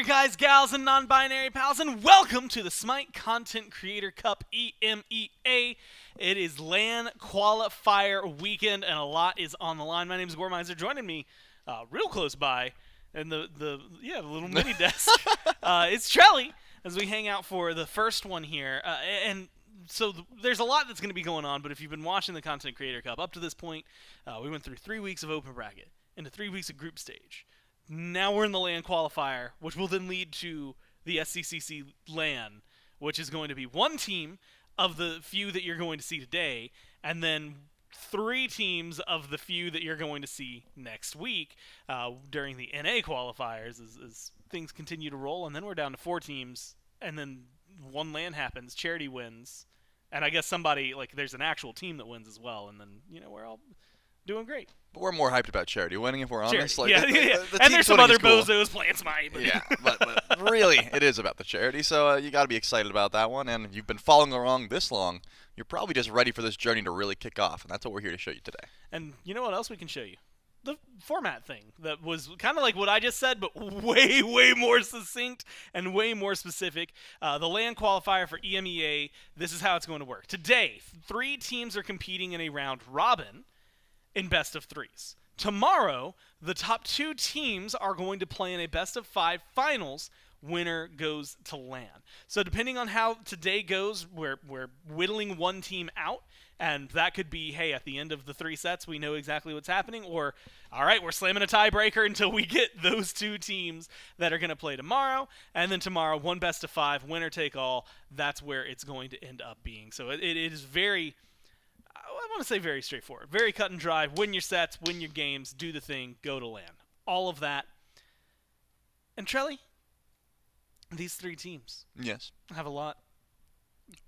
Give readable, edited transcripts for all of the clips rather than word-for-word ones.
there, guys, gals, and non-binary pals, and welcome to the SMITE Content Creator Cup EMEA. It is LAN Qualifier weekend, and a lot is on the line. My name is Gormizer. Joining me, real close by, in the little mini desk, it's Trelly, as we hang out for the first one here. So there's a lot that's going to be going on, but if you've been watching the Content Creator Cup up to this point, we went through 3 weeks of open bracket into 3 weeks of group stage. Now we're in the LAN qualifier, which will then lead to the SCCC LAN, which is going to be one team of the few that you're going to see today, and then 3 teams of the few that you're going to see next week during the NA qualifiers as things continue to roll, and then we're down to 4 teams, and then one LAN happens, charity wins, and I guess there's an actual team that wins as well, and then, we're all doing great. But we're more hyped about charity winning, if we're honest. Yeah. And there's some other bozos playing SMITE. Yeah, but really, it is about the charity, so you got to be excited about that one. And if you've been following along this long, you're probably just ready for this journey to really kick off, and that's what we're here to show you today. And you know what else we can show you? The format thing that was kind of like what I just said, but way, way more succinct and way more specific. The LAN qualifier for EMEA, this is how it's going to work. Today, 3 teams are competing in a round robin in best of 3s. Tomorrow, the top 2 teams are going to play in a best of 5 finals. Winner goes to LAN. So depending on how today goes, we're whittling one team out, and that could be, hey, at the end of the 3 sets, we know exactly what's happening, or, all right, we're slamming a tiebreaker until we get those 2 teams that are going to play tomorrow, and then tomorrow, one best of 5, winner take all. That's where it's going to end up being. So it is very, I want to say very straightforward. Very cut and dry. Win your sets, win your games, do the thing, go to LAN. All of that. And Trelly, these 3 teams have a lot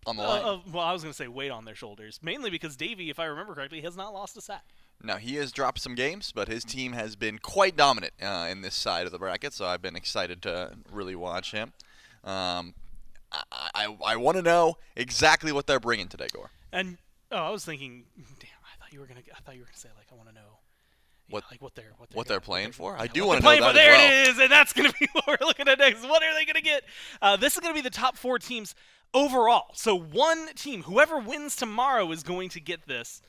on the line. Well, I was going to say weight on their shoulders, mainly because Davey, if I remember correctly, has not lost a set. Now, he has dropped some games, but his team has been quite dominant in this side of the bracket, so I've been excited to really watch him. I want to know exactly what they're bringing today, Gore. And I was thinking, damn, I thought you were gonna say, like, I want to know what they're playing for. I Yeah, do want to know that there as well. it is, and that's gonna be what we're looking at next. What are they gonna get? This is gonna be the top 4 teams overall. So one team, whoever wins tomorrow, is going to get this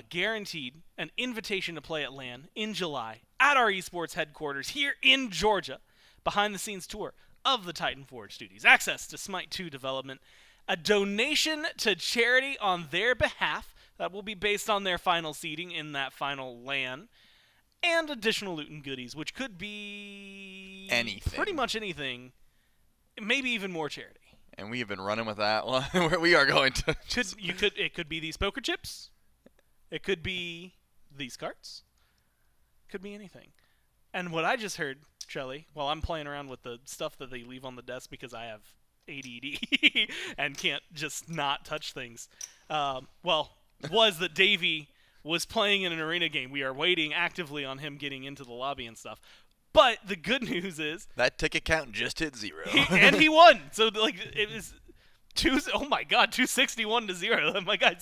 guaranteed an invitation to play at LAN in July at our esports headquarters here in Georgia, behind-the-scenes tour of the Titan Forge studios, access to SMITE 2 development, a donation to charity on their behalf that will be based on their final seeding in that final LAN, and additional loot and goodies, which could be anything, pretty much anything, maybe even more charity. And we have been running with that one. Where we are going to. It could be these poker chips. It could be these carts. Could be anything. And what I just heard, Trelly, while I'm playing around with the stuff that they leave on the desk because I have ADD and can't just not touch things, was that Davey was playing in an arena game. We are waiting actively on him getting into the lobby and stuff. But the good news is that ticket count just hit 0. And he won. So it was 261 to 0. My guy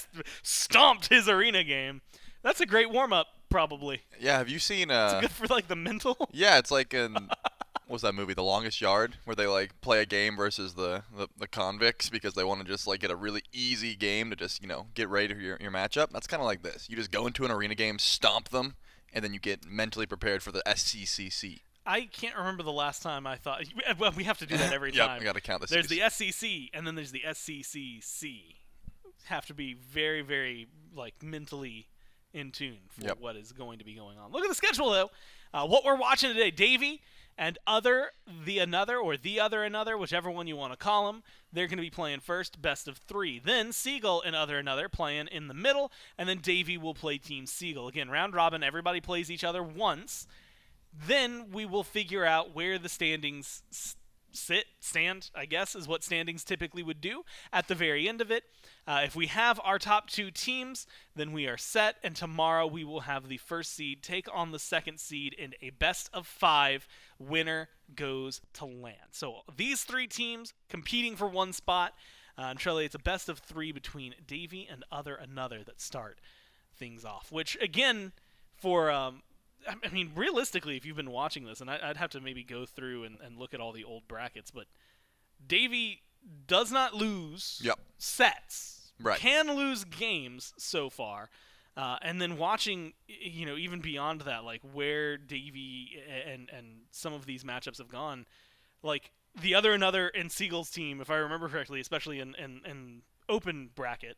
stomped his arena game. That's a great warm up, probably. Yeah, have you seen it's good for the mental? Yeah, it's like in what's that movie, The Longest Yard, where they play a game versus the convicts because they want to just get a really easy game to just, get ready for your matchup. That's kind of like this. You just go into an arena game, stomp them, and then you get mentally prepared for the SCCC. I can't remember the last time I thought. Well, we have to do that every time. Yep, we got to count the There's C's. the SCC, and then there's the SCCC. Have to be very, very mentally in tune for what is going to be going on. Look at the schedule, though. What we're watching today, Davey and OtherTheAnother, or TheOtherAnother, whichever one you want to call them, they're going to be playing first, best of 3. Then Seagull and OtherTheAnother playing in the middle, and then Davey will play Team Seagull. Again, round robin, everybody plays each other once. Then we will figure out where the standings stand, I guess, is what standings typically would do at the very end of it. If we have our top 2 teams, then we are set, and tomorrow we will have the first seed take on the second seed in a best of 5. Winner goes to LAN. So these 3 teams competing for one spot. And Trelly, it's a best of 3 between Davey and OtherTheAnother that start things off, which, again, for I mean, realistically, if you've been watching this, and I'd have to maybe go through and look at all the old brackets, but Davey does not lose sets. Right. Can lose games so far. And then watching, even beyond that, like where Davey and some of these matchups have gone, like the OtherTheAnother and Siegel's team, if I remember correctly, especially in open bracket,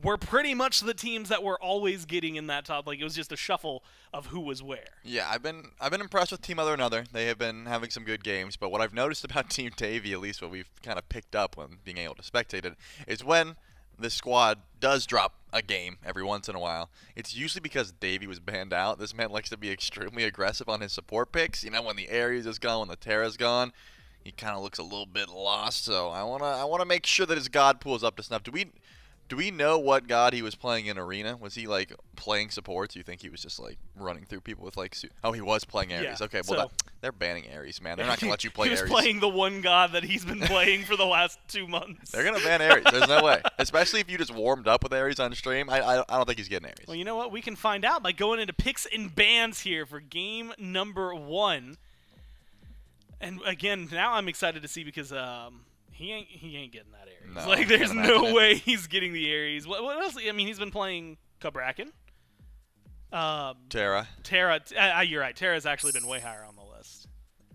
were pretty much the teams that were always getting in that top. Like it was just a shuffle of who was where. Yeah, I've been impressed with Team OtherTheAnother. They have been having some good games, but what I've noticed about Team Davey, at least what we've kind of picked up when being able to spectate it, is when this squad does drop a game every once in a while, it's usually because Davey was banned out. This man likes to be extremely aggressive on his support picks. When the Ares is gone, when the Terra's gone, he kind of looks a little bit lost. So I wanna make sure that his god pool is up to snuff. Do we know what god he was playing in Arena? Was he like playing supports? You think he was just like running through people with like? Oh, he was playing Ares. Yeah, Okay, well they're banning Ares, man. They're not gonna let you play Ares. He was Ares. playing the one god that he's been playing for the last 2 months. They're gonna ban Ares. There's no way. Especially if you just warmed up with Ares on stream. I don't think he's getting Ares. Well, you know what? We can find out by going into picks and bans here for game number 1. And again, now I'm excited to see because he ain't getting that Ares. No, like there's no way he's getting the Ares. What else? I mean, he's been playing Cabrakan. Terra. You're right. Terra's actually been way higher on the list.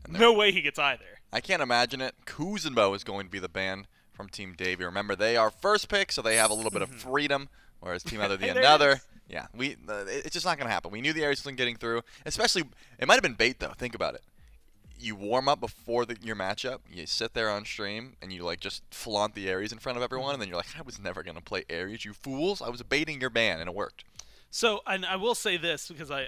No way he gets either. I can't imagine it. Kuzenbo is going to be the ban from Team Davey. Remember, they are first pick, so they have a little bit of freedom, whereas Team OtherTheAnother, yeah, it's just not going to happen. We knew the Ares wasn't getting through. Especially, it might have been bait, though. Think about it. You warm up before your matchup, you sit there on stream, and you like just flaunt the Ares in front of everyone, and then you're like, I was never going to play Ares, you fools. I was baiting your ban, and it worked. So, and I will say this, because I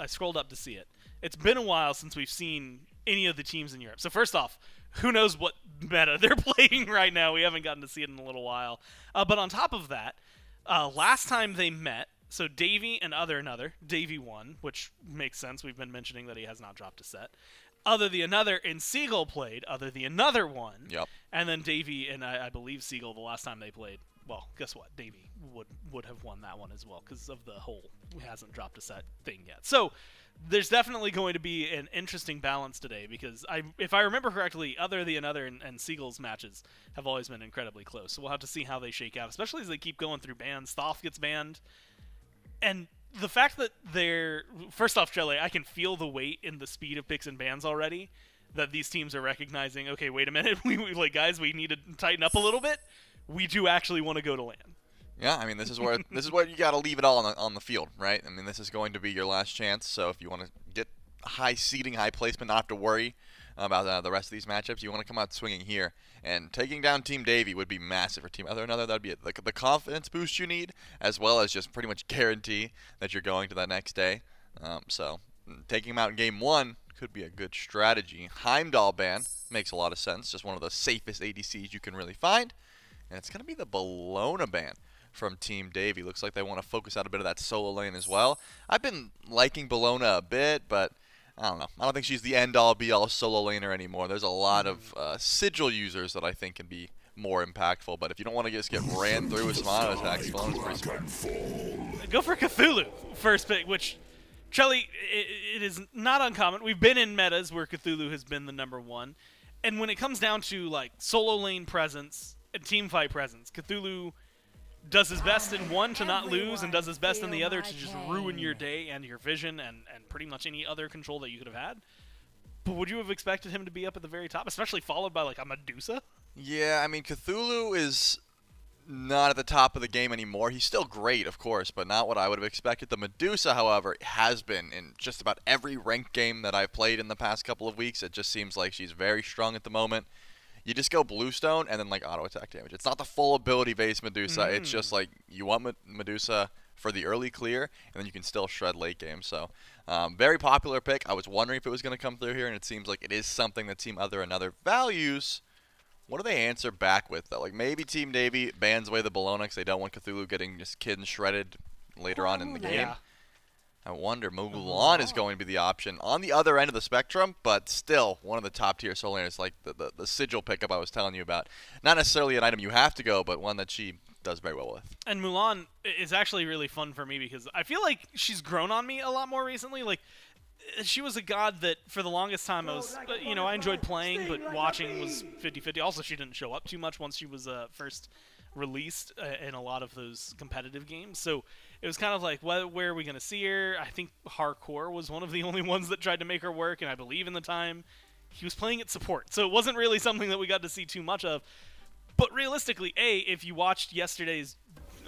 scrolled up to see it. It's been a while since we've seen any of the teams in Europe. So first off, who knows what meta they're playing right now? We haven't gotten to see it in a little while. But on top of that, last time they met, so Davey and OtherTheAnother, Davey won, which makes sense. We've been mentioning that he has not dropped a set. OtherTheAnother and Siegel played. OtherTheAnother won. Yep. And then Davey and I believe Siegel, the last time they played, well, guess what? Davey would have won that one as well because of the whole hasn't dropped a set thing yet. So there's definitely going to be an interesting balance today because if I remember correctly, OtherTheAnother and Siegel's matches have always been incredibly close. So we'll have to see how they shake out, especially as they keep going through bans. Thoth gets banned. And the fact that first off, Jelly, I can feel the weight in the speed of picks and bans already. That these teams are recognizing. Okay, wait a minute, we guys, we need to tighten up a little bit. We do actually want to go to LAN. Yeah, I mean this is where you got to leave it all on the field, right? I mean this is going to be your last chance. So if you want to get high seeding, high placement, not have to worry about the rest of these matchups, you want to come out swinging here. And taking down Team Davey would be massive for Team OtherTheAnother. That would be the confidence boost you need, as well as just pretty much guarantee that you're going to that next day. So taking him out in Game 1 could be a good strategy. Heimdall ban makes a lot of sense. Just one of the safest ADCs you can really find. And it's going to be the Bologna ban from Team Davey. Looks like they want to focus out a bit of that solo lane as well. I've been liking Bologna a bit, but I don't know. I don't think she's the end-all, be-all solo laner anymore. There's a lot of sigil users that I think can be more impactful. But if you don't want to just get ran through with some auto attacks, Bologna's pretty smart. Go for Cthulhu first pick, which, Chelly, it is not uncommon. We've been in metas where Cthulhu has been the number one. And when it comes down to like solo lane presence and team fight presence, Cthulhu does his best in one to not lose and does his best in the other to just ruin your day and your vision and pretty much any other control that you could have had. But would you have expected him to be up at the very top, especially followed by like a Medusa? Yeah, I mean, Cthulhu is not at the top of the game anymore. He's still great, of course, but not what I would have expected. The Medusa, however, has been in just about every ranked game that I've played in the past couple of weeks. It just seems like she's very strong at the moment. You just go Bluestone and then like auto attack damage. It's not the full ability based Medusa. It's just like you want Medusa for the early clear, and then you can still shred late game. So very popular pick. I was wondering if it was going to come through here, and it seems like it is something that Team OtherTheAnother values. What do they answer back with though? Like maybe Team Davey bans away the Bologna because they don't want Cthulhu getting just kid and shredded later on in the game. Yeah. I wonder, Mulan is going to be the option on the other end of the spectrum, but still one of the top tier solo laners, like the sigil pickup I was telling you about. Not necessarily an item you have to go, but one that she does very well with. And Mulan is actually really fun for me because I feel like she's grown on me a lot more recently. Like, she was a god that for the longest time I enjoyed playing, but watching was 50-50. Also, she didn't show up too much once she was first released in a lot of those competitive games. So it was kind of like, where are we going to see her? I think Hardcore was one of the only ones that tried to make her work, and I believe in the time he was playing at support. So it wasn't really something that we got to see too much of. But realistically, if you watched yesterday's,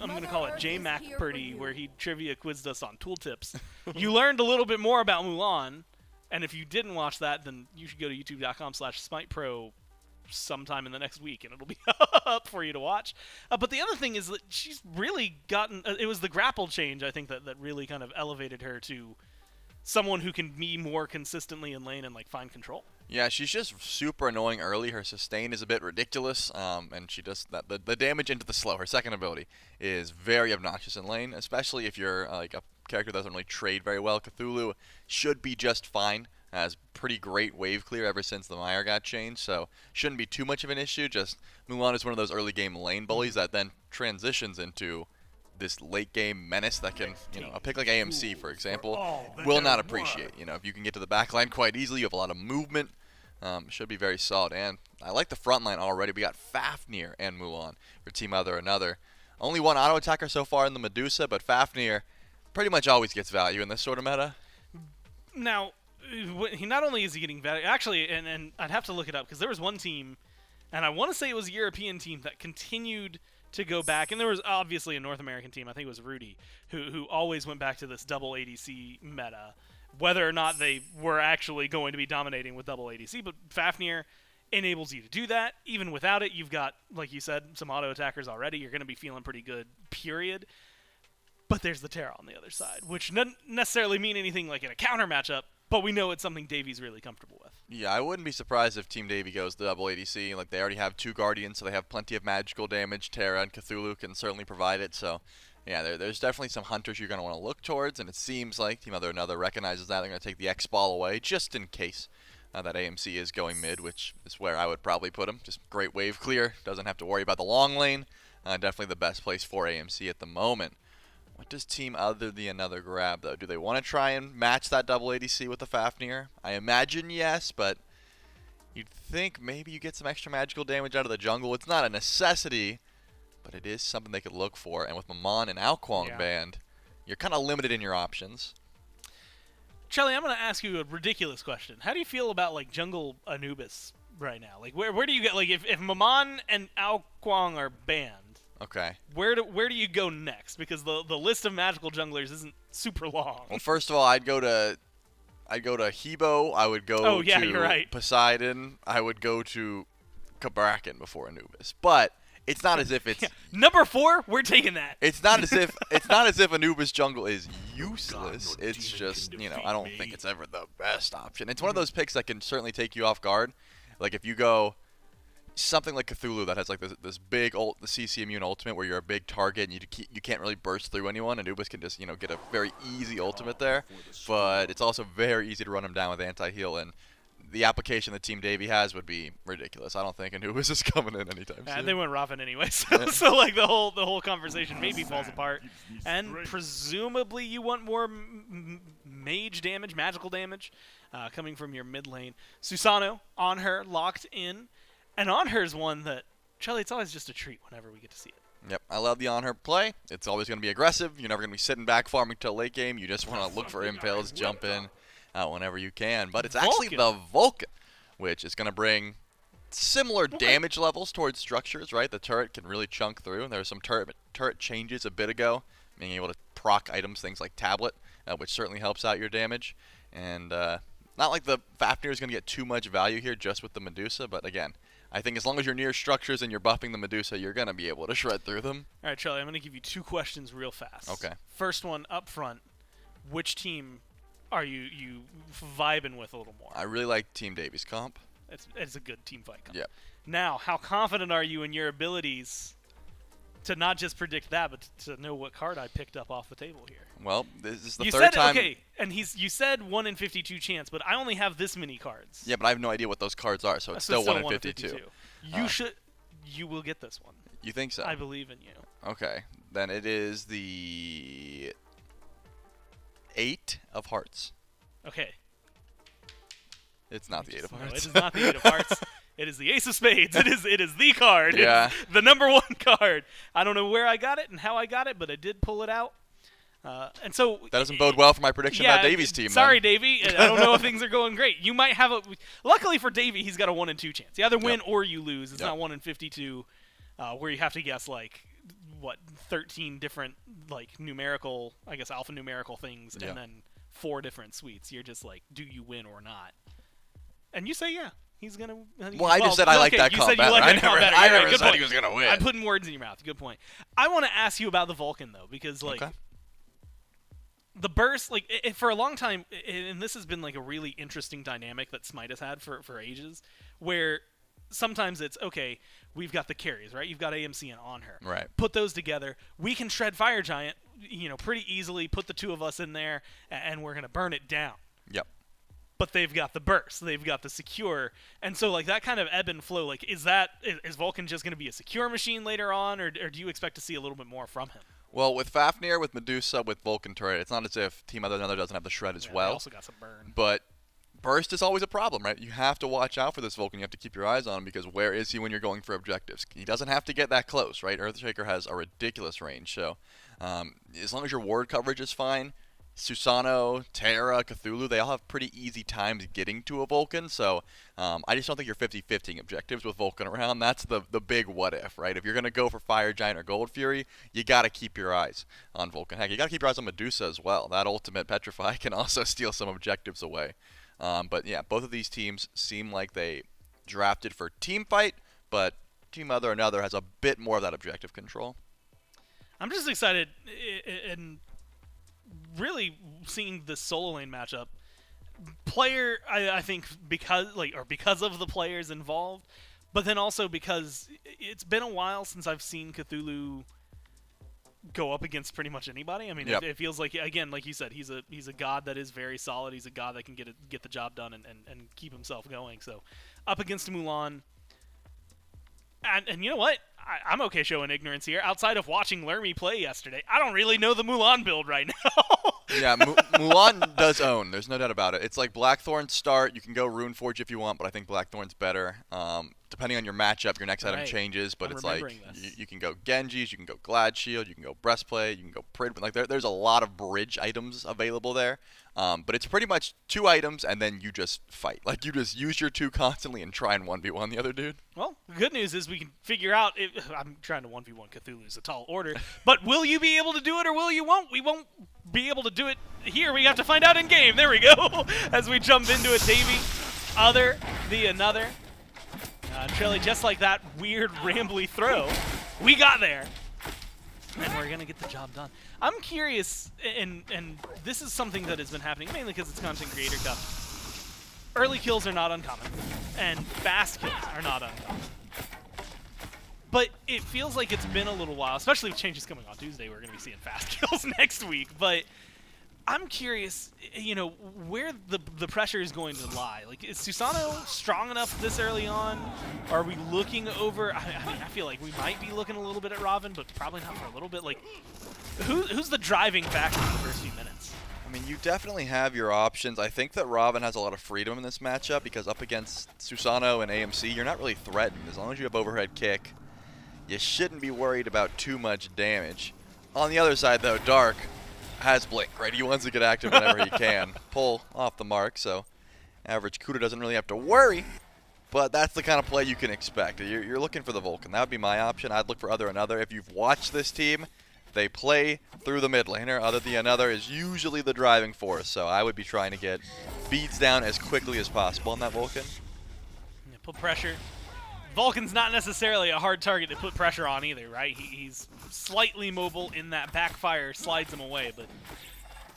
I'm going to call it J-Mac Purdy, where he trivia quizzed us on tooltips, you learned a little bit more about Mulan. And if you didn't watch that, then you should go to youtube.com/SmitePro sometime in the next week, and it'll be up for you to watch. But the other thing is that she's really gotten it was the grapple change, I think, that really kind of elevated her to someone who can be more consistently in lane and like find control. Yeah, she's just super annoying early. Her sustain is a bit ridiculous, and she does that. The damage into the slow, her second ability, is very obnoxious in lane, especially if you're like a character that doesn't really trade very well. Cthulhu should be just fine. Has pretty great wave clear ever since the Mire got changed, so shouldn't be too much of an issue. Just Mulan is one of those early game lane bullies that then transitions into this late game menace that can, a pick like AMC, for example, will not appreciate. If you can get to the back line quite easily, you have a lot of movement, should be very solid. And I like the front line already. We got Fafnir and Mulan for Team OtherTheAnother. Only one auto attacker so far in the Medusa, but Fafnir pretty much always gets value in this sort of meta. Now, he not only is he getting value, actually, and I'd have to look it up because there was one team, and I want to say it was a European team that continued to go back, and there was obviously a North American team, I think it was Rudy, who always went back to this double ADC meta, whether or not they were actually going to be dominating with double ADC, but Fafnir enables you to do that. Even without it, you've got, like you said, some auto attackers already. You're going to be feeling pretty good, period. But there's the Terra on the other side, which doesn't necessarily mean anything like in a counter matchup, but we know it's something Davy's really comfortable with. Yeah, I wouldn't be surprised if Team Davy goes the double ADC. Like, they already have 2 Guardians, so they have plenty of magical damage. Terra and Cthulhu can certainly provide it. So, yeah, there's definitely some hunters you're going to want to look towards, and it seems like Team OtherTheAnother recognizes that. They're going to take the X-Ball away just in case that AMC is going mid, which is where I would probably put him. Just great wave clear. Doesn't have to worry about the long lane. Definitely the best place for AMC at the moment. What does Team OtherTheAnother grab, though? Do they want to try and match that double ADC with the Fafnir? I imagine yes, but you'd think maybe you get some extra magical damage out of the jungle. It's not a necessity, but it is something they could look for. And with Mammon and Alquang banned, you're kind of limited in your options. Charlie, I'm going to ask you a ridiculous question. How do you feel about, like, jungle Anubis right now? Like, where do you get, like, if Mammon and Alquang are banned, okay, where do you go next? Because the list of magical junglers isn't super long. Well, first of all, I'd go to Hebo. I would go to you're right. Poseidon. I would go to Cabrakan before Anubis. But it's not as if it's number 4. We're taking that. It's not as if Anubis jungle is useless. It's just, I don't think it's ever the best option. It's one of those picks that can certainly take you off guard. Like if you go something like Cthulhu that has like this big the CC immune ultimate where you're a big target and you can't really burst through anyone. Anubis can just get a very easy ultimate there, but it's also very easy to run him down with anti-heal, and the application that Team Davy has would be ridiculous. I don't think Anubis is coming in anytime soon. They went Raven anyway, so like the whole conversation maybe falls apart. And presumably you want more mage damage, magical damage, coming from your mid lane. Susano on her, locked in. And on her is one that, Charlie, it's always just a treat whenever we get to see it. Yep, I love the on her play. It's always going to be aggressive. You're never going to be sitting back farming till late game. You just want to look for impales, jump in whenever you can. But it's actually the Vulcan, which is going to bring similar damage levels towards structures, right? The turret can really chunk through. There were some turret changes a bit ago, being able to proc items, things like Tablet, which certainly helps out your damage. And not like the Fafnir is going to get too much value here just with the Medusa, but again, I think as long as you're near structures and you're buffing the Medusa, you're going to be able to shred through them. All right, Charlie, I'm going to give you 2 questions real fast. Okay. First one up front, which team are you vibing with a little more? I really like Team Davy's comp. It's a good team fight comp. Yep. Now, how confident are you in your abilities to not just predict that, but to know what card I picked up off the table here? Well, this is the you third said, time. Okay, and you said 1 in 52 chance, but I only have this many cards. Yeah, but I have no idea what those cards are, so it's still 1 in 52. You will get this one. You think so? I believe in you. Okay, then it is the 8 of Hearts. Okay, It's not the 8 of No, hearts. it is not the 8 of hearts. It is the Ace of Spades. It is the card. Yeah. It's the #1 card. I don't know where I got it and how I got it, but I did pull it out. And so That doesn't bode well for my prediction about Davy's team. Sorry, then. Davey. I don't know if things are going great. You might have a. Luckily for Davey, he's got a 1 in 2 chance. You either win or you lose. It's not 1 in 52, where you have to guess 13 different numerical, I guess alphanumerical things, and then 4 different suites. You're just like, do you win or not? And you say he's gonna. Well, I just said I like that you comp said you better. like I that comp never, better. I You're right. never Good said point. he was gonna win. I'm putting words in your mouth. Good point. I want to ask you about the Vulcan though, because the burst, for a long time, and this has been a really interesting dynamic that SMITE has had for ages, where sometimes it's, okay, we've got the carries, right? You've got AMC and On Her. Right. Put those together. We can shred Fire Giant, pretty easily, put the 2 of us in there, and we're going to burn it down. Yep. But they've got the burst, they've got the secure, and so that kind of ebb and flow. Is Vulcan just going to be a secure machine later on, or do you expect to see a little bit more from him? Well, with Fafnir, with Medusa, with Vulcan turret, it's not as if Team OtherTheAnother doesn't have the shred as well. They also got some burn. But burst is always a problem, right? You have to watch out for this Vulcan. You have to keep your eyes on him, because where is he when you're going for objectives? He doesn't have to get that close, right? Earthshaker has a ridiculous range, so as long as your ward coverage is fine, Susano, Terra, Cthulhu, they all have pretty easy times getting to a Vulcan, so I just don't think you're 50-50 objectives with Vulcan around. That's the big what if, right? If you're going to go for Fire Giant or Gold Fury, you got to keep your eyes on Vulcan. Heck, you got to keep your eyes on Medusa as well. That ultimate Petrify can also steal some objectives away. But yeah, both of these teams seem like they drafted for team fight, but Team OtherTheAnother has a bit more of that objective control. I'm just excited and really seeing the solo lane matchup. I think because of the players involved, but then also because it's been a while since I've seen Cthulhu go up against pretty much anybody. I mean, it feels like, again, like you said, he's a god that is very solid. He's a god that can get the job done and keep himself going. So up against Mulan. And you know what? I'm okay showing ignorance here. Outside of watching Lermy play yesterday, I don't really know the Mulan build right now. Yeah, Mulan does own. There's no doubt about it. It's like Blackthorn start. You can go Runeforge if you want, but I think Blackthorn's better. Depending on your matchup, your next item changes, but it's like you can go Genjis, you can go Glad Shield, you can go Breastplate, you can go Prid. Like there's a lot of bridge items available there. But it's pretty much 2 items, and then you just fight. Like, you just use your 2 constantly and try and 1v1 the other dude. Well, the good news is we can figure out I'm trying to 1v1 Cthulhu is a tall order, but will you be able to do it or will you won't? We won't be able to do it here. We have to find out in game. There we go. As we jump into it, Davey, OtherTheAnother. Trelly, just like that weird rambly throw, we got there. And we're going to get the job done. I'm curious, and this is something that has been happening, mainly because it's Content Creator Cup. Early kills are not uncommon, and fast kills are not uncommon. But it feels like it's been a little while, especially with changes coming on Tuesday. We're going to be seeing fast kills next week. But I'm curious, where the pressure is going to lie. Like, is Susano strong enough this early on? Are we looking over? I mean, I feel like we might be looking a little bit at Robin, but probably not for a little bit. Like, who's the driving factor in the first few minutes? I mean, you definitely have your options. I think that Robin has a lot of freedom in this matchup because up against Susano and AMC, you're not really threatened. As long as you have overhead kick, you shouldn't be worried about too much damage. On the other side, though, Dark has Blink, right? He wants to get active whenever he can. Pull off the mark, so average Kuda doesn't really have to worry, but that's the kind of play you can expect. You're looking for the Vulcan. That would be my option. I'd look for OtherTheAnother. If you've watched this team, they play through the mid laner. OtherTheAnother is usually the driving force, so I would be trying to get beads down as quickly as possible on that Vulcan. Yeah, put pressure. Vulcan's not necessarily a hard target to put pressure on either, right? He's slightly mobile in that backfire, slides him away, but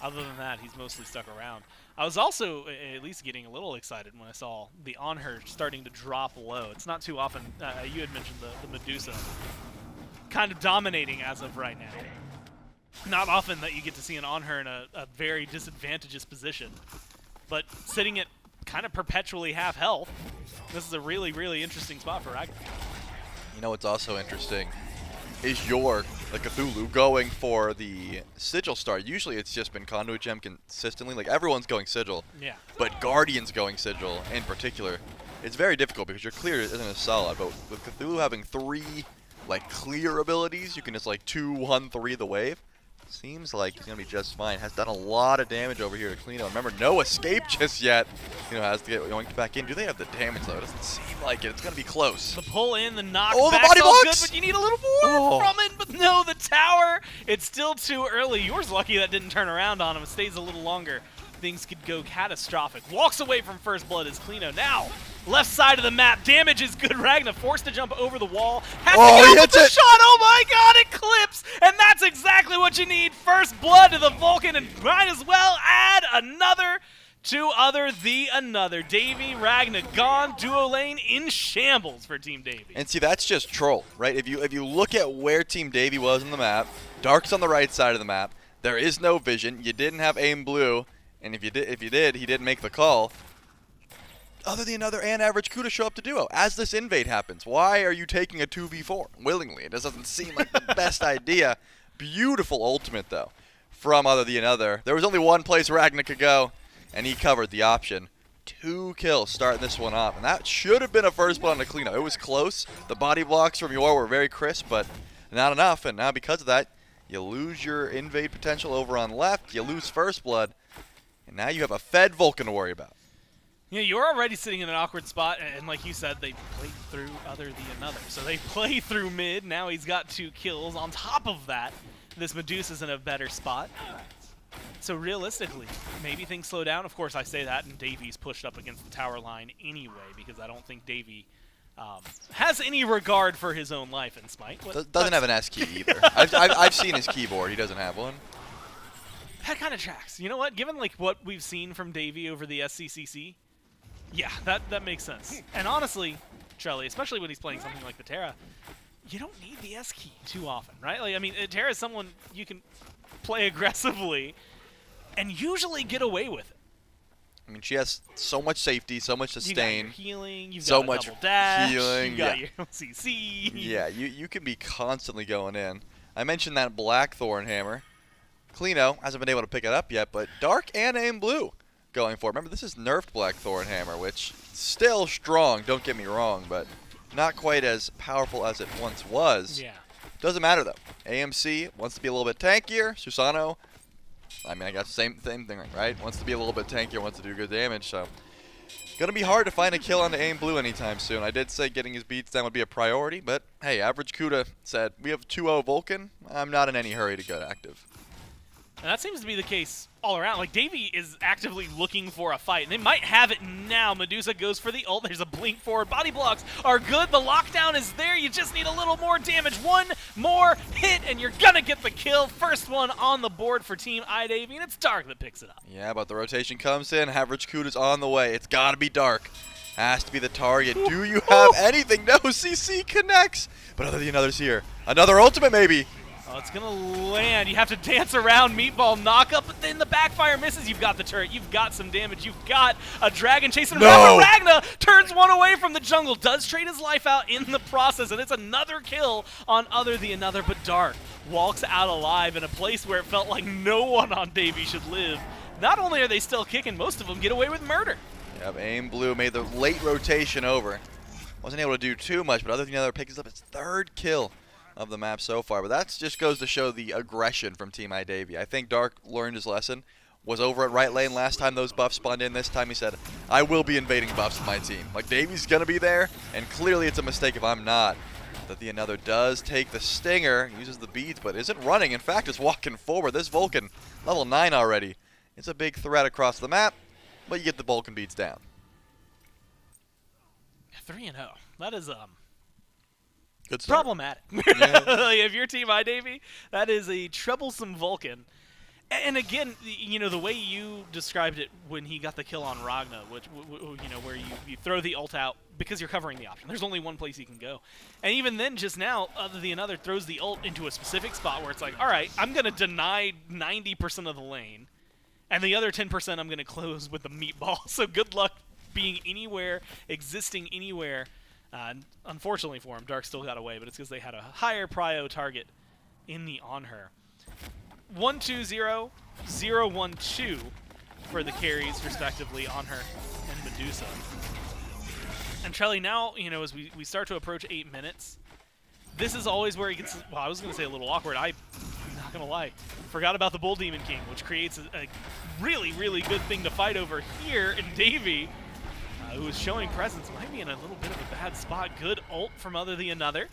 other than that, he's mostly stuck around. I was also at least getting a little excited when I saw the On Her starting to drop low. It's not too often, you had mentioned the Medusa kind of dominating as of right now. Not often that you get to see an On Her in a very disadvantageous position, but sitting at kind of perpetually half health, this is a really, really interesting spot for Ragnar. You know what's also interesting is York the Cthulhu going for the Sigil start. Usually it's just been Conduit Gem consistently. Like, everyone's going Sigil. Yeah. But Guardian's going Sigil in particular. It's very difficult because your clear isn't as solid. But with Cthulhu having 3, like, clear abilities, you can just, like, 2-1-3 the wave. Seems like he's going to be just fine. Has done a lot of damage over here to Klino. Remember, no escape just yet. You know, has to get yoinked back in. Do they have the damage, though? It doesn't seem like it. It's going to be close. The pull in, the knockback, oh, the body all good, blocks! but you need a little more from it. But no, the tower, it's still too early. Yours lucky that didn't turn around on him. It stays a little longer. Things could go catastrophic. Walks away from first blood as Klino. Now, left side of the map. Damage is good. Ragna forced to jump over the wall. Has to go with the shot. Oh my god, it clips. And that's exactly what you need. First blood to the Vulcan, and might as well add another to OtherTheAnother. Davy, Ragna gone. Duo lane in shambles for Team Davy. And see, that's just troll, right? If you look at where Team Davy was on the map, Dark's on the right side of the map. There is no vision. You didn't have aim blue. And if you did, he didn't make the call. OtherTheAnother and Average Kuda show up to duo as this invade happens. Why are you taking a 2v4 willingly? It doesn't seem like the best idea. Beautiful ultimate, though, from OtherTheAnother. There was only one place Ragna could go, and he covered the option. 2 kills starting this one off, and that should have been a first blood on the Klino. It was close. The body blocks from Yor were very crisp, but not enough, and now because of that, you lose your invade potential over on left. You lose first blood. And now you have a fed Vulcan to worry about. Yeah, you're already sitting in an awkward spot, and like you said, they played through OtherTheAnother. So they play through mid, now he's got 2 kills. On top of that, this Medusa's in a better spot. So realistically, maybe things slow down. Of course, I say that, and Davy's pushed up against the tower line anyway, because I don't think Davy has any regard for his own life in Smite. Doesn't have an S key either. I've seen his keyboard. He doesn't have one. That kind of tracks. You know what? Given like what we've seen from Davy over the SCCC, yeah, that makes sense. And honestly, Charlie, especially when he's playing something like the Terra, you don't need the S key too often, right? Like, I mean, Terra is someone you can play aggressively and usually get away with it. I mean, she has so much safety, so much sustain. You got your healing, you've so got much double dash, healing, you got your CC. Yeah, you can be constantly going in. I mentioned that Blackthorn hammer. Klino hasn't been able to pick it up yet, but Dark and Aim Blue going for it. Remember, this is nerfed Blackthorn hammer, which still strong, don't get me wrong, but not quite as powerful as it once was. Yeah. Doesn't matter, though. AMC wants to be a little bit tankier. Susano, I mean, I got the same thing, right? Wants to be a little bit tankier, wants to do good damage, so gonna be hard to find a kill on the Aim Blue anytime soon. I did say getting his beats down would be a priority, but hey, Average Kuda said, we have 2-0 Vulcan. I'm not in any hurry to get active. And that seems to be the case all around. Like, Davy is actively looking for a fight, and they might have it now. Medusa goes for the ult. There's a blink forward. Body blocks are good. The lockdown is there. You just need a little more damage. One more hit, and you're going to get the kill. First one on the board for Team iDavy, and it's Dark that picks it up. Yeah, but the rotation comes in. Average Kuda's on the way. It's got to be Dark. Has to be the target. Do you have anything? No, CC connects. But OtherTheAnother's here. Another ultimate, maybe. Oh, it's going to land. You have to dance around Meatball knockup, but then the backfire misses. You've got the turret. You've got some damage. You've got a dragon chasing around. Ragna turns one away from the jungle. Does trade his life out in the process, and it's another kill on OtherTheAnother, but Dark walks out alive in a place where it felt like no one on Davy should live. Not only are they still kicking, most of them get away with murder. Yep, Aim Blue made the late rotation over. Wasn't able to do too much, but OtherTheAnother picks up its 3rd kill of the map so far, but that just goes to show the aggression from Team iDavy. I think Dark learned his lesson, was over at right lane last time those buffs spawned in. This time he said, I will be invading buffs with my team. Like, Davy's going to be there, and clearly it's a mistake if I'm not. OtherTheAnother does take the stinger, uses the beads, but isn't running. In fact, is walking forward. This Vulcan, level 9 already. It's a big threat across the map, but you get the Vulcan beats down. 3-0. That is Good start. problematic. Yeah. Like, if your Team iDavy, that is a troublesome Vulcan. And again, you know, the way you described it when he got the kill on Ragna, which, you know, where you throw the ult out because you're covering the option. There's only one place he can go. And even then, just now, OtherTheAnother throws the ult into a specific spot where it's like, all right, I'm going to deny 90% of the lane, and the other 10% I'm going to close with the meatball. So good luck being anywhere, existing anywhere. Unfortunately for him, Dark still got away, but it's because they had a higher prio target in the on her. 1-2-0, 0-1-2 for the carries, respectively, on her and Medusa. And Trelly, now, you know, as we start to approach 8 minutes, this is always where it gets, well, I was going to say a little awkward. I'm not going to lie. Forgot about the Bull Demon King, which creates a really, really good thing to fight over here. And Davey, who is showing presence, might be in a little bit of a bad spot. Good ult from OtherTheAnother.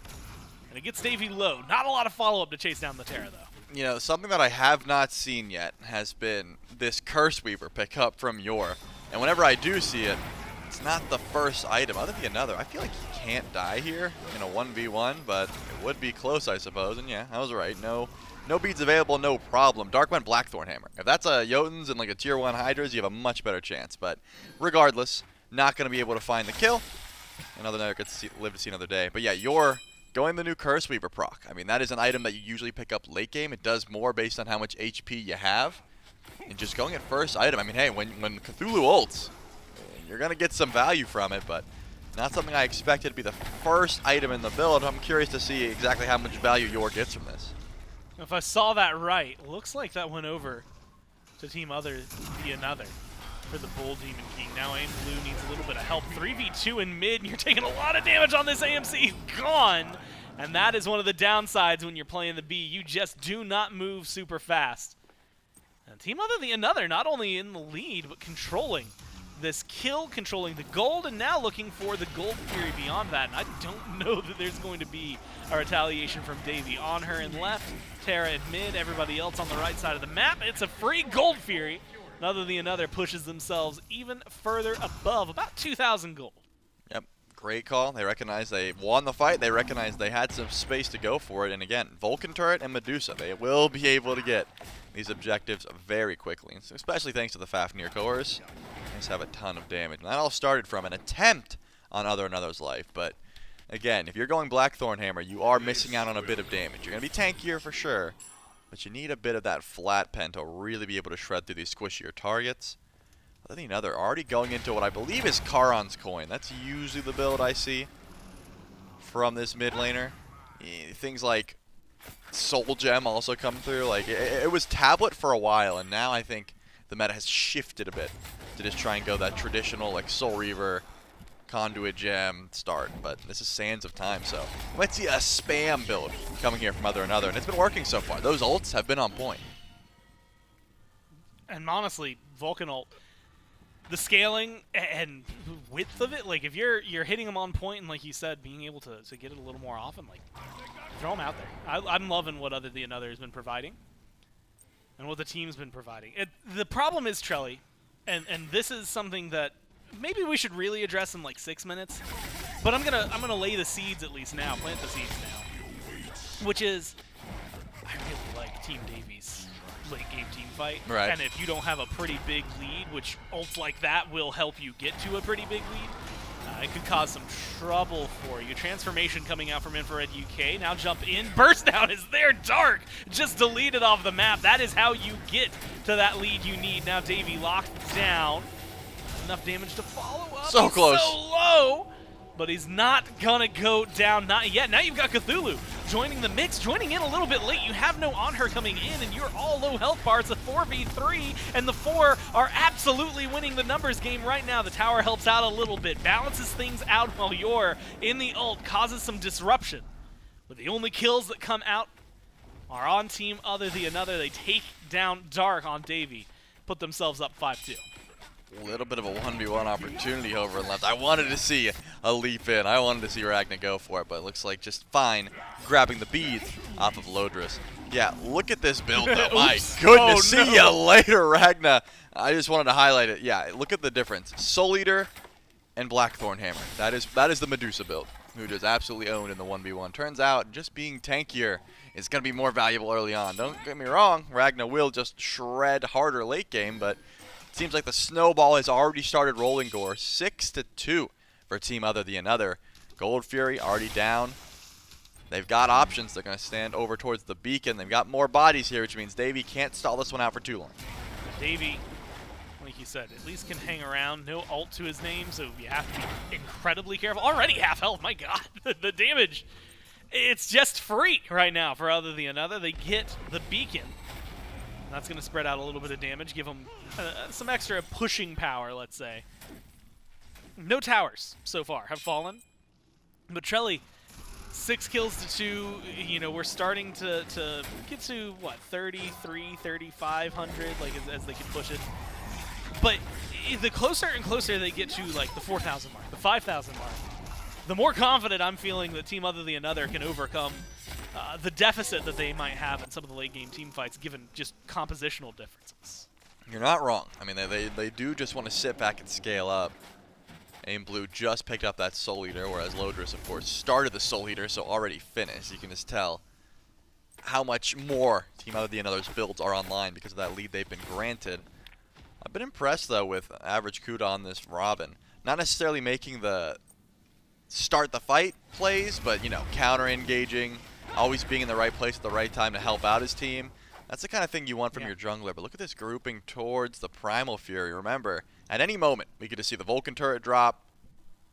And it gets Davey low. Not a lot of follow-up to chase down the Terra, though. You know, something that I have not seen yet has been this Curse Weaver pick up from Yor. And whenever I do see it, it's not the first item. OtherTheAnother, I feel like he can't die here in a 1v1, but it would be close, I suppose. And yeah, I was right. No beads available, no problem. Darkwind Blackthorn Hammer. If that's a Jotuns and like a tier 1 hi-rez, you have a much better chance. But regardless, not going to be able to find the kill. And OtherTheAnother gets to live to see another day. But yeah, Yor going the new Curse Weaver proc. I mean, that is an item that you usually pick up late game. It does more based on how much HP you have. And just going at first item, I mean, hey, when Cthulhu ults, you're going to get some value from it, but not something I expected to be the first item in the build. I'm curious to see exactly how much value Yor gets from this. If I saw that right, looks like that went over to Team OtherTheAnother for the Bull Demon King. Now Aim Blue needs a little bit of help. 3v2 in mid, and you're taking a lot of damage on this AMC. Gone! And that is one of the downsides when you're playing the B. You just do not move super fast. And Team OtherTheAnother not only in the lead, but controlling this kill, controlling the gold, and now looking for the Gold Fury beyond that. And I don't know that there's going to be a retaliation from Davey. On her in left, Terra in mid, everybody else on the right side of the map. It's a free Gold Fury. OtherTheAnother pushes themselves even further above, about 2,000 gold. Yep, great call. They recognize they won the fight. They recognize they had some space to go for it. And again, Vulcan Turret and Medusa, they will be able to get these objectives very quickly, especially thanks to the Fafnir cores. They just have a ton of damage. And that all started from an attempt on OtherTheAnother's life. But again, if you're going Blackthorn Hammer, you are missing out on a bit of damage. You're going to be tankier for sure, but you need a bit of that flat pen to really be able to shred through these squishier targets. OtherTheAnother already going into what I believe is Charon's Coin. That's usually the build I see from this mid laner. Things like Soul Gem also come through. Like it was Tablet for a while, and now I think the meta has shifted a bit to just try and go that traditional like Soul Reaver, Conduit Gem start. But this is Sands of Time, so we might see a spam build coming here from OtherTheAnother, and it's been working so far. Those ults have been on point. And honestly, Vulcan ult, the scaling and width of it, like if you're hitting them on point, and like you said, being able to get it a little more often, like throw them out there. I'm loving what OtherTheAnother has been providing and what the team's been providing. The problem is Trelly, and this is something that maybe we should really address in like 6 minutes, but I'm gonna lay the seeds at least now, plant the seeds now, which is I really like Team Davies late game team fight. Right. And if you don't have a pretty big lead, which ults like that will help you get to a pretty big lead, it could cause some trouble for you. Transformation coming out from Infrared UK. Now jump in. Burst down is there. Dark just deleted off the map. That is how you get to that lead you need. Now Davey locked down. Enough damage to follow up. So close. So low. But he's not gonna go down, not yet. Now you've got Cthulhu joining the mix, joining in a little bit late. You have no on her coming in, and you're all low health bar. It's a 4v3, and the 4 are absolutely winning the numbers game right now. The tower helps out a little bit, balances things out while you're in the ult, causes some disruption. But the only kills that come out are on Team OtherTheAnother. They take down Dark on Davey, put themselves up 5-2. A little bit of a 1v1 opportunity over and left. I wanted to see a leap in. I wanted to see Ragna go for it, but it looks like just fine grabbing the beads off of Lodris. Yeah, look at this build, though. My goodness, see you later, Ragna. I just wanted to highlight it. Yeah, look at the difference. Soul Eater and Blackthorn Hammer. That is the Medusa build, who just absolutely owned in the 1v1. Turns out, just being tankier is going to be more valuable early on. Don't get me wrong, Ragna will just shred harder late game, but seems like the snowball has already started rolling, Gore. 6-2 for Team OtherTheAnother. Gold Fury already down. They've got options. They're going to stand over towards the beacon. They've got more bodies here, which means Davey can't stall this one out for too long. Davey, like you said, at least can hang around. No ult to his name, so you have to be incredibly careful. Already half health, my god. The damage It's just free right now for OtherTheAnother. They get the beacon. That's going to spread out a little bit of damage, give them some extra pushing power, let's say. No towers so far have fallen. But Trelly, 6 kills to 2. You know, we're starting to get to, what, 33, 3,500, like, as they can push it. But the closer and closer they get to, like, the 4,000 mark, the 5,000 mark, the more confident I'm feeling that Team OtherTheAnother can overcome the deficit that they might have in some of the late game team fights, given just compositional differences. You're not wrong. I mean, they do just want to sit back and scale up. Aim Blue just picked up that Soul Eater, whereas Lodris, of course, started the Soul Eater, so already finished. You can just tell how much more Team OtherTheAnother's builds are online because of that lead they've been granted. I've been impressed, though, with average CUDA on this Robin. Not necessarily making the start the fight plays, but, you know, counter-engaging, always being in the right place at the right time to help out his team. That's the kind of thing you want from your jungler. But look at this grouping towards the Primal Fury. Remember, at any moment, we get to see the Vulcan turret drop,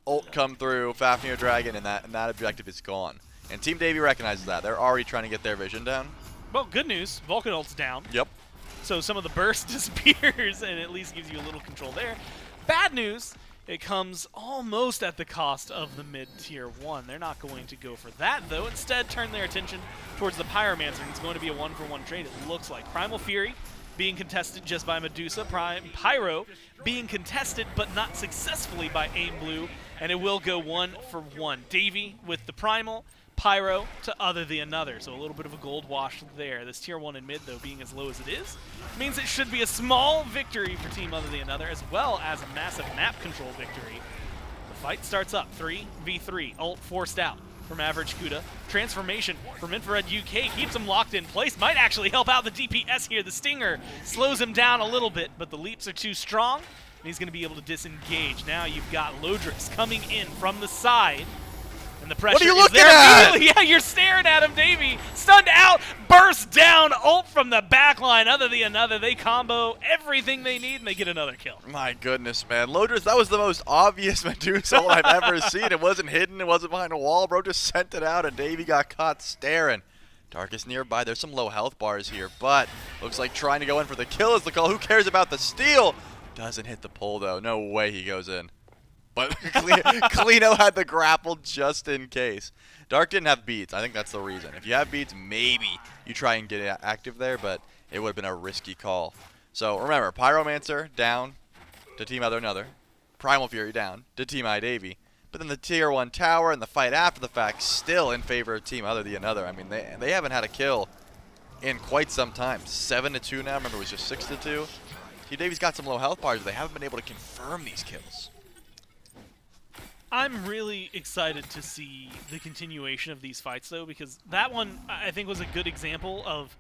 ult come through, Fafnir Dragon, and that objective is gone. And Team Davy recognizes that. They're already trying to get their vision down. Well, good news. Vulcan ult's down. Yep. So some of the burst disappears and at least gives you a little control there. Bad news, it comes almost at the cost of the mid-tier 1. They're not going to go for that, though. Instead, turn their attention towards the Pyromancer. It's going to be a 1-for-1 trade, it looks like. Primal Fury being contested just by Medusa. Pyro being contested, but not successfully by Aim Blue. And it will go 1-for-1. Davy with the Primal. Pyro to OtherTheAnother, so a little bit of a gold wash there. This tier 1 in mid, though, being as low as it is, means it should be a small victory for Team OtherTheAnother, as well as a massive map control victory. The fight starts up, 3v3, ult forced out from average CUDA. Transformation from Infrared UK keeps him locked in place, might actually help out the DPS here. The Stinger slows him down a little bit, but the leaps are too strong, and he's going to be able to disengage. Now you've got Lodris coming in from the side. And the pressure what are you is looking there at? Yeah, you're staring at him, Davy. Stunned out, burst down, ult from the backline. OtherTheAnother, they combo everything they need, and they get another kill. My goodness, man. Lodris, that was the most obvious Medusa ult I've ever seen. It wasn't hidden. It wasn't behind a wall. Bro just sent it out, and Davy got caught staring. Darkest nearby. There's some low health bars here, but looks like trying to go in for the kill is the call. Who cares about the steal? Doesn't hit the pull, though. No way he goes in. But Kalino had the grapple just in case. Dark didn't have beads. I think that's the reason. If you have beads, maybe you try and get active there, but it would have been a risky call. So remember, Pyromancer down to Team OtherTheAnother. Primal Fury down to Team iDavy. But then the tier 1 tower and the fight after the fact still in favor of Team OtherTheAnother. I mean, they haven't had a kill in quite some time. 7-2 now. Remember, it was just 6-2. Team Davy's got some low health bars, but they haven't been able to confirm these kills. I'm really excited to see the continuation of these fights, though, because that one, I think, was a good example of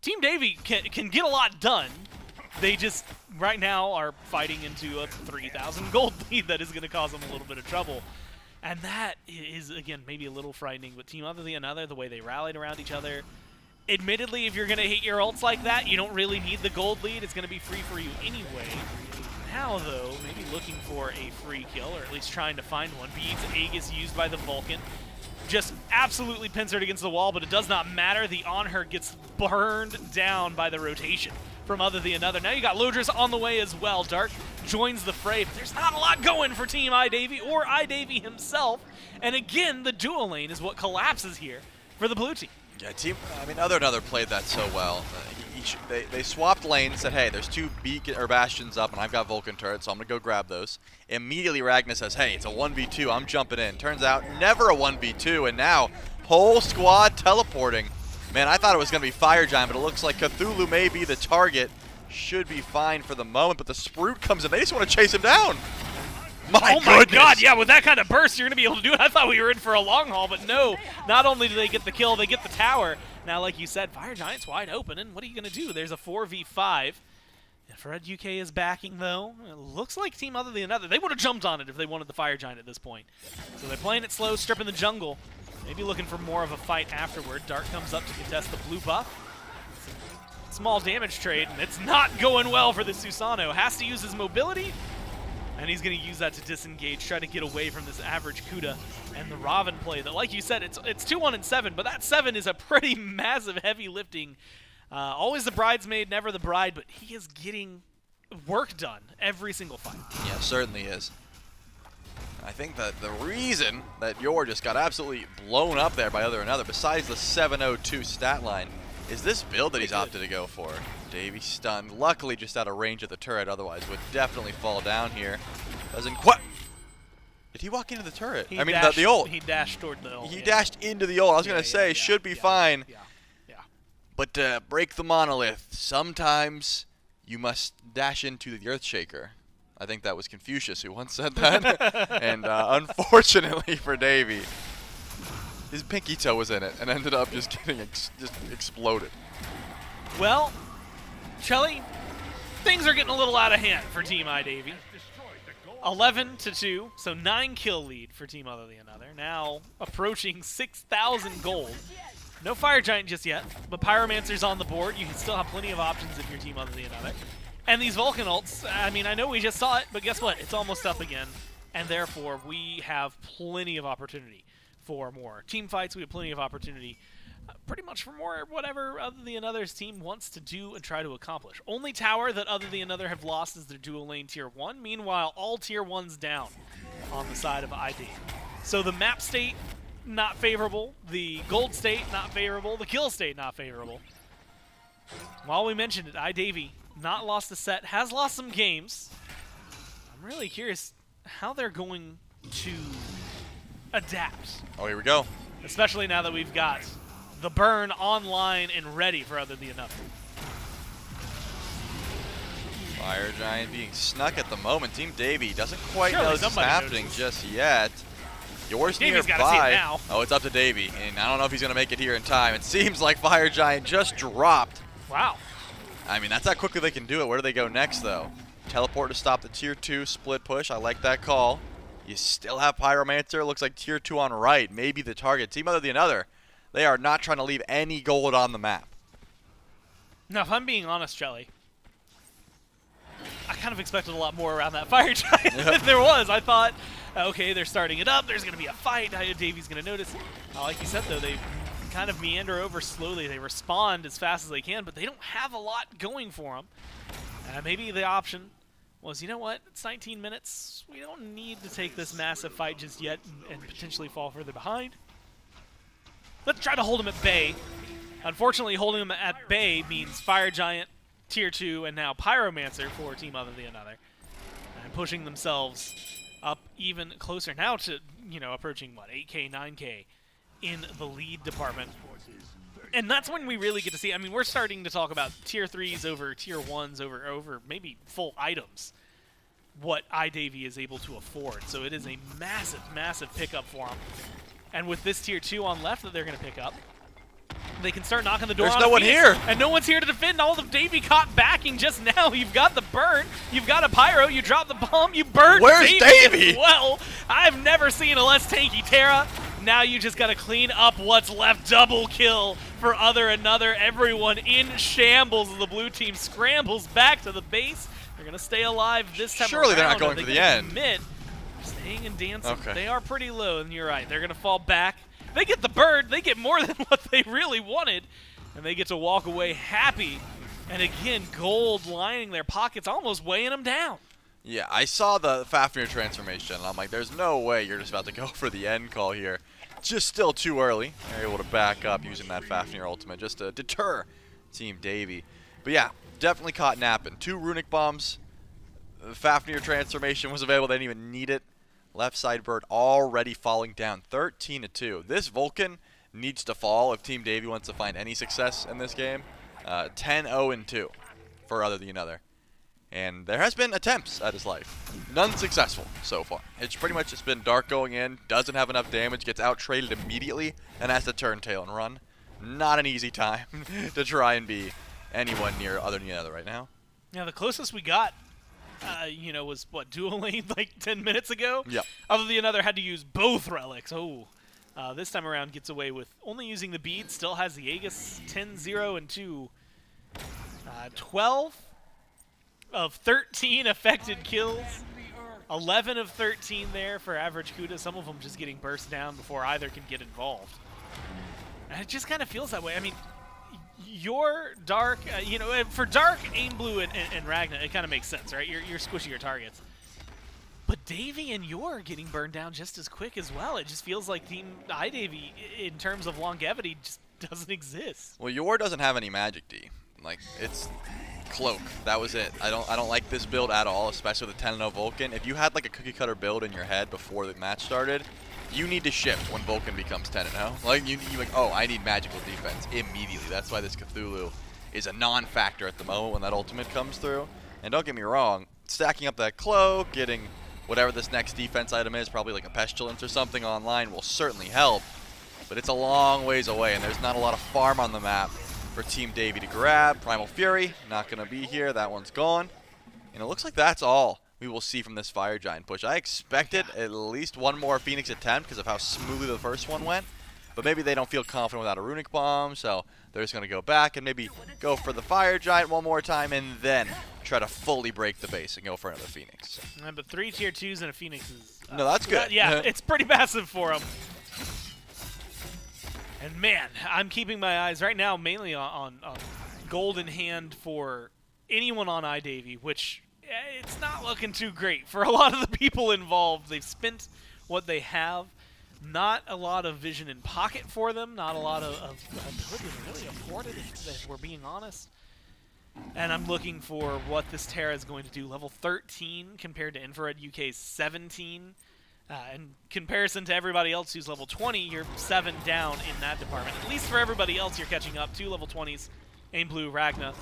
Team Davy can get a lot done. They just, right now, are fighting into a 3,000 gold lead that is going to cause them a little bit of trouble. And that is, again, maybe a little frightening, but Team OtherTheAnother, the way they rallied around each other, admittedly, if you're going to hit your ults like that, you don't really need the gold lead. It's going to be free for you anyway. Now, though, maybe looking for a free kill, or at least trying to find one. Beads Aegis used by the Vulcan. Just absolutely pincered against the wall, but it does not matter. The On Her gets burned down by the rotation from OtherTheAnother. Now you got Lodris on the way as well. Dark joins the fray, but there's not a lot going for Team iDavy or iDavy himself. And again, the dual lane is what collapses here for the blue team. Yeah, OtherTheAnother played that so well. They swapped lanes, said, hey, there's 2 beacon or bastions up, and I've got Vulcan turrets, so I'm going to go grab those. Immediately, Ragnar says, hey, it's a 1v2, I'm jumping in. Turns out, never a 1v2, and now, whole squad teleporting. Man, I thought it was going to be Fire Giant, but it looks like Cthulhu may be the target. Should be fine for the moment, but the Sprout comes in. They just want to chase him down. My God, yeah, with that kind of burst, you're going to be able to do it. I thought we were in for a long haul, but no. Not only do they get the kill, they get the tower. Now, like you said, Fire Giant's wide open, and what are you going to do? There's a 4v5. Infrared UK is backing, though. It looks like Team OtherTheAnother. They would have jumped on it if they wanted the Fire Giant at this point. So they're playing it slow, stripping the jungle. Maybe looking for more of a fight afterward. Dark comes up to contest the blue buff. Small damage trade, and it's not going well for the Susano. Has to use his mobility. And he's going to use that to disengage, try to get away from this average Kuda and the Robin play that, like you said, it's 2-1 and 7, but that 7 is a pretty massive heavy lifting. Always the bridesmaid, never the bride, but he is getting work done every single fight. Yeah, certainly is. I think that the reason that Yor just got absolutely blown up there by OtherTheAnother, besides the 702 stat line, is this build that he's opted to go for. Davey stunned, luckily just out of range of the turret, otherwise would definitely fall down here. Doesn't quite. Did he walk into the turret? He I mean, dashed, the ult. He dashed toward the ult. He dashed into the ult. I was going to say, should be fine. Yeah. But to break the monolith, sometimes you must dash into the Earthshaker. I think that was Confucius who once said that. And unfortunately for Davey, his pinky toe was in it and ended up just getting just exploded. Well, Shelly, things are getting a little out of hand for Team iDavy. 11-2, so 9 kill lead for Team OtherTheAnother. Now approaching 6,000 gold. No Fire Giant just yet, but Pyromancer's on the board. You can still have plenty of options if you're Team OtherTheAnother. And these Vulcan ults, I mean, I know we just saw it, but guess what? It's almost up again. And therefore, we have plenty of opportunity for more team fights. We have plenty of opportunity pretty much for more whatever OtherTheAnother's team wants to do and try to accomplish. Only tower that OtherTheAnother have lost is their dual lane tier 1. Meanwhile, all tier 1's down on the side of ID. So the map state, not favorable. The gold state, not favorable. The kill state, not favorable. While we mentioned it, iDavy not lost a set, has lost some games. I'm really curious how they're going to adapt. Oh, here we go. Especially now that we've got the burn online and ready for OtherTheAnother. Fire Giant being snuck at the moment. Team Davey doesn't quite know this is happening notices. just yet. Yours Davey's nearby. gotta see it now. Oh, it's up to Davey, and I don't know if he's going to make it here in time. It seems like Fire Giant just dropped. Wow. I mean, that's how quickly they can do it. Where do they go next, though? Teleport to stop the tier 2 split push. I like that call. You still have Pyromancer. Looks like tier 2 on right. Maybe the target. Team OtherTheAnother, they are not trying to leave any gold on the map. Now, if I'm being honest, Shelly, I kind of expected a lot more around that Fire Giant than there was. I thought, okay, they're starting it up. There's going to be a fight. Davey's going to notice. Like you said, though, they kind of meander over slowly. They respond as fast as they can, but they don't have a lot going for them. Maybe the option was, you know what? It's 19 minutes. We don't need to take this massive fight just yet and potentially fall further behind. Let's try to hold him at bay. Unfortunately, holding him at bay means Fire Giant, tier 2, and now Pyromancer for Team OtherTheAnother. And pushing themselves up even closer now to, you know, approaching, what, 8K, 9K in the lead department. And that's when we really get to see, I mean, we're starting to talk about tier 3s over tier 1s over maybe full items, what iDavy is able to afford. So it is a massive, massive pickup for them. And with this tier 2 on left that they're going to pick up, they can start knocking the door. There's on no one Phoenix, here. and no one's here to defend. All of Davey caught backing just now. You've got the burn. You've got a pyro. You drop the bomb. You burn. Where's Davey? As well, I've never seen a less tanky Terra. Now you just got to clean up what's left. Double kill for OtherTheAnother. Everyone in shambles as the blue team scrambles back to the base. They're going to stay alive this time. Surely around. they're not going for the end. Commit. Staying and dancing. Okay. They are pretty low, and you're right. They're going to fall back. They get the bird. They get more than what they really wanted. And they get to walk away happy. And again, gold lining their pockets, almost weighing them down. Yeah, I saw the Fafnir transformation, and I'm like, there's no way you're just about to go for the end call here. Just still too early. They're able to back up using that Fafnir ultimate just to deter Team Davey. But yeah, definitely caught napping. 2 runic bombs. The Fafnir transformation was available. They didn't even need it. Left side bird already falling down. 13-2. This Vulcan needs to fall if Team Davey wants to find any success in this game. 10-0-2 for OtherTheAnother. And there has been attempts at his life. None successful so far. It's pretty much just been Dark going in, doesn't have enough damage, gets out-traded immediately, and has to turn tail and run. Not an easy time to try and be anyone near OtherTheAnother right now. Yeah, the closest we got, you know, was, what, dual lane like 10 minutes ago? Yep. OtherTheAnother had to use both relics. Oh. This time around gets away with only using the bead, still has the Aegis. 10-0-2. 12 of 13 affected kills. 11 of 13 there for average Kuda. Some of them just getting burst down before either can get involved. And it just kind of feels that way. I mean, your Dark, you know, for Dark, Aim Blue, and Ragna, it kind of makes sense, right? You're squishing your targets. But Davy and Yor getting burned down just as quick as well. It just feels like Team iDavy, in terms of longevity, just doesn't exist. Well, Yor doesn't have any magic D. Like, it's Cloak. That was it. I don't like this build at all, especially with the 10-0 Vulcan. If you had like a cookie cutter build in your head before the match started, you need to shift when Vulcan becomes 10-0. Like, you like, oh, I need magical defense immediately. That's why this Cthulhu is a non-factor at the moment when that ultimate comes through. And don't get me wrong, stacking up that Cloak, getting whatever this next defense item is, probably like a Pestilence or something online, will certainly help. But it's a long ways away, and there's not a lot of farm on the map for Team Davy to grab. Primal Fury, not going to be here. That one's gone. And it looks like that's all we will see from this Fire Giant push. I expected at least one more Phoenix attempt because of how smoothly the first one went. But maybe they don't feel confident without a Runic Bomb, so they're just going to go back and maybe go for the Fire Giant one more time and then try to fully break the base and go for another Phoenix. But 3 tier 2s and a Phoenix is... no, that's good. Yeah, it's pretty massive for them. And man, I'm keeping my eyes right now mainly on gold in hand for anyone on iDavy, which it's not looking too great for a lot of the people involved. They've spent what they have. Not a lot of vision in pocket for them. Not a lot of ability to really afford it, if we're being honest. And I'm looking for what this Terra is going to do. Level 13 compared to Infrared UK's 17. In comparison to everybody else who's level 20, you're 7 down in that department. At least for everybody else, you're catching up. 2 level 20s, Aim Blue, Ragna.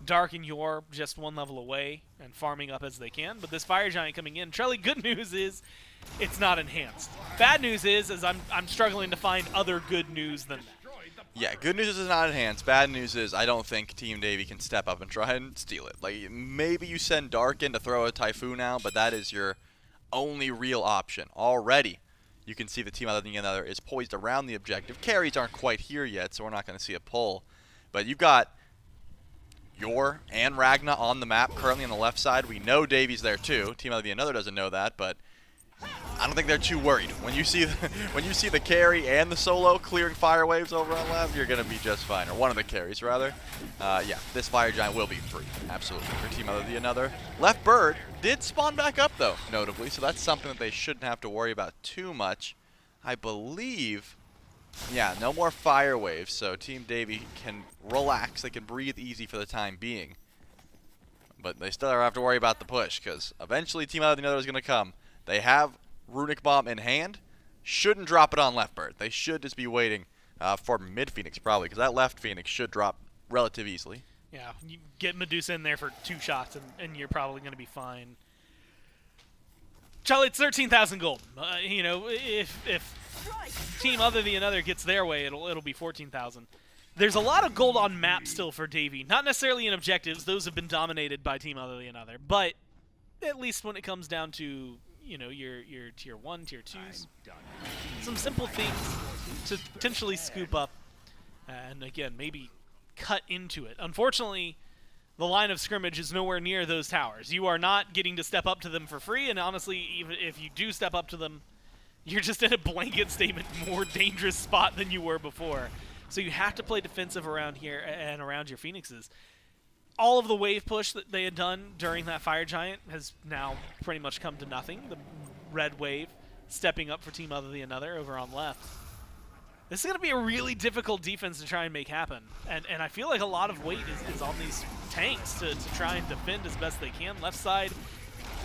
Dark and Yor just 1 level away and farming up as they can. But this Fire Giant coming in. Trelly, good news is it's not enhanced. Bad news is I'm struggling to find other good news than that. Yeah, good news is it's not enhanced. Bad news is I don't think Team Davy can step up and try and steal it. Like, maybe you send Dark in to throw a Typhoon out, but that is your only real option. Already, you can see the Team OtherTheAnother is poised around the objective. Carries aren't quite here yet, so we're not going to see a pull. But you've got Yor and Ragna on the map currently on the left side. We know Davy's there too. Team OtherTheAnother doesn't know that, but I don't think they're too worried. When you see the carry and the solo clearing fire waves over on left, you're going to be just fine. Or one of the carries, rather. Yeah, this Fire Giant will be free. Absolutely. For Team OtherTheAnother. Left Bird did spawn back up, though, notably. So that's something that they shouldn't have to worry about too much. I believe, yeah, no more fire waves. So Team Davy can relax. They can breathe easy for the time being. But they still have to worry about the push, because eventually Team OtherTheAnother is going to come. They have Runic Bomb in hand. Shouldn't drop it on left Bird. They should just be waiting for mid Phoenix, probably, because that left Phoenix should drop relatively easily. Yeah, you get Medusa in there for 2 shots, and you're probably going to be fine. Charlie, it's 13,000 gold. You know, if Team OtherTheAnother gets their way, it'll be 14,000. There's a lot of gold on map still for Davy. Not necessarily in objectives. Those have been dominated by Team OtherTheAnother. But at least when it comes down to, you know, your tier 1, tier 2s, some simple things to potentially scoop up and, again, maybe cut into it. Unfortunately, the line of scrimmage is nowhere near those towers. You are not getting to step up to them for free, and honestly, even if you do step up to them, you're just in a blanket statement more dangerous spot than you were before. So you have to play defensive around here and around your Phoenixes. All of the wave push that they had done during that Fire Giant has now pretty much come to nothing. The red wave stepping up for Team OtherTheAnother over on left. This is going to be a really difficult defense to try and make happen. And I feel like a lot of weight is on these tanks to try and defend as best they can. Left side,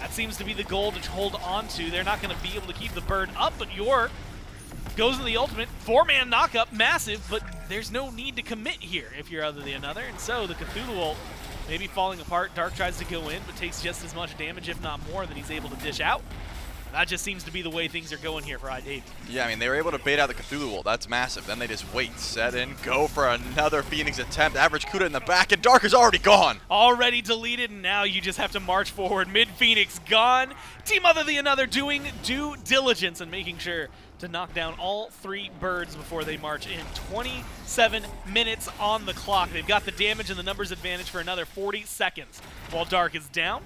that seems to be the goal to hold on to. They're not going to be able to keep the bird up, but Yor goes to the ultimate. 4-man knockup, massive, but there's no need to commit here if you're OtherTheAnother. And so the Cthulhu ult maybe falling apart. Dark tries to go in, but takes just as much damage, if not more, than he's able to dish out. That just seems to be the way things are going here for iDavy. Yeah, I mean, they were able to bait out the Cthulhu ult. That's massive. Then they just wait, set in, go for another Phoenix attempt. Average Kuda in the back, and Dark is already gone. Already deleted, and now you just have to march forward. Mid-Phoenix gone. Team OtherTheAnother doing due diligence and making sure to knock down all 3 birds before they march in. 27 minutes on the clock. They've got the damage and the numbers advantage for another 40 seconds. While Dark is down,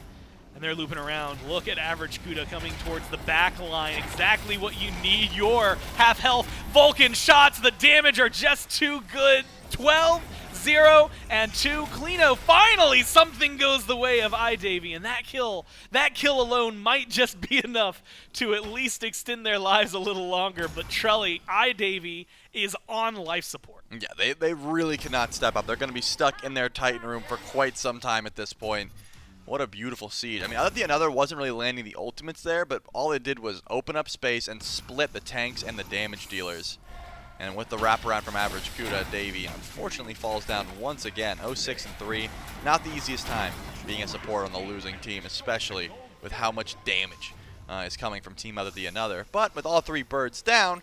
And they're looping around. Look at Average Kuda coming towards the back line. Exactly what you need. Your half health Vulcan shots. The damage are just too good. 12, 0, and 2. Cleano, finally something goes the way of iDavy. And that kill alone might just be enough to at least extend their lives a little longer. But Trelly, iDavy is on life support. Yeah, they really cannot step up. They're going to be stuck in their Titan room for quite some time at this point. What a beautiful siege. I mean, OtherTheAnother wasn't really landing the ultimates there, but all it did was open up space and split the tanks and the damage dealers. And with the wraparound from Average Kuda, Davey unfortunately falls down once again. 0-6-3. Not the easiest time being a support on the losing team, especially with how much damage is coming from Team OtherTheAnother. But with all 3 birds down,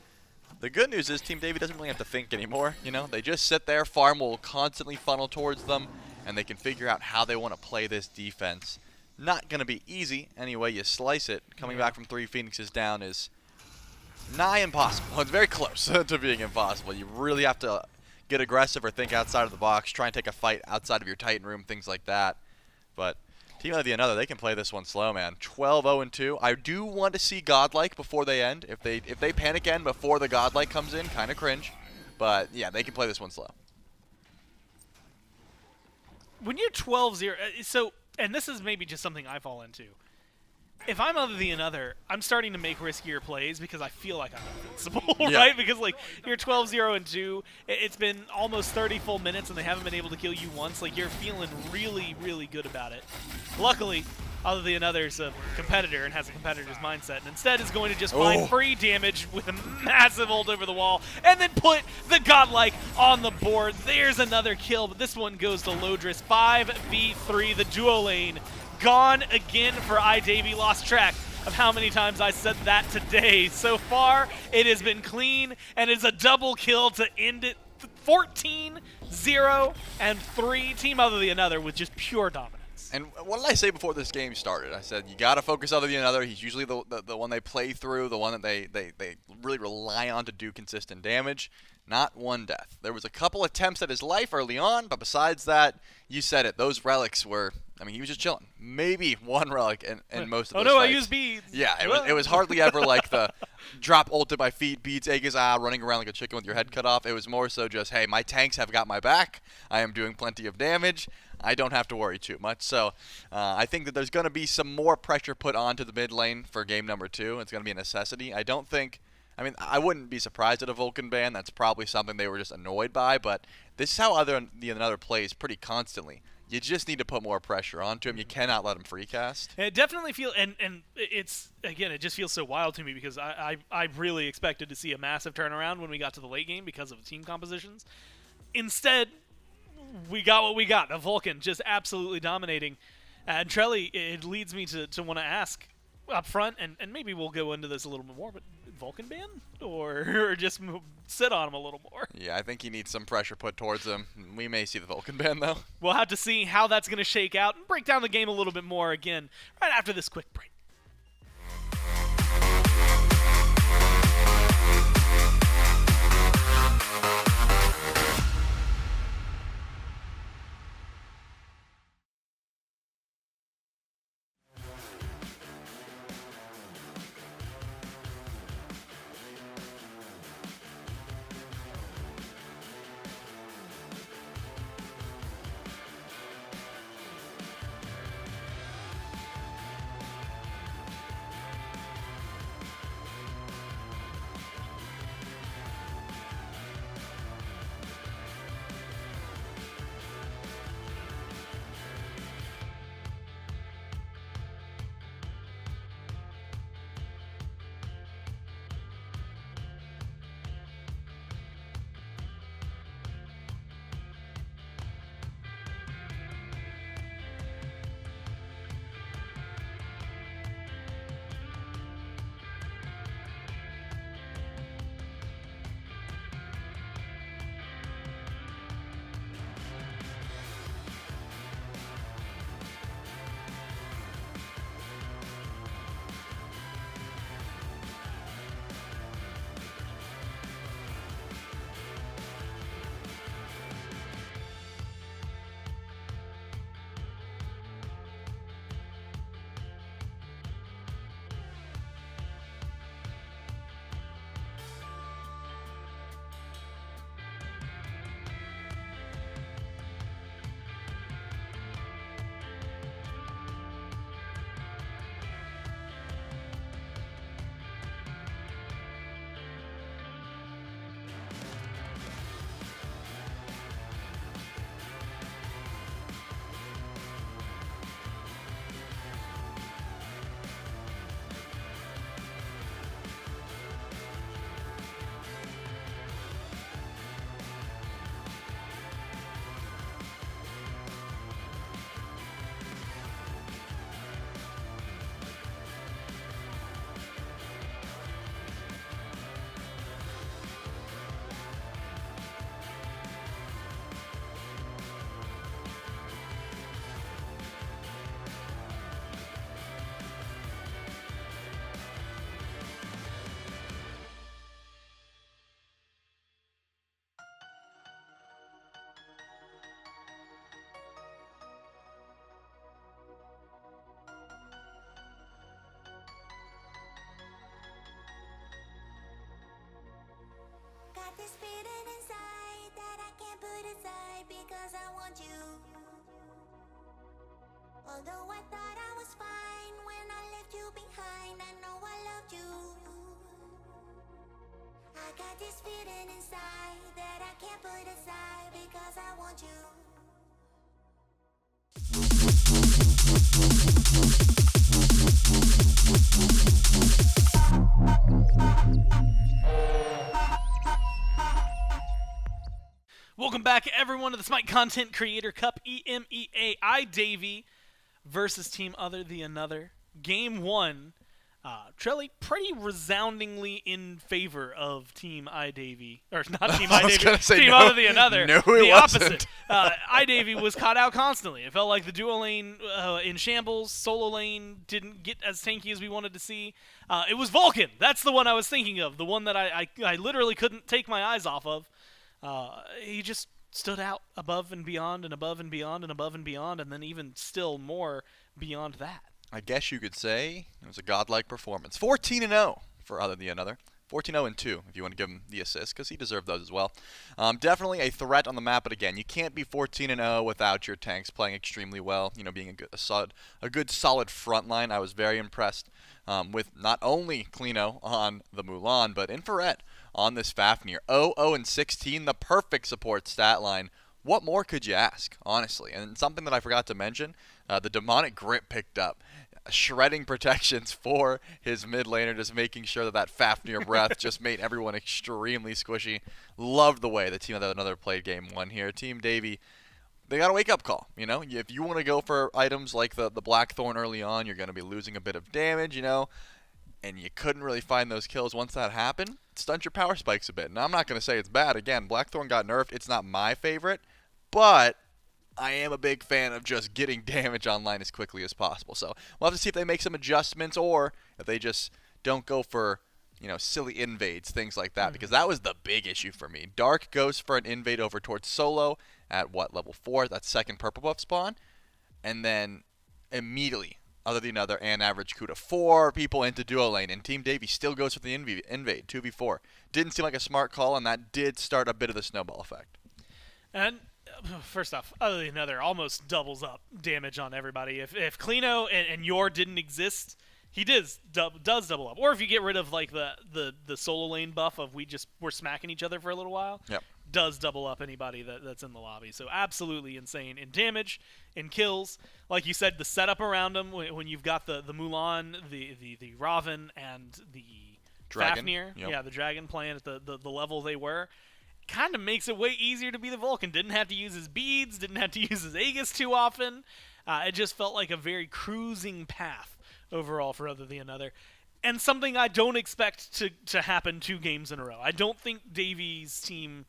the good news is Team Davey doesn't really have to think anymore. You know, they just sit there, farm will constantly funnel towards them, and they can figure out how they want to play this defense. Not going to be easy any way you slice it. Coming back from 3 Phoenixes down is nigh impossible. It's very close to being impossible. You really have to get aggressive or think outside of the box, try and take a fight outside of your Titan room, things like that. But Team OtherTheAnother, they can play this one slow, man. 12-0-2. I do want to see Godlike before they end. If they panic end before the Godlike comes in, kind of cringe. But yeah, they can play this one slow. When you're 12-0, so, and this is maybe just something I fall into. If I'm OtherTheAnother, I'm starting to make riskier plays because I feel like I'm invincible, right? Because, like, you're 12-0-2. It's been almost 30 full minutes, and they haven't been able to kill you once. Like, you're feeling really, really good about it. Luckily, OtherTheAnother's a competitor and has a competitor's mindset, and instead is going to just find free damage with a massive ult over the wall, and then put the Godlike on the board. There's another kill, but this one goes to Lodris. 5v3, the duo lane. Gone again for iDavy. Lost track of how many times I said that today. So far, it has been clean, and it's a double kill to end it. 14-0-3. Team OtherTheAnother with just pure dominance. And what did I say before this game started? I said, you got to focus OtherTheAnother. He's usually the one they play through, the one that they really rely on to do consistent damage. Not one death. There was a couple attempts at his life early on, but besides that, you said it. Those relics were, I mean, he was just chilling. Maybe one relic in most of those no, fights. I use beads. Yeah, it was hardly ever like the drop ult at my feet, beads, Aegis, running around like a chicken with your head cut off. It was more so just, hey, my tanks have got my back. I am doing plenty of damage. I don't have to worry too much. So I think that there's going to be some more pressure put onto the mid lane for game number 2. It's going to be a necessity. I mean, I wouldn't be surprised at a Vulcan ban. That's probably something they were just annoyed by. But this is how OtherTheAnother plays pretty constantly. You just need to put more pressure onto him. You cannot let him free cast. It definitely feels, and it's, again, it just feels so wild to me because I really expected to see a massive turnaround when we got to the late game because of the team compositions. Instead, we got what we got. A Vulcan just absolutely dominating. And Trelly, it leads me to want to ask up front, and maybe we'll go into this a little bit more, but Vulcan ban? Or just sit on him a little more? Yeah, I think he needs some pressure put towards him. We may see the Vulcan ban, though. We'll have to see how that's going to shake out and break down the game a little bit more again right after this quick break. this feeling inside that I can't put aside because I want you. Although I thought I was fine when I left you behind, I know I loved you. I got this feeling inside that I can't put aside because I want you. Welcome back, everyone, to the SMITE Content Creator Cup EMEA iDavy versus Team OtherTheAnother. Game 1. Trelly pretty resoundingly in favor of Team iDavy. Or not Team I was iDavy, gonna say Team no. OtherTheAnother. No, it the wasn't. opposite. iDavy was caught out constantly. It felt like the duo lane in shambles. Solo lane didn't get as tanky as we wanted to see. It was Vulcan. That's the one I was thinking of. The one that I literally couldn't take my eyes off of. He just stood out above and beyond and above and beyond and above and beyond, and then even still more beyond that. I guess you could say it was a godlike performance. 14-0 for OtherTheAnother. 14-0-2 if you want to give him the assist, because he deserved those as well. Definitely a threat on the map, but again, you can't be 14-0 without your tanks playing extremely well. You know, being a good solid front line. I was very impressed with not only Klino on the Mulan, but Infrared on this Fafnir. 0-0-16, the perfect support stat line. What more could you ask, honestly? And something that I forgot to mention, the demonic grip picked up. Shredding protections for his mid laner, just making sure that Fafnir breath just made everyone extremely squishy. Loved the way the Team OtherTheAnother played game 1 here. Team Davy, they got a wake-up call. You know, if you want to go for items like the Blackthorn early on, you're going to be losing a bit of damage, you know, and you couldn't really find those kills once that happened. Stunt your power spikes a bit. Now, I'm not going to say it's bad. Again, Blackthorn got nerfed. It's not my favorite, but I am a big fan of just getting damage online as quickly as possible. So we'll have to see if they make some adjustments or if they just don't go for, you know, silly invades, things like that, because that was the big issue for me. Dark goes for an invade over towards Solo at, what, level 4? That second purple buff spawn. And then immediately, OtherTheAnother and average Kuda, 4 people into duo lane, and Team Davy still goes for the invade, 2v4. Didn't seem like a smart call, and that did start a bit of the snowball effect. And first off, OtherTheAnother almost doubles up damage on everybody. If Klino and Yor didn't exist, he does double up. Or if you get rid of like the solo lane buff of we're smacking each other for a little while, Yep. does double up anybody that's in the lobby. So absolutely insane in damage, in kills. Like you said, the setup around him when you've got the Mulan, the Raven, and the Dragon. Fafnir, Yep. yeah, the Dragon playing at the level they were, kind of makes it way easier to be the Vulcan. Didn't have to use his beads, didn't have to use his Aegis too often. It just felt like a very cruising path overall for OtherTheAnother. And something I don't expect to happen 2 games in a row. I don't think Davy's team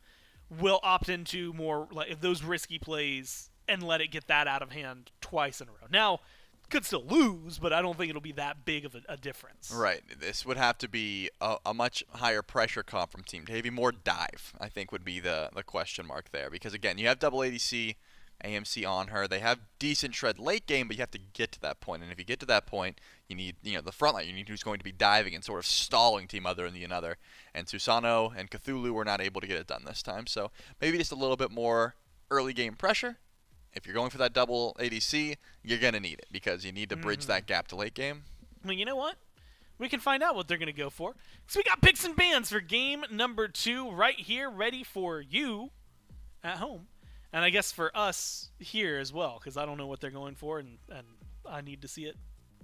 will opt into more like those risky plays and let it get that out of hand twice in a row. Now, could still lose, but I don't think it'll be that big of a difference. Right. This would have to be a much higher pressure comp from Team Davy. More dive, I think, would be the question mark there. Because, again, you have double ADC, AMC on her. They have decent shred late game, but you have to get to that point. And if you get to that point, you need, you know, the front line. You need who's going to be diving and sort of stalling Team OtherTheAnother. And Susano and Cthulhu were not able to get it done this time. So maybe just a little bit more early game pressure. If you're going for that double ADC, you're going to need it because you need to bridge that gap to late game. Well, you know what? We can find out what they're going to go for. So we got picks and bans for game number 2 right here, ready for you at home. And I guess for us here as well, because I don't know what they're going for, and I need to see it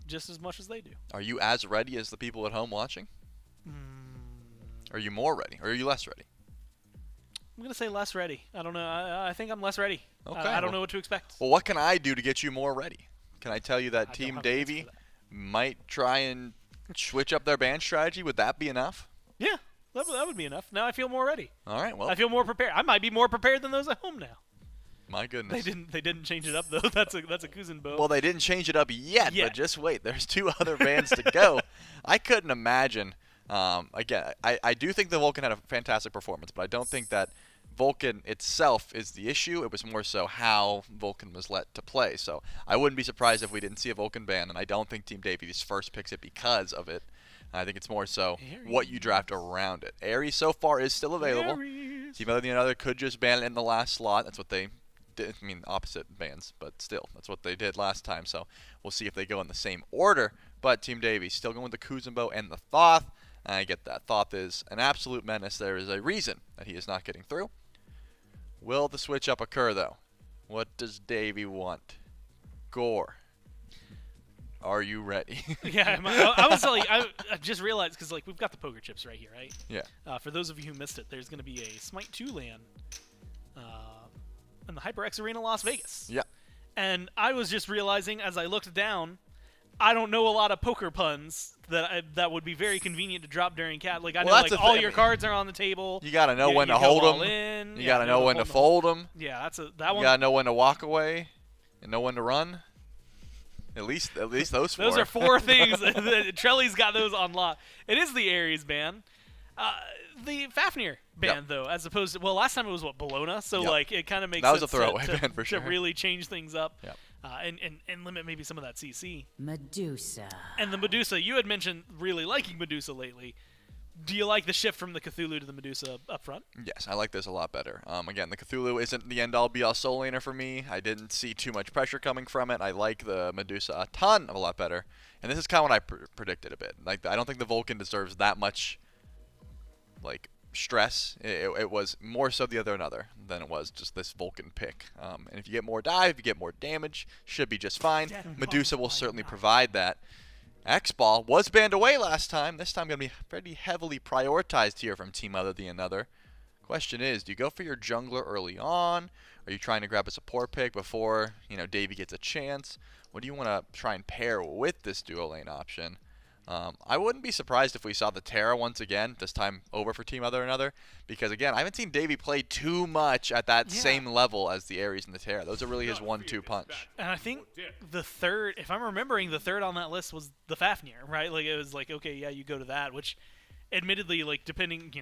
just as much as they do. Are you as ready as the people at home watching? Are you more ready? Or are you less ready? I'm going to say less ready. I don't know. I think I'm less ready. Okay, I don't well- know what to expect. Well, what can I do to get you more ready? Can I tell you that I don't Team have an answer Davy for that. might try and switch up their ban strategy? Would that be enough? Yeah, that would be enough. Now I feel more ready. All right, well, I feel more prepared. I might be more prepared than those at home now. my goodness. They didn't change it up though. That's a Kuzenbo. Well, they didn't change it up yet, Yet. but just wait. There's 2 other bans to go. I couldn't imagine. Again, I do think the Vulcan had a fantastic performance, but I don't think that Vulcan itself is the issue. It was more so how Vulcan was let to play. So I wouldn't be surprised if we didn't see a Vulcan ban, and I don't think Team Davies first picks it because of it. I think it's more so what you draft around it. Ares so far is still available. Team OtherTheAnother could just ban it in the last slot. That's what they did. I mean, opposite bans, but still, that's what they did last time. So we'll see if they go in the same order. But Team Davy still going with the Kuzumbo and the Thoth. I get that. Thoth is an absolute menace. There is a reason that he is not getting through. Will the switch up occur, though? What does Davy want? Gore. Are you ready? Yeah, I was like, I just realized because like we've got the poker chips right here, right? Yeah. For those of you who missed it, there's going to be a SMITE 2 LAN in the HyperX Arena, Las Vegas. Yeah. And I was just realizing as I looked down, I don't know a lot of poker puns that would be very convenient to drop during cat. Like I know like all your cards are on the table. You gotta know when to hold them. You gotta know when to fold them. Yeah, that one. You gotta know when to walk away and know when to run. At least those four. Those are 4 things. Trelly's got those on lock. It is the Ares ban. The Fafnir ban, though, as opposed to, well, last time it was, Bologna? So, like, it kind of makes sense that was a throwaway ban for sure. To really change things up Yep. and limit maybe some of that CC. Medusa. And the Medusa, you had mentioned really liking Medusa lately. Do you like the shift from the Cthulhu to the Medusa up front? Yes, I like this a lot better. Again, the Cthulhu isn't the end-all be-all soul laner for me. I didn't see too much pressure coming from it. I like the Medusa a lot better. And this is kind of what I predicted a bit. Like, I don't think the Vulcan deserves that much, like, stress. It was more so the OtherTheAnother than it was just this Vulcan pick. And if you get more dive, you get more damage, should be just fine. Medusa will certainly provide that. X-Ball was banned away last time. This time going to be pretty heavily prioritized here from Team OtherTheAnother. Question is, do you go for your jungler early on? Are you trying to grab a support pick before, Davy gets a chance? What do you want to try and pair with this duo lane option? I wouldn't be surprised if we saw the Terra once again, this time over for Team OtherTheAnother, because again, I haven't seen Davy play too much at that same level as the Ares and the Terra. Those are really his 1-2 punch. And I think the third, if I'm remembering, the third on that list was the Fafnir, right? Like, it was like, okay, yeah, you go to that, which admittedly, like, depending,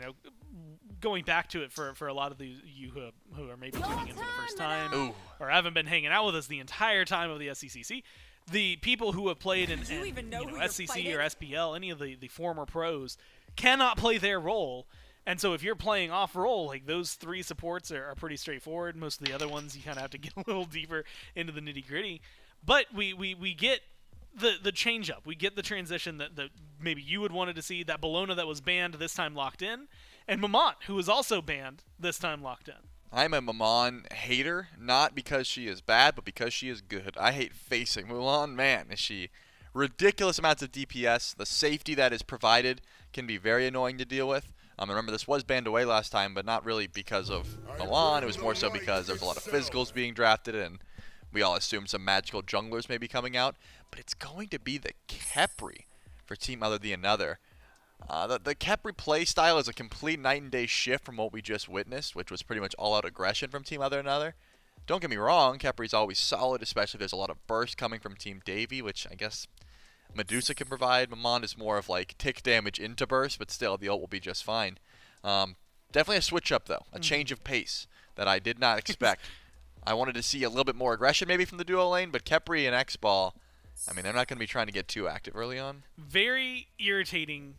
going back to it for a lot of you who are maybe tuning in for the first time or haven't been hanging out with us the entire time of the SCCC, the people who have played in SCC or SPL, any of the former pros, cannot play their role. And so if you're playing off role, like those 3 supports are pretty straightforward. Most of the other ones, you kind of have to get a little deeper into the nitty gritty. But we get the change up. We get the transition that maybe you would wanted to see, that Bologna that was banned this time locked in, and Mamont, who was also banned this time locked in. I'm a Mulan hater, not because she is bad, but because she is good. I hate facing Mulan. Man, is she ridiculous amounts of DPS. The safety that is provided can be very annoying to deal with. Remember, this was banned away last time, but not really because of Mulan. It was more so because there was a lot of physicals being drafted, and we all assumed some magical junglers may be coming out. But it's going to be the Khepri for Team OtherTheAnother. The Khepri play style is a complete night and day shift from what we just witnessed, which was pretty much all-out aggression from Team OtherTheAnother. Don't get me wrong, Khepri's always solid, especially if there's a lot of burst coming from Team Davy, which I guess Medusa can provide. Mamon is more of like tick damage into burst, but still the ult will be just fine. Definitely a switch up though, a change of pace that I did not expect. I wanted to see a little bit more aggression maybe from the duo lane, but Khepri and X-Ball, I mean, they're not going to be trying to get too active early on. Very irritating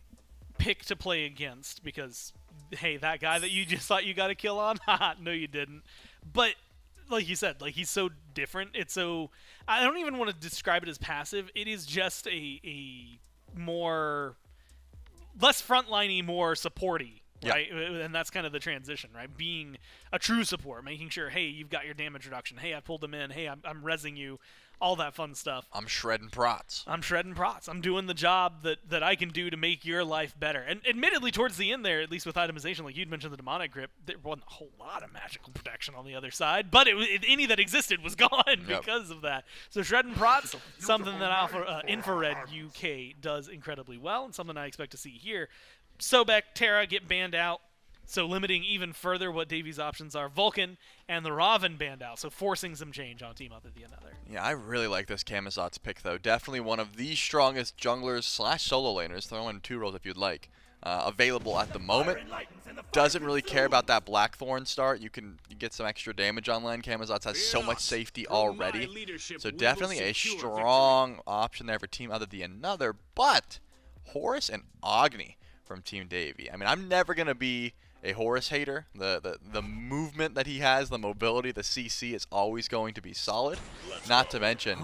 pick to play against because, hey, that guy that you just thought you got a kill on, haha, no you didn't. But like you said, like he's so different. It's so, I don't even want to describe it as passive. It is just a more, less frontliney, more supporty, right? Yep. And that's kind of the transition, right? Being a true support, making sure, hey, you've got your damage reduction. Hey, I pulled them in. Hey, I'm rezzing you. All that fun stuff. I'm shredding prots. I'm doing the job that I can do to make your life better. And admittedly, towards the end there, at least with itemization, like you'd mentioned the demonic grip, there wasn't a whole lot of magical protection on the other side, but any that existed was gone because of that. So shredding prots, something that Infrared UK does incredibly well, and something I expect to see here. Sobek, Terra get banned out. So limiting even further what Davy's options are. Vulcan and the Raven banned out, so forcing some change on Team OtherTheAnother. Yeah, I really like this Camazot's pick, though. Definitely one of the strongest junglers / solo laners, throw in 2 roles if you'd like, available at the moment. Doesn't really care about that Blackthorn start. You get some extra damage on lane. Camazot's has so much safety already. So definitely a strong option there for Team OtherTheAnother, but Horus and Agni from Team Davy. I mean, I'm never going to be a Horus hater. The movement that he has, the mobility, the CC is always going to be solid. Not to mention,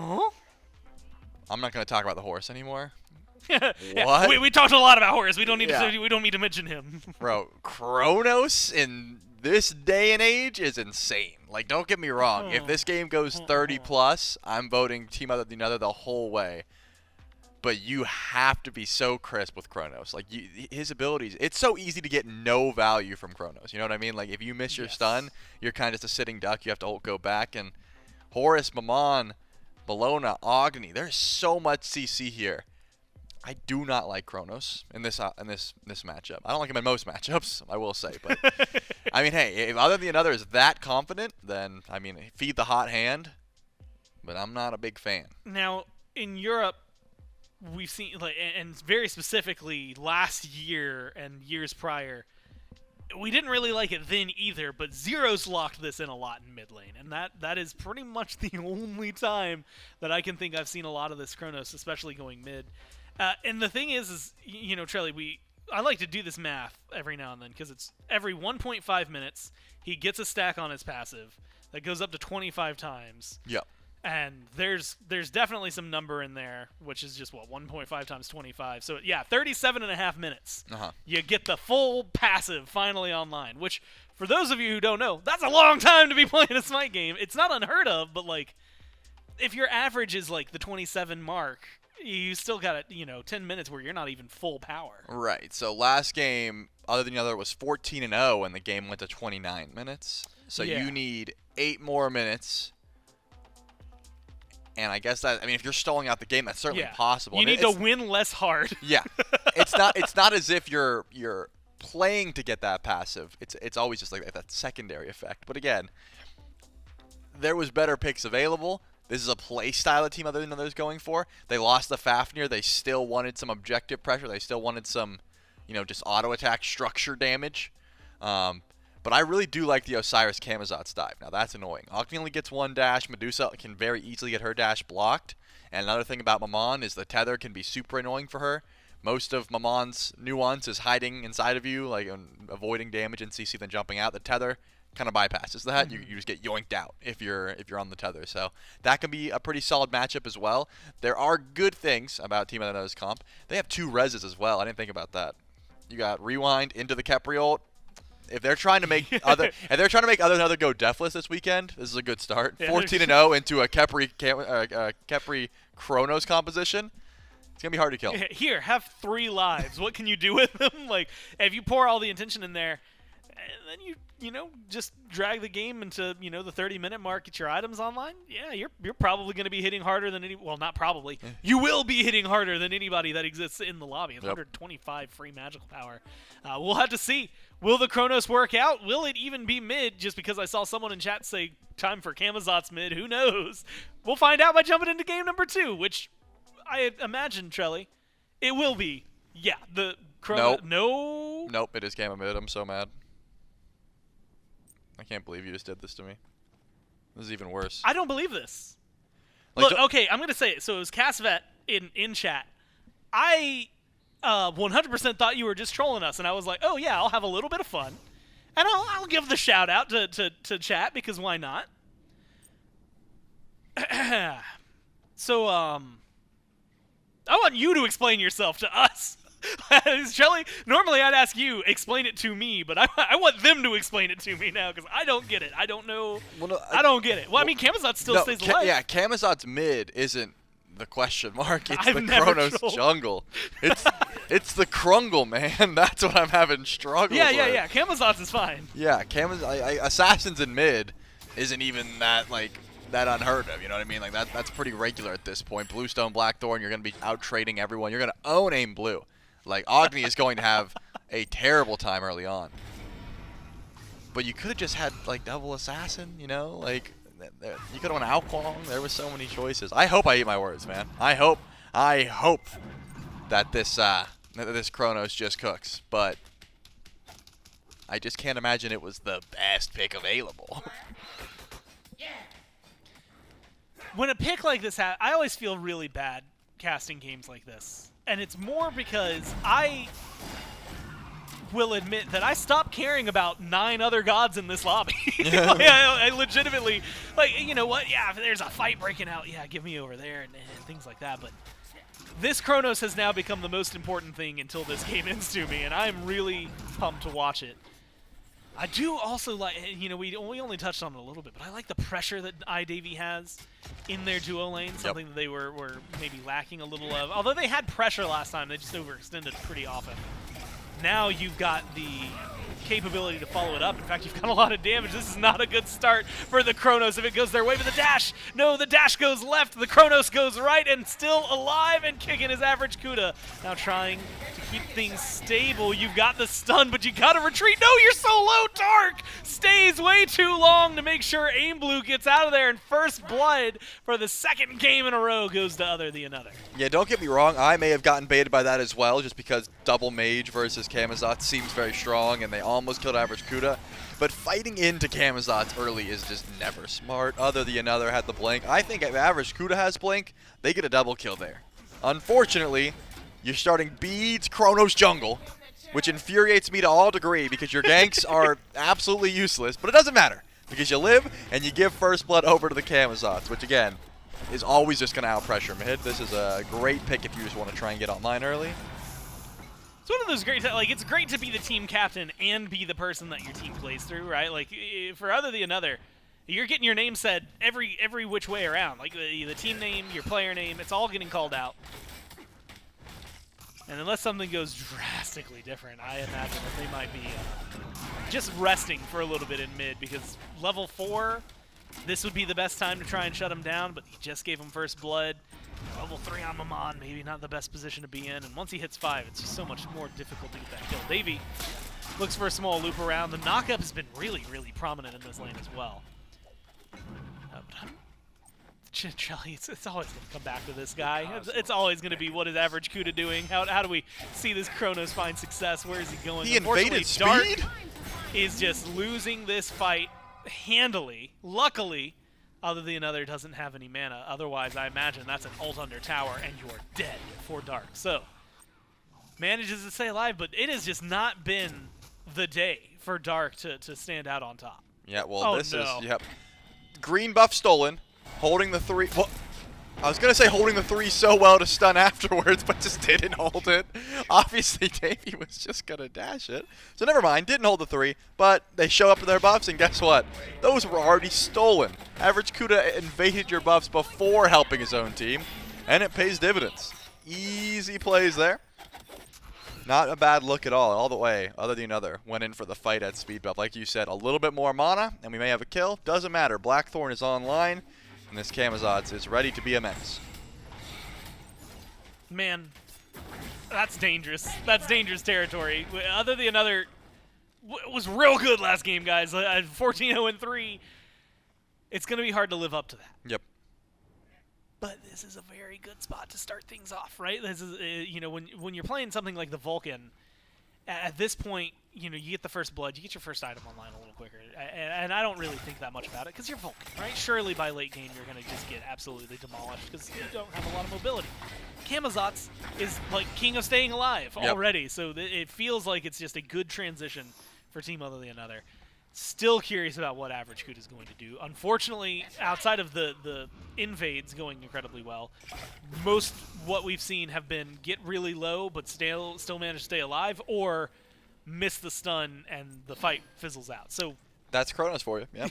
I'm not going to talk about the Horus anymore. What? We talked a lot about Horus. We don't need to mention him. Bro, Kronos in this day and age is insane. Like, don't get me wrong. If this game goes 30 plus, I'm voting Team OtherTheAnother the whole way. But you have to be so crisp with Kronos. Like, his abilities, it's so easy to get no value from Kronos. You know what I mean? Like, if you miss your stun, you're kind of just a sitting duck. You have to go back. And Horus, Mammon, Bellona, Agni, there's so much CC here. I do not like Kronos in this matchup. I don't like him in most matchups, I will say. But, I mean, hey, if OtherTheAnother is that confident, then, I mean, feed the hot hand. But I'm not a big fan. Now, in Europe, we've seen, like, and very specifically last year and years prior, we didn't really like it then either, but Zero's locked this in a lot in mid lane, and that is pretty much the only time that I can think I've seen a lot of this Kronos, especially going mid. And the thing is you know, Trelly, I like to do this math every now and then, because it's every 1.5 minutes, he gets a stack on his passive that goes up to 25 times. Yep. And there's definitely some number in there, which is just, 1.5 times 25. So, yeah, 37.5 minutes. You get the full passive finally online, which, for those of you who don't know, that's a long time to be playing a Smite game. It's not unheard of, but, like, if your average is, like, the 27 mark, you still got, 10 minutes where you're not even full power. Right. So, last game, OtherTheAnother was 14-0, and the game went to 29 minutes. So, you need 8 more minutes. And I guess that, I mean, if you're stalling out the game, that's certainly possible. You need to win less hard. Yeah. It's not as if you're playing to get that passive. It's always just like that secondary effect. But again, there was better picks available. This is a play style that Team OtherTheAnother is going for. They lost the Fafnir. They still wanted some objective pressure. They still wanted some, just auto attack structure damage. But I really do like the Osiris Camazotz dive. Now, that's annoying. Agni only gets one dash. Medusa can very easily get her dash blocked. And another thing about Mammon is the tether can be super annoying for her. Most of Mammon's nuance is hiding inside of you, like avoiding damage and CC, then jumping out. The tether kind of bypasses that. You just get yoinked out if you're on the tether. So that can be a pretty solid matchup as well. There are good things about Team OtherTheAnother's comp. They have 2 reses as well. I didn't think about that. You got Rewind into the Khepri ult. If they're trying to make OtherTheAnother go deathless this weekend, this is a good start. Yeah, 14-0 into a Khepri Kronos composition. It's gonna be hard to kill. Here, have 3 lives. What can you do with them? Like, if you pour all the intention in there, and then you just drag the game into the 30-minute mark, get your items online. Yeah, you're probably going to be hitting harder than not probably. You will be hitting harder than anybody that exists in the lobby. It's 125 free magical power. We'll have to see. Will the Kronos work out? Will it even be mid? Just because I saw someone in chat say time for Camazotz mid, who knows? We'll find out by jumping into game number 2, which I imagine, Trelly, it will be. Yeah, the Kronos. Nope, it is Camo mid. I'm so mad. I can't believe you just did this to me. This is even worse. I don't believe this. Like, Look, okay, I'm going to say it. So it was Casvet in chat. I 100% thought you were just trolling us, and I was like, oh, yeah, I'll have a little bit of fun. And I'll give the shout-out to chat, because why not? So, I want you to explain yourself to us. Shelly, normally I'd ask you, explain it to me, but I want them to explain it to me now, because I don't get it. I don't know. Well, no, I don't get it. Well, I mean, Camazotz still stays alive. Yeah, Camazotz mid isn't the question mark. It's the Kronos jungle. It's the Krungle, man. That's what I'm having struggles with. Yeah. Camazotz is fine. Yeah, Assassins in mid isn't even that unheard of, you know what I mean? Like that's pretty regular at this point. Bluestone, Blackthorn, you're going to be out trading everyone. You're going to own aim blue. Like, Agni is going to have a terrible time early on. But you could have just had, like, double assassin, Like, you could have went Alquang. There were so many choices. I hope I eat my words, man. I hope that this Kronos just cooks. But I just can't imagine it was the best pick available. When a pick like this happens, I always feel really bad casting games like this. And it's more because I will admit that I stopped caring about 9 other gods in this lobby. Like, I legitimately, like, you know what? Yeah, if there's a fight breaking out, yeah, give me over there and things like that. But this Chronos has now become the most important thing until this game ends to me, and I'm really pumped to watch it. I do also like, you know, we only touched on it a little bit, but I like the pressure that iDavy has in their duo lane, something that they were maybe lacking a little of. Although they had pressure last time, they just overextended pretty often. Now you've got the capability to follow it up. In fact, you've got a lot of damage. This is not a good start for the Chronos if it goes their way. But the dash, no, the dash goes left. The Chronos goes right and still alive and kicking his average Kuda. Now trying to keep things stable. You've got the stun, but you got to retreat. No, you're so low. Dark stays way too long to make sure Aim Blue gets out of there. And first blood for the second game in a row goes to OtherTheAnother. Yeah, don't get me wrong. I may have gotten baited by that as well, just because double mage versus Camazotz seems very strong, and they almost killed average Kuda. But fighting into Camazotz early is just never smart. OtherTheAnother had the blink. I think if average Kuda has blink, they get a double kill there. Unfortunately, you're starting Beads Chronos jungle, which infuriates me to all degree because your ganks are absolutely useless. But it doesn't matter because you live and you give first blood over to the Camazotz, which again is always just going to out-pressure mid. This is a great pick if you just want to try and get online early. It's one of those great, like, it's great to be the team captain and be the person that your team plays through, right? Like, for OtherTheAnother, you're getting your name said every which way around. Like, the team name, your player name, it's all getting called out. And unless something goes drastically different, I imagine that they might be just resting for a little bit in mid, because level 4, this would be the best time to try and shut him down, but he just gave him first blood. Level 3 on Mammon, maybe not the best position to be in, and once he hits 5, it's just so much more difficult to get that kill. Davey looks for a small loop around. The knockup has been really, really prominent in this lane as well. Chinchilli, it's always going to come back to this guy. It's always going to be, what is average Kuda doing? How do we see this Chronos find success? Where is he going? He invaded Dart speed? Is just losing this fight handily. Luckily, OtherTheAnother doesn't have any mana. Otherwise, I imagine that's an ult under tower, and you're dead for Dark. So, manages to stay alive, but it has just not been the day for Dark to stand out on top. Yeah, well, this is, yep. Green buff stolen, holding the 3. Well, I was going to say holding the 3 so well to stun afterwards, but just didn't hold it. Obviously, Davey was just going to dash it. So never mind, didn't hold the 3, but they show up with their buffs, and guess what? Those were already stolen. Average Kuda invaded your buffs before helping his own team, and it pays dividends. Easy plays there. Not a bad look at all the way. OtherTheAnother went in for the fight at speed buff. Like you said, a little bit more mana, and we may have a kill. Doesn't matter. Blackthorn is online. And this Camazotz is ready to be a menace. Man, that's dangerous. That's dangerous territory. OtherTheAnother was real good last game, guys. 14-0-3. It's going to be hard to live up to that. Yep. But this is a very good spot to start things off, right? This is, you know, when you're playing something like the Vulcan, at this point, you know, you get the first blood, you get your first item online a little quicker, and I don't really think that much about it because you're Vulcan, right? Surely by late game you're going to just get absolutely demolished because you don't have a lot of mobility. Camazotz is like king of staying alive already, so it feels like it's just a good transition for Team OtherTheAnother. Still curious about what average Kuda is going to do. Unfortunately, outside of the invades going incredibly well, most what we've seen have been get really low but still manage to stay alive, or miss the stun and the fight fizzles out. So that's Chronos for you. Yeah.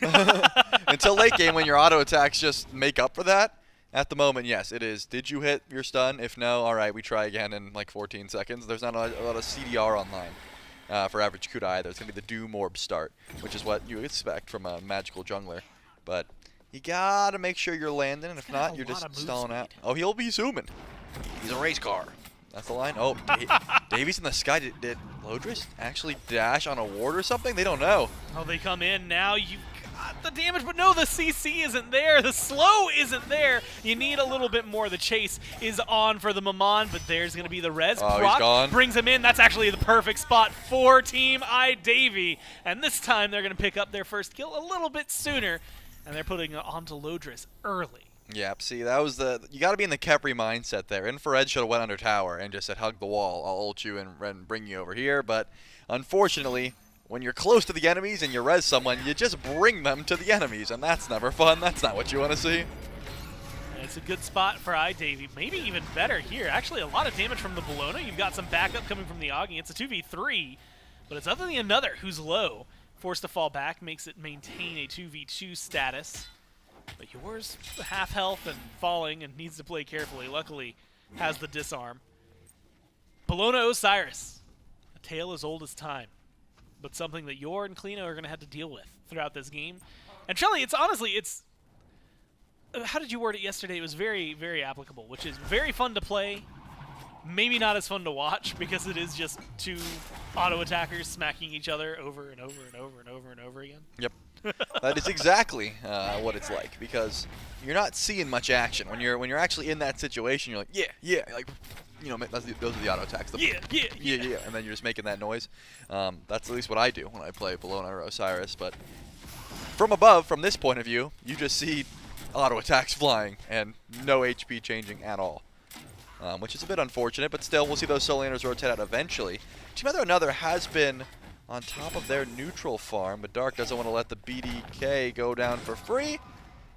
Until late game when your auto attacks just make up for that. At the moment, yes, it is. Did you hit your stun? If no, all right, we try again in like 14 seconds. There's not a lot of CDR online. For average Kuda either. It's going to be the Doom Orb start, which is what you expect from a magical jungler. But you got to make sure you're landing, and if not, you're just stalling out. Oh, he'll be zooming. He's a race car. That's the line. Oh, Davies in the sky. Did Lodris actually dash on a ward or something? They don't know. Oh, they come in now. You've got the damage, but no, the CC isn't there. The slow isn't there. You need a little bit more. The chase is on for the Mammon, but there's going to be the res. Oh, he's gone. Brings him in. That's actually the perfect spot for Team iDavy. And this time they're going to pick up their first kill a little bit sooner, and they're putting it onto Lodris early. Yep, see, that was you got to be in the Kepri mindset there. Infrared should have went under tower and just said, hug the wall, I'll ult you and bring you over here. But unfortunately, when you're close to the enemies and you res someone, you just bring them to the enemies, and that's never fun. That's not what you want to see. It's a good spot for iDavy. Maybe even better here. Actually, a lot of damage from the Bologna. You've got some backup coming from the Augie. It's a 2v3, but it's OtherTheAnother who's low. Forced to fall back, makes it maintain a 2v2 status. But yours, half health and falling and needs to play carefully. Luckily, has the disarm. Bologna Osiris. A tale as old as time. But something that Yor and Klino are going to have to deal with throughout this game. And Shelly, it's honestly, how did you word it yesterday? It was very, very applicable, which is very fun to play. Maybe not as fun to watch because it is just two auto attackers smacking each other over and over and over and over and over again. Yep. That is exactly what it's like, because you're not seeing much action. When you're actually in that situation, you're like, yeah, like, you know, those are the auto attacks. Yeah, and then you're just making that noise. That's at least what I do when I play Bologna or Osiris. But from above, from this point of view, you just see auto attacks flying and no HP changing at all, which is a bit unfortunate. But still, we'll see those solo laners rotate out eventually. Team OtherTheAnother has been on top of their neutral farm, but Dark doesn't want to let the BDK go down for free.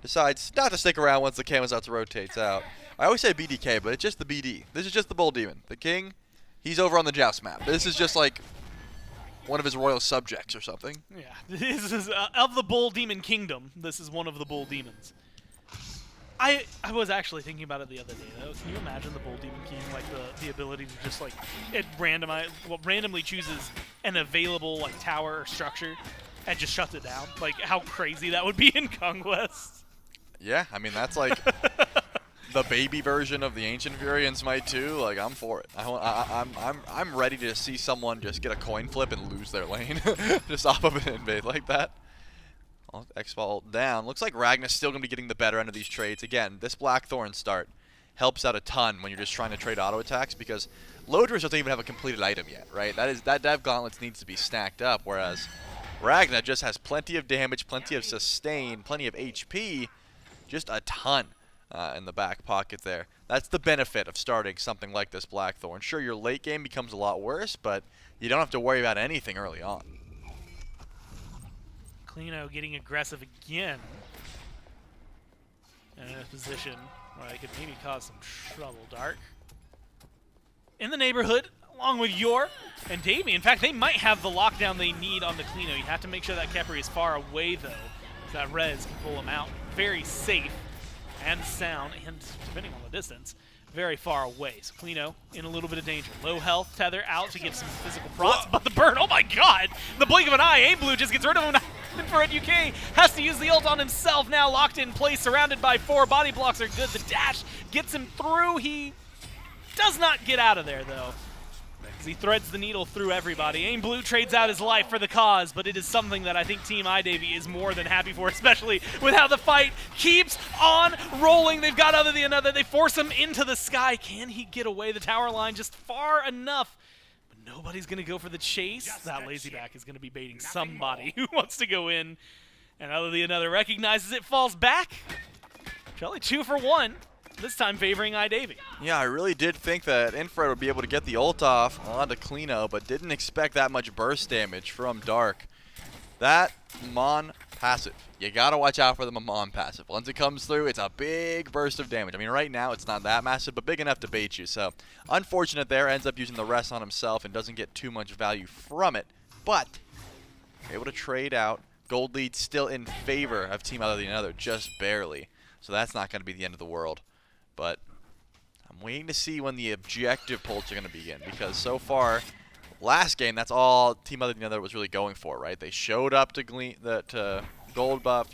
Decides not to stick around once the Camazotz rotates out. I always say BDK, but it's just the BD. This is just the Bull Demon. The King, he's over on the Joust map. This is just like one of his royal subjects or something. Yeah, this is of the Bull Demon Kingdom. This is one of the Bull Demons. I was actually thinking about it the other day, though. Can you imagine the Bull Demon King, like the ability to just like randomly chooses an available like tower or structure and just shuts it down? Like how crazy that would be in Conquest. Yeah, I mean that's like the baby version of the Ancient Fury in SMITE 2. Like I'm for it. I'm ready to see someone just get a coin flip and lose their lane just off of an invade like that. X-Ball down. Looks like Ragnar's still going to be getting the better end of these trades. Again, this Blackthorn start helps out a ton when you're just trying to trade auto attacks, because Lodris doesn't even have a completed item yet, right? That Dev Gauntlets needs to be stacked up, whereas Ragnar just has plenty of damage, plenty of sustain, plenty of HP, just a ton in the back pocket there. That's the benefit of starting something like this Blackthorn. Sure, your late game becomes a lot worse, but you don't have to worry about anything early on. Klino getting aggressive again in a position where they could maybe cause some trouble. Dark in the neighborhood, along with Yor and Davey. In fact, they might have the lockdown they need on the Klino. You have to make sure that Kepri is far away, though, so that Rez can pull him out. Very safe and sound, and depending on the distance, very far away. So Klino in a little bit of danger. Low health, Tether out to get some physical props, but the burn, oh my god! The blink of an eye, Blue just gets rid of him. Infrared UK has to use the ult on himself now, locked in place, surrounded by 4. Body blocks are good. The dash gets him through. He does not get out of there, though, as he threads the needle through everybody. Blue trades out his life for the cause, but it is something that I think Team iDavy is more than happy for, especially with how the fight keeps on rolling. They've got OtherTheAnother. They force him into the sky. Can he get away? The tower line just far enough. Nobody's going to go for the chase. That lazy back is going to be baiting somebody who wants to go in. And OtherTheAnother recognizes it, falls back. Shelly 2 for 1, this time favoring iDavy. Yeah, I really did think that Infrared would be able to get the ult off onto Klino, but didn't expect that much burst damage from Dark. That Mon passive. You got to watch out for the Mon passive. Once it comes through, it's a big burst of damage. I mean, right now it's not that massive, but big enough to bait you. So, unfortunate there. Ends up using the rest on himself and doesn't get too much value from it. But, able to trade out. Gold lead still in favor of Team OtherTheAnother, just barely. So that's not going to be the end of the world. But, I'm waiting to see when the objective pulls are going to begin, because so far, last game, that's all Team OtherTheAnother was really going for, right? They showed up to gold buff.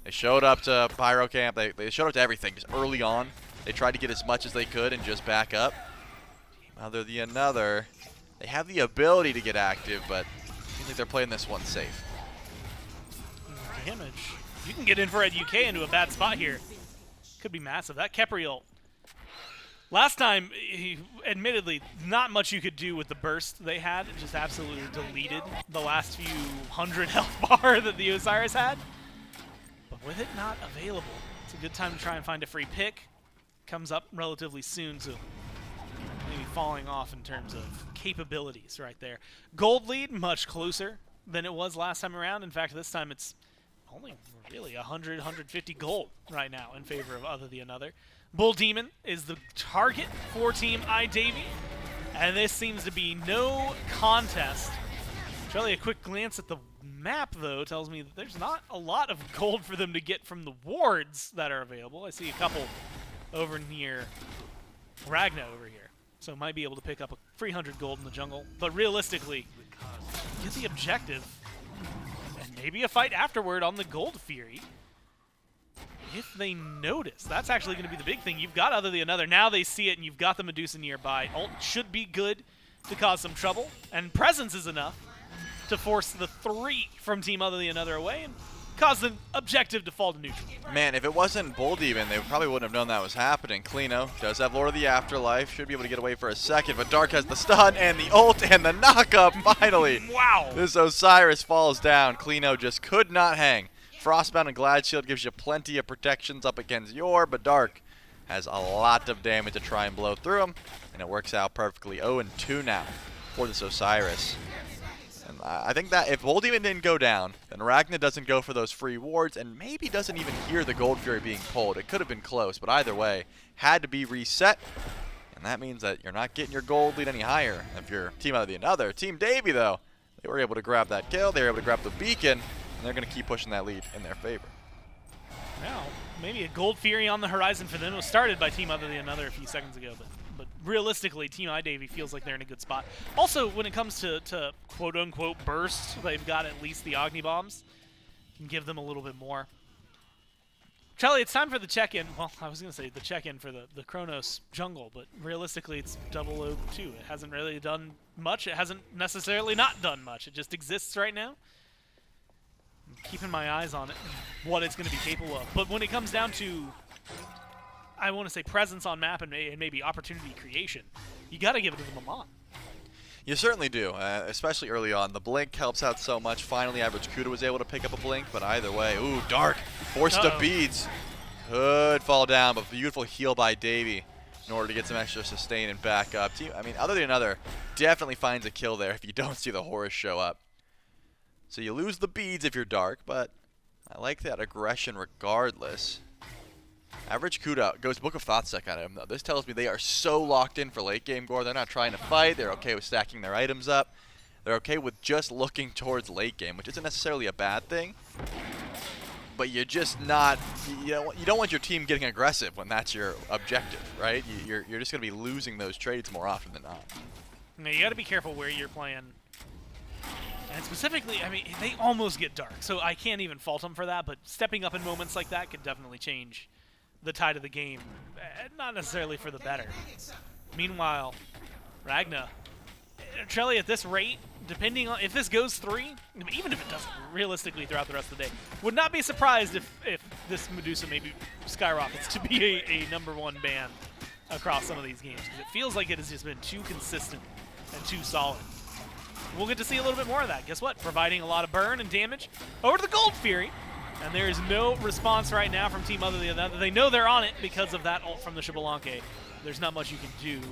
They showed up to Pyro Camp. They showed up to everything just early on. They tried to get as much as they could and just back up. Team OtherTheAnother, they have the ability to get active, but I think they're playing this one safe. Damage. You can get Infrared UK into a bad spot here. Could be massive. That Kepri ult. Last time, admittedly, not much you could do with the burst they had. It just absolutely deleted the last few 100 health bar that the Osiris had. But with it not available, It's a good time to try and find a free pick. Comes up relatively soon, so maybe falling off in terms of capabilities right there. Gold lead, much closer than it was last time around. In fact, this time it's only really 100, 150 gold right now in favor of OtherTheAnother. Bull Demon is the target for Team iDavy, and this seems to be no contest. Charlie, a quick glance at the map, though, tells me that there's not a lot of gold for them to get from the wards that are available. I see a couple over near Ragna over here, so might be able to pick up a 300 gold in the jungle. But realistically, get the objective, and maybe a fight afterward on the Gold Fury. If they notice, that's actually going to be the big thing. You've got OtherTheAnother. Now they see it, and you've got the Medusa nearby. Ult should be good to cause some trouble, and presence is enough to force the 3 from Team OtherTheAnother away and cause the objective to fall to neutral. Man, if it wasn't Bull Demon, they probably wouldn't have known that was happening. Klino does have Lord of the Afterlife, should be able to get away for a second, but Dark has the stun and the ult and the knock-up finally. Wow. This Osiris falls down. Klino just could not hang. Frostbound and Glad Shield gives you plenty of protections up against Yor, but Dark has a lot of damage to try and blow through him, and it works out perfectly. 0-2 now for this Osiris. And I think that if Bull Demon didn't go down, then Ragna doesn't go for those free wards and maybe doesn't even hear the Gold Fury being pulled. It could have been close, but either way, had to be reset. And that means that you're not getting your gold lead any higher if you're Team OtherTheAnother. Team Davy, though, they were able to grab that kill. They were able to grab the beacon, and they're going to keep pushing that lead in their favor. Now, maybe a Gold Fury on the horizon for them. It was started by Team OtherTheAnother a few seconds ago, but realistically, Team iDavy feels like they're in a good spot. Also, when it comes to quote-unquote burst, they've got at least the Agni Bombs. Can give them a little bit more. Charlie, it's time for the check-in. Well, I was going to say the check-in for the Kronos jungle, but realistically, it's 002. It hasn't really done much. It hasn't necessarily not done much. It just exists right now. I'm keeping my eyes on it, what it's going to be capable of. But when it comes down to, I want to say, presence on map and maybe opportunity creation, you got to give it to the Maman. You certainly do, especially early on. The blink helps out so much. Finally, Average Kuda was able to pick up a blink, but either way, ooh, Dark forced to beads. Could fall down, but beautiful heal by Davy in order to get some extra sustain and back up. I mean, OtherTheAnother definitely finds a kill there if you don't see the Horus show up. So you lose the beads if you're Dark, but I like that aggression regardless. Average Kuda goes Book of Thoughtsec at him, though. This tells me they are so locked in for late game gore. They're not trying to fight. They're okay with stacking their items up. They're okay with just looking towards late game, which isn't necessarily a bad thing. But you're just not, you don't want your team getting aggressive when that's your objective, right? You're just going to be losing those trades more often than not. Now, you got to be careful where you're playing. And specifically, I mean, they almost get Dark, so I can't even fault them for that, but stepping up in moments like that could definitely change the tide of the game, not necessarily for the better. Meanwhile, Ragna, Trelly at this rate, depending on if this goes 3, even if it doesn't realistically throughout the rest of the day, would not be surprised if this Medusa maybe skyrockets to be a #1 ban across some of these games, because it feels like it has just been too consistent and too solid. We'll get to see a little bit more of that. Guess what? Providing a lot of burn and damage over to the Gold Fury. And there is no response right now from Team OtherTheAnother. They know they're on it because of that ult from the Xbalanque. There's not much you can do.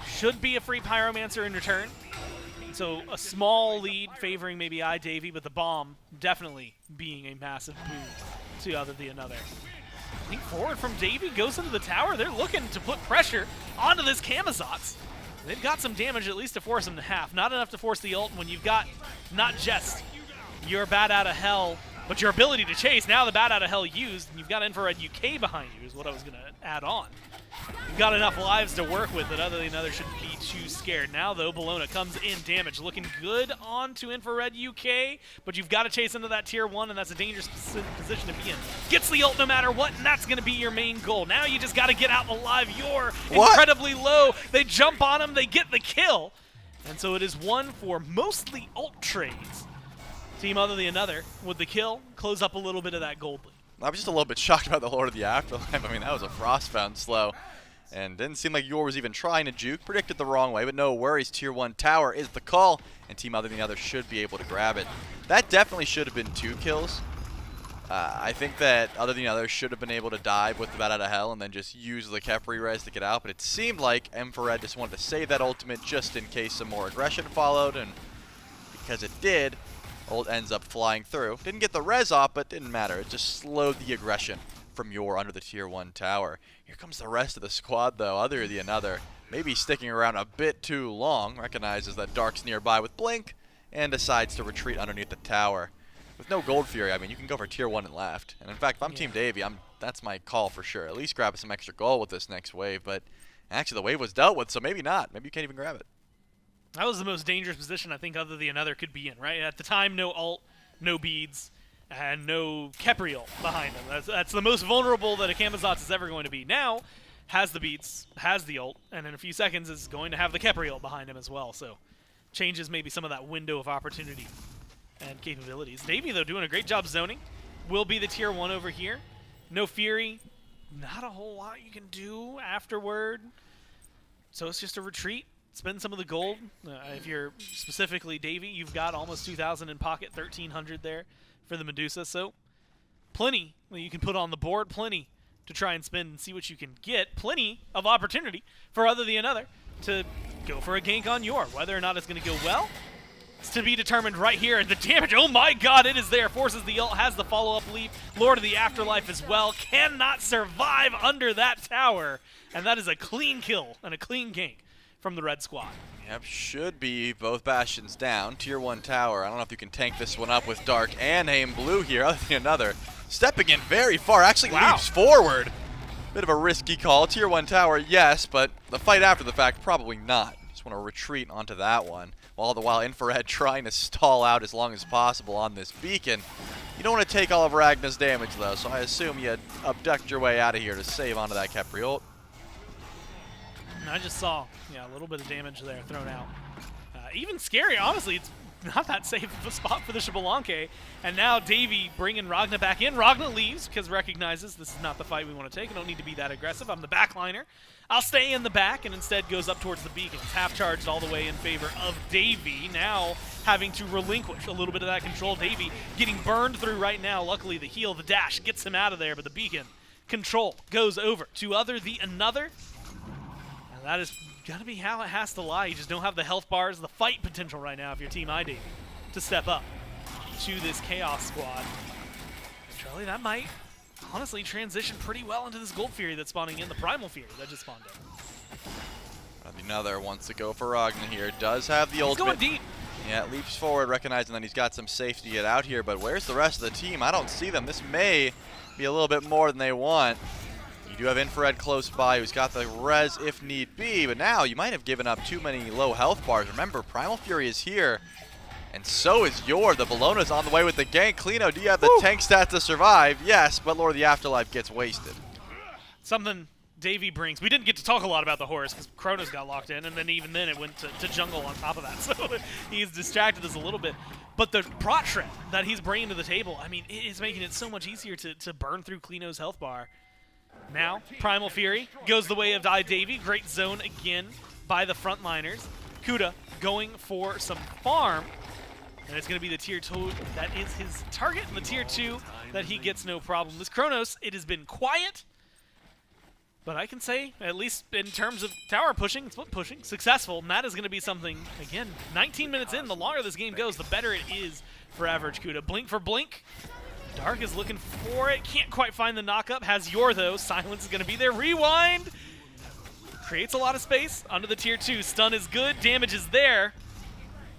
Should be a free Pyromancer in return. So a small lead favoring maybe iDavy, but the bomb definitely being a massive boon to OtherTheAnother. I think forward from Davy goes into the tower. They're looking to put pressure onto this Camazotz. They've got some damage at least to force them to half. Not enough to force the ult when you've got not just your Bat Out of Hell, but your ability to chase. Now the Bat Out of Hell used, and you've got Infrared UK behind you is what I was going to add on. You've got enough lives to work with that OtherTheAnother shouldn't be too scared. Now, though, Bologna comes in damage. Looking good onto Infrared UK, but you've got to chase into that tier 1, and that's a dangerous position to be in. Gets the ult no matter what, and that's going to be your main goal. Now you just got to get out alive. You're incredibly low. They jump on him. They get the kill. And so it is one for mostly ult trades. Team OtherTheAnother with the kill, close up a little bit of that gold lead. I was just a little bit shocked about the Lord of the Afterlife. I mean, that was a Frostbound slow. And didn't seem like Yor was even trying to juke. Predicted the wrong way, but no worries. Tier 1 tower is the call, and Team OtherTheAnother should be able to grab it. That definitely should have been 2 kills. I think that OtherTheAnother should have been able to dive with the Bat Out of Hell and then just use the res to get out, but it seemed like Infrared just wanted to save that ultimate just in case some more aggression followed, and because it did, ult ends up flying through. Didn't get the res off, but didn't matter. It just slowed the aggression from your under the tier 1 tower. Here comes the rest of the squad though, OtherTheAnother. Maybe sticking around a bit too long, recognizes that Dark's nearby with Blink, and decides to retreat underneath the tower. With no Gold Fury, I mean, you can go for tier 1 and left. And in fact, if I'm Team Davey, that's my call for sure. At least grab some extra gold with this next wave, but actually the wave was dealt with, so maybe not. Maybe you can't even grab it. That was the most dangerous position I think OtherTheAnother could be in, right? At the time, no ult, no beads, and no Kepriel behind him. That's the most vulnerable that a Camazotz is ever going to be. Now, has the beads, has the ult, and in a few seconds is going to have the Kepriel behind him as well, so changes maybe some of that window of opportunity and capabilities. Davey, though, doing a great job zoning. Will be the tier 1 over here. No Fury. Not a whole lot you can do afterward. So it's just a retreat. Spend some of the gold. If you're specifically Davey, you've got almost 2,000 in pocket, 1,300 there for the Medusa. So plenty that you can put on the board. Plenty to try and spend and see what you can get. Plenty of opportunity for OtherTheAnother to go for a gank on your. Whether or not it's going to go well, it's to be determined right here. The damage, oh my god, it is there. Forces the ult, has the follow-up leap. Lord of the Afterlife as well. Cannot survive under that tower. And that is a clean kill and a clean gank from the red squad. Yep, should be both Bastions down. Tier 1 tower. I don't know if you can tank this one up with Dark and Aim Blue here. OtherTheAnother stepping in very far. Actually leaps forward. Bit of a risky call. Tier 1 tower, yes, but the fight after the fact, probably not. Just want to retreat onto that one. All the while Infrared trying to stall out as long as possible on this beacon. You don't want to take all of Ragnar's damage though, so I assume you abduct your way out of here to save onto that Kepri ult. I just saw, a little bit of damage there thrown out. Even scary, honestly, it's not that safe of a spot for the Xbalanque. And now Davey bringing Ragna back in. Ragna leaves because recognizes this is not the fight we want to take. I don't need to be that aggressive. I'm the backliner. I'll stay in the back, and instead goes up towards the beacon. Half charged all the way in favor of Davey. Now having to relinquish a little bit of that control. Davey getting burned through right now. Luckily the heal, the dash gets him out of there, but the beacon control goes over to OtherTheAnother. And that is gotta be how it has to lie. You just don't have the health bars, the fight potential right now if you're Team iDavy to step up to this Chaos squad. And Charlie, that might honestly transition pretty well into this Gold Fury that's spawning in, the Primal Fury that just spawned in. OtherTheAnother wants to go for Ragna here. Does have the ultimate. He's going deep. Yeah, leaps forward, recognizing that he's got some safety to get out here, but where's the rest of the team? I don't see them. This may be a little bit more than they want. You do have Infrared close by, who's got the res if need be, but now you might have given up too many low health bars. Remember, Primal Fury is here, and so is Yor. The Bologna's on the way with the gank. Klino, do you have the tank stats to survive? Yes, but Lord of the Afterlife gets wasted. Something Davey brings. We didn't get to talk a lot about the Horus because Kronos got locked in, and then even then it went to jungle on top of that. So he's distracted us a little bit. But the prot shred that he's bringing to the table, I mean, it is making it so much easier to burn through Klino's health bar. Now, Primal Fury goes the way of iDavy. Great zone again by the frontliners. Kuda going for some farm. And it's going to be the tier 2 that is his target, and the tier 2 that he gets no problem. This Kronos, it has been quiet, but I can say, at least in terms of tower pushing, split pushing, successful. And that is going to be something, again, 19 minutes in, the longer this game goes, the better it is for average Kuda. Blink for Blink. Dark is looking for it. Can't quite find the knock-up. Has Yor, though. Silence is going to be there. Rewind. Creates a lot of space under the tier 2. Stun is good. Damage is there.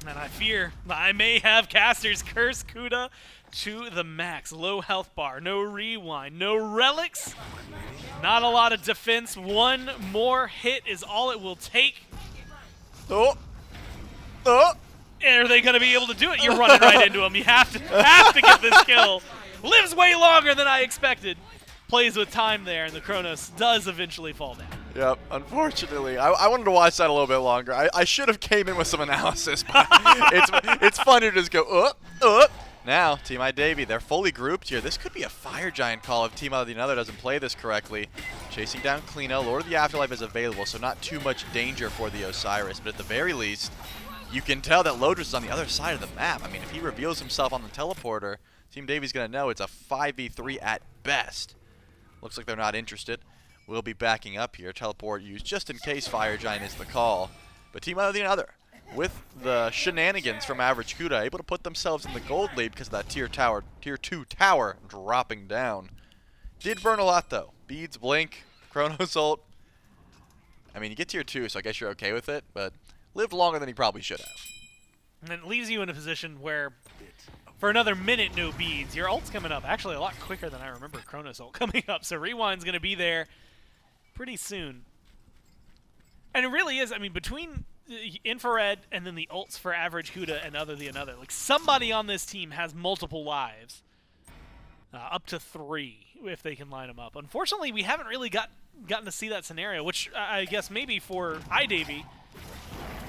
And I fear I may have Caster's Curse Kuda to the max. Low health bar. No rewind. No relics. Not a lot of defense. One more hit is all it will take. Oh. Oh. Are they going to be able to do it? You're running right into him. You have to get this kill. Lives way longer than I expected. Plays with time there, and the Kronos does eventually fall down. Yep, unfortunately. I wanted to watch that a little bit longer. I should have came in with some analysis, but it's fun to just go, Now, Team iDavy, they're fully grouped here. This could be a Fire Giant call if Team OtherTheAnother doesn't play this correctly. Chasing down Klino. Lord of the Afterlife is available, so not too much danger for the Osiris, but at the very least, you can tell that Lodris is on the other side of the map. I mean, if he reveals himself on the teleporter, Team Davy's going to know it's a 5v3 at best. Looks like they're not interested. We'll be backing up here. Teleport used just in case Fire Giant is the call. But Team OtherTheAnother, with the shenanigans from Average Kuda, able to put themselves in the gold lead because of that tier 2 tower dropping down. Did burn a lot though. Beads, Blink, Chronos ult. I mean, you get tier 2, so I guess you're okay with it, but lived longer than he probably should have. And it leaves you in a position where, for another minute, no beads. Your ult's coming up actually a lot quicker than I remember Chronos ult coming up, so Rewind's going to be there pretty soon. And it really is, I mean, between Infrared and then the ults for Average Kuda and OtherTheAnother, like, somebody on this team has multiple lives. Up to 3 if they can line them up. Unfortunately, we haven't really gotten to see that scenario, which I guess maybe for iDavy,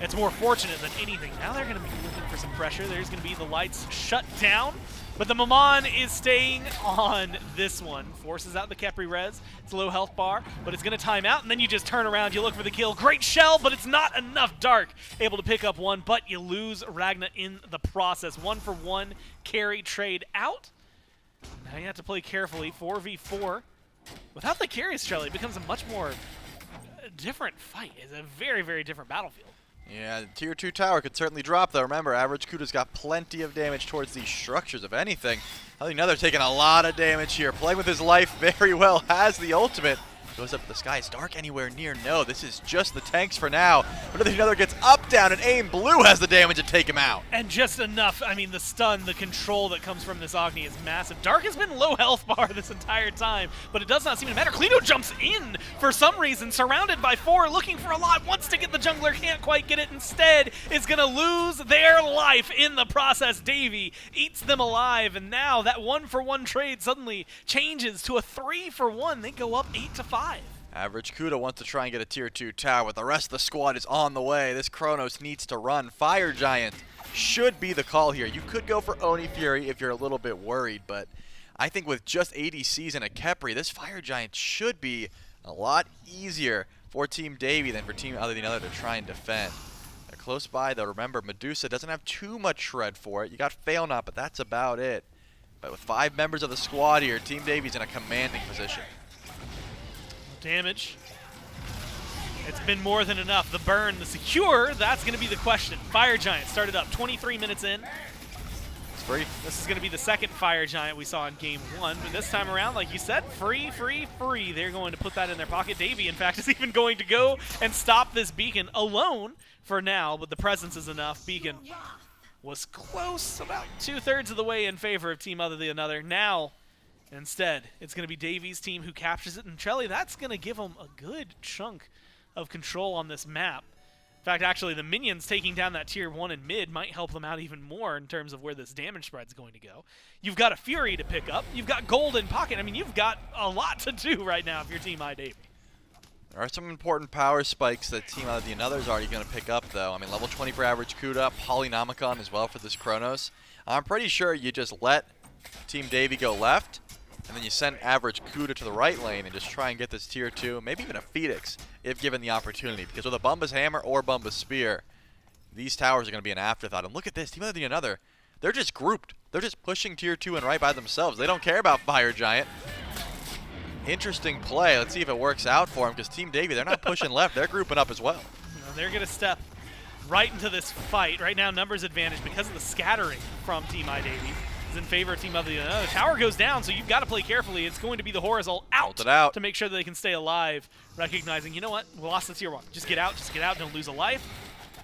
it's more fortunate than anything. Now they're going to be looking for some pressure. There's going to be the lights shut down, but the Maman is staying on this one. Forces out the Kepri res. It's a low health bar, but it's going to time out, and then you just turn around. You look for the kill. Great shell, but it's not enough. Dark able to pick up one, but you lose Ragna in the process. 1-for-1 carry trade out. Now you have to play carefully. 4v4. Without the carry, Shelly, it becomes a much more different fight. It's a very, very different battlefield. Yeah, the tier 2 tower could certainly drop though. Remember, Average Kuda's got plenty of damage towards these structures, if anything. OtherTheAnother taking a lot of damage here. Playing with his life very well, has the ultimate. Goes up to the sky. Is Dark anywhere near? No, this is just the tanks for now. But OtherTheAnother gets up, down, and aim. Blue has the damage to take him out. And just enough. I mean, the stun, the control that comes from this Agni is massive. Dark has been low health bar this entire time, but it does not seem to matter. Klino jumps in for some reason, surrounded by 4, looking for a lot. Wants to get the jungler, can't quite get it. Instead, is going to lose their life in the process. Davy eats them alive, and now that 1-for-1 trade suddenly changes to a 3-for-1. They go up 8-5. Average Kuda wants to try and get a tier 2 tower, but the rest of the squad is on the way. This Chronos needs to run. Fire Giant should be the call here. You could go for Oni Fury if you're a little bit worried, but I think with just ADCs and a Kepri, this Fire Giant should be a lot easier for Team Davy than for Team OtherTheAnother to try and defend. They're close by, though. Remember, Medusa doesn't have too much shred for it. You got Fail Not, but that's about it. But with 5 members of the squad here, Team Davy's in a commanding position. Damage. It's been more than enough. The burn, the secure, that's going to be the question. Fire Giant started up 23 minutes in. It's free. This is going to be the second Fire Giant we saw in Game 1, but this time around, like you said, free, free, free. They're going to put that in their pocket. Davy, in fact, is even going to go and stop this Beacon alone for now, but the presence is enough. Beacon was close, about 2/3 of the way in favor of Team OtherTheAnother. Now, instead, it's going to be Davy's team who captures it, and Trelly, that's going to give them a good chunk of control on this map. In fact, actually, the minions taking down that tier 1 and mid might help them out even more in terms of where this damage spread's going to go. You've got a Fury to pick up. You've got gold in pocket. I mean, you've got a lot to do right now if you're Team iDavy. There are some important power spikes that Team OtherTheAnother is already going to pick up, though. I mean, level 20 for Average Kuda, Polynomicon as well for this Chronos. I'm pretty sure you just let Team Davy go left, and then you send Average Kuda to the right lane and just try and get this tier 2, maybe even a Phoenix, if given the opportunity. Because with a Bumba's Hammer or Bumba's Spear, these towers are going to be an afterthought. And look at this, Team OtherTheAnother, they're just grouped. They're just pushing tier 2 and right by themselves. They don't care about Fire Giant. Interesting play. Let's see if it works out for them, because Team Davy, they're not pushing left. They're grouping up as well. They're going to step right into this fight. Right now, numbers advantage because of the scattering from Team iDavy is in favor of Team OtherTheAnother. The tower goes down, so you've got to play carefully. It's going to be the Horizontal out to make sure that they can stay alive, recognizing, you know what, we lost the tier 1. Just get out, don't lose a life.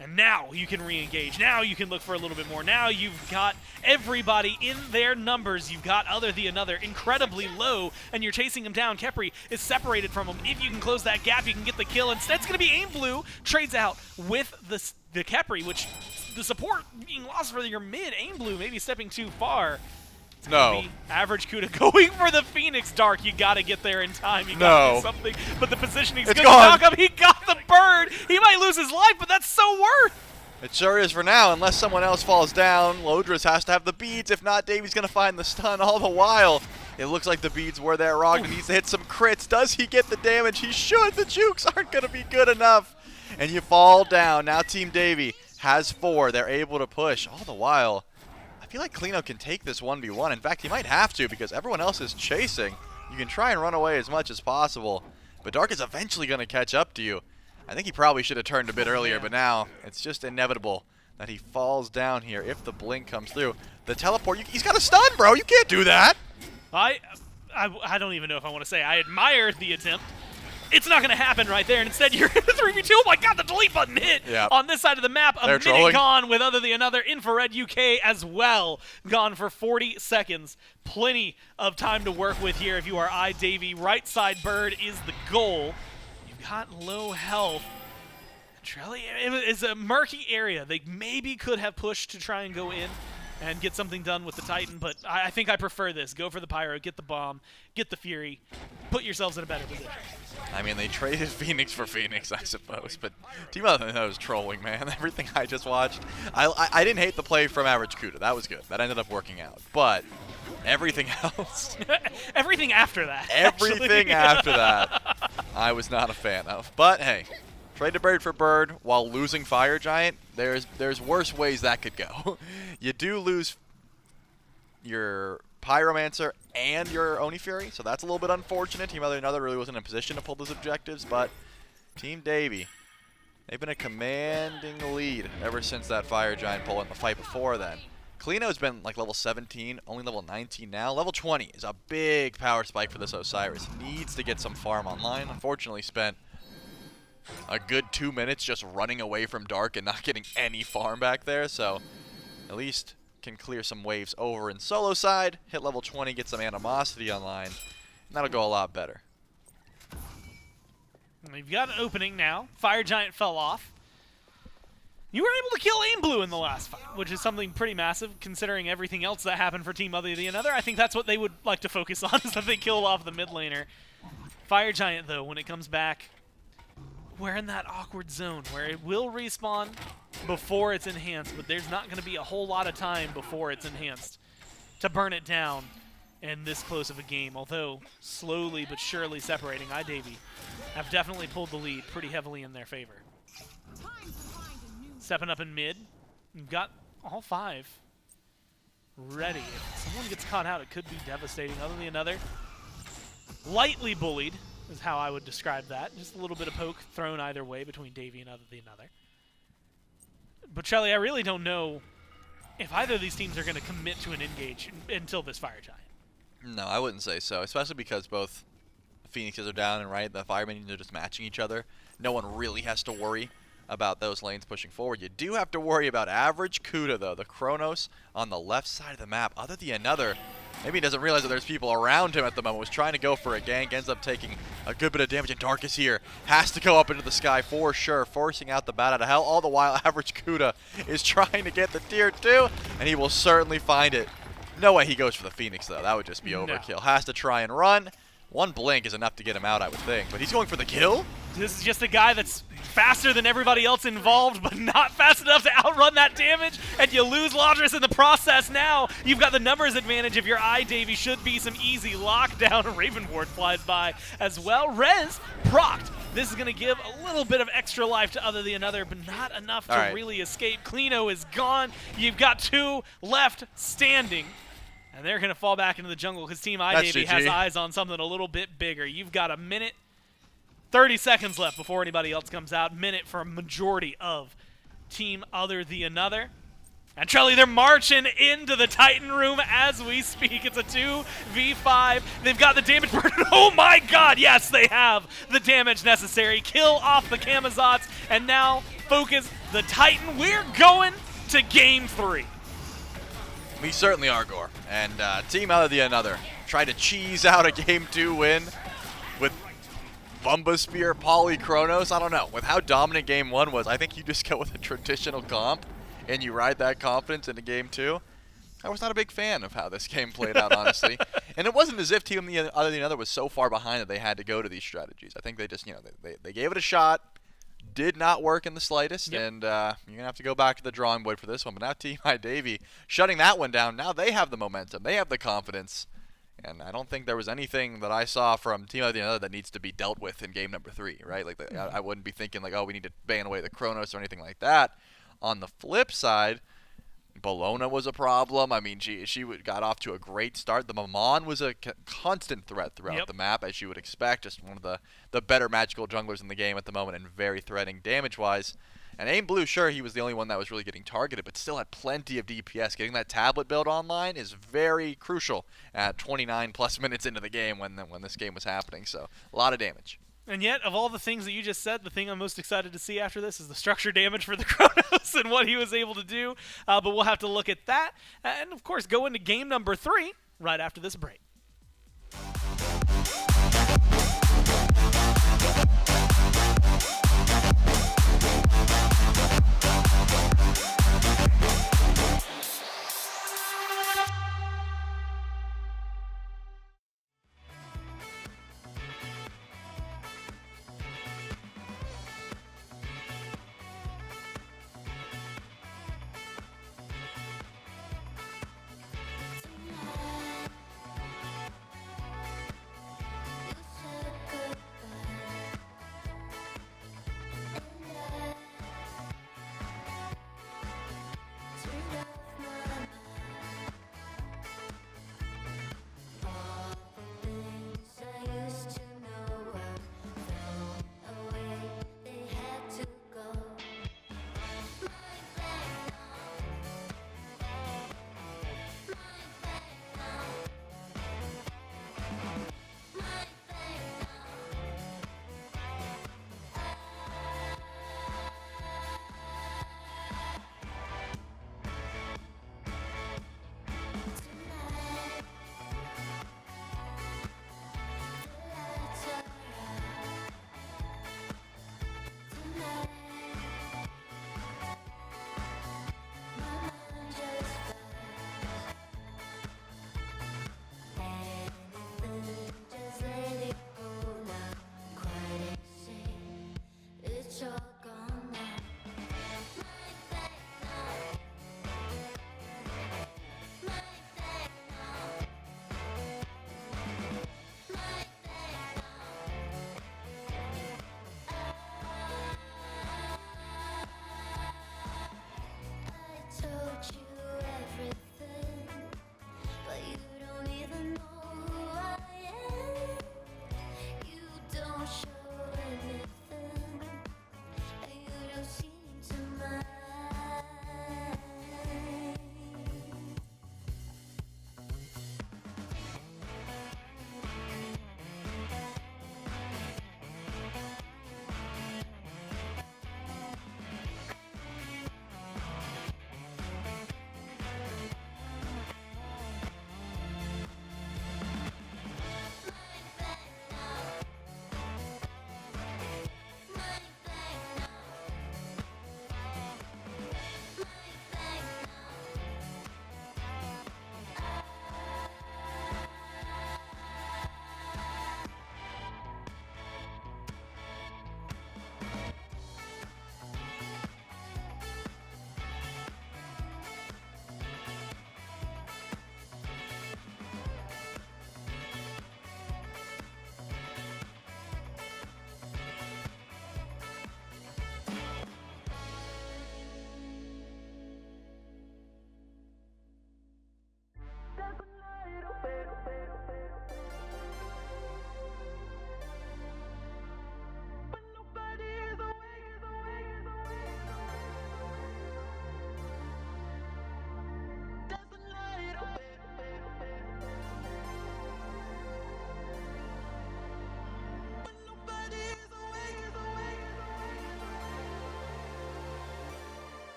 And now you can re-engage. Now you can look for a little bit more. Now you've got everybody in their numbers. You've got OtherTheAnother incredibly low, and you're chasing him down. Kepri is separated from him. If you can close that gap, you can get the kill. Instead, it's going to be Aim Blue. Trades out with the Kepri, which the support being lost for your mid. Aim Blue maybe stepping too far. It's gonna be Average Kuda going for the Phoenix. Dark, you gotta get there in time. You gotta do something. But the positioning's good to knock him. He got the bird. He might lose his life, but that's so worth. It sure is for now, unless someone else falls down. Lodris has to have the beads. If not, Davy's gonna find the stun. All the while, it looks like the beads were there. Rogna needs to hit some crits. Does he get the damage? He should. The jukes aren't gonna be good enough. And you fall down. Now Team Davy has 4. They're able to push. All the while, I feel like Klino can take this 1v1. In fact, he might have to because everyone else is chasing. You can try and run away as much as possible, but Dark is eventually going to catch up to you. I think he probably should have turned a bit earlier, but now it's just inevitable that he falls down here if the blink comes through. The teleport, he's got a stun, bro. You can't do that. I don't even know if I want to say I admire the attempt. It's not going to happen right there, and instead you're in a 3v2. Oh my god, the delete button hit on this side of the map. A minute trolling. gone with OtherTheAnother. Infrared UK as well. Gone for 40 seconds. Plenty of time to work with here if you are iDavy. Right side bird is the goal. You've got low health. Trelly, it's a murky area. They maybe could have pushed to try and go in and get something done with the Titan, but I think I prefer this. Go for the Pyro, get the bomb, get the Fury, put yourselves in a better position. I mean, they traded Phoenix for Phoenix, I suppose, but Team OtherTheAnother was trolling, man. Everything I just watched. I didn't hate the play from Average Kuda. That was good. That ended up working out. But everything else. Everything after that. Everything after that, I was not a fan of. But hey, trade a bird for bird while losing Fire Giant. There's worse ways that could go. You do lose your Pyromancer and your Oni Fury, so that's a little bit unfortunate. Team OtherTheAnother really wasn't in a position to pull those objectives, but Team Davy, they've been a commanding lead ever since that Fire Giant pull in the fight before then. Klino's been like level 17, only level 19 now. Level 20 is a big power spike for this Osiris. Needs to get some farm online. Unfortunately spent a good 2 minutes just running away from Dark and not getting any farm back there, so at least can clear some waves over in solo side, hit level 20, get some animosity online, and that'll go a lot better. We've got an opening now. Fire Giant fell off. You were able to kill Aim Blue in the last fight, which is something pretty massive considering everything else that happened for Team OtherTheAnother. I think that's what they would like to focus on, is that they killed off the mid laner. Fire Giant, though, when it comes back, we're in that awkward zone where it will respawn before it's enhanced, but there's not going to be a whole lot of time before it's enhanced to burn it down in this close of a game, although slowly but surely separating. iDavy have definitely pulled the lead pretty heavily in their favor. Stepping up in mid, you've got all 5 ready. If someone gets caught out, it could be devastating. OtherTheAnother, lightly bullied is how I would describe that. Just a little bit of poke thrown either way between Davy and OtherTheAnother. But Shelly, I really don't know if either of these teams are going to commit to an engage until this Fire Giant. No, I wouldn't say so, especially because both Phoenixes are down and right. The Firemen are just matching each other. No one really has to worry about those lanes pushing forward. You do have to worry about Average Kuda, though. The Chronos on the left side of the map. OtherTheAnother, maybe he doesn't realize that there's people around him at the moment. Was trying to go for a gank, ends up taking a good bit of damage, and Dark is here. Has to go up into the sky for sure, forcing out the bat out of hell. All the while, Average Kuda is trying to get the tier 2, and he will certainly find it. No way he goes for the Phoenix, though. That would just be overkill. No. Has to try and run. One blink is enough to get him out, I would think. But he's going for the kill? This is just a guy that's faster than everybody else involved, but not fast enough to outrun that damage, and you lose Lodris in the process now. You've got the numbers advantage of your iDavy. Should be some easy lockdown. Ravenward flies by as well. Rez procced. This is going to give a little bit of extra life to OtherTheAnother, but not enough to really escape. Klino is gone. You've got 2 left standing. And they're going to fall back into the jungle because Team iDavy has eyes on something a little bit bigger. You've got a minute, 30 seconds left before anybody else comes out. Minute for a majority of Team OtherTheAnother. And Trelly, they're marching into the Titan room as we speak. It's a 2v5. They've got the damage burden. Oh my god, yes, they have the damage necessary. Kill off the Kamazots, and now focus the Titan. We're going to Game 3. We certainly are, Gore. And Team OtherTheAnother tried to cheese out a Game 2 win with Bumba Spear, Poly Chronos. I don't know. With how dominant Game 1 was, I think you just go with a traditional comp and you ride that confidence into Game 2. I was not a big fan of how this game played out, honestly. And it wasn't as if Team OtherTheAnother was so far behind that they had to go to these strategies. I think they just, they gave it a shot. Did not work in the slightest, and you're going to have to go back to the drawing board for this one. But now Team iDavy shutting that one down. Now they have the momentum. They have the confidence. And I don't think there was anything that I saw from Team OtherTheAnother that needs to be dealt with in game number 3, right? Like I wouldn't be thinking like, oh, we need to ban away the Chronos or anything like that. On the flip side, Bologna was a problem. I mean, got off to a great start. The Mammon was a constant threat throughout the map, as you would expect. Just one of the better magical junglers in the game at the moment, and very threatening damage-wise. And Aim Blue, sure, he was the only one that was really getting targeted, but still had plenty of DPS. Getting that tablet build online is very crucial at 29+ minutes into the game when this game was happening. So a lot of damage. And yet, of all the things that you just said, the thing I'm most excited to see after this is the structure damage for the Chronos and what he was able to do. But we'll have to look at that. And, of course, go into game number 3 right after this break.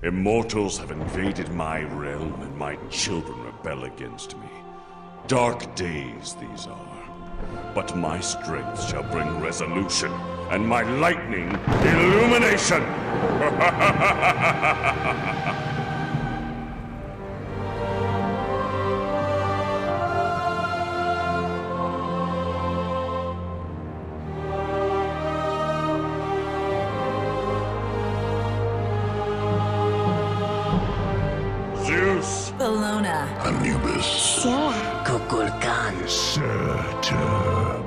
Immortals have invaded my realm, and my children rebel against me. Dark days these are. But my strength shall bring resolution, and my lightning, illumination! Zeus! Bellona. Anubis. Kukulkan. Saturn.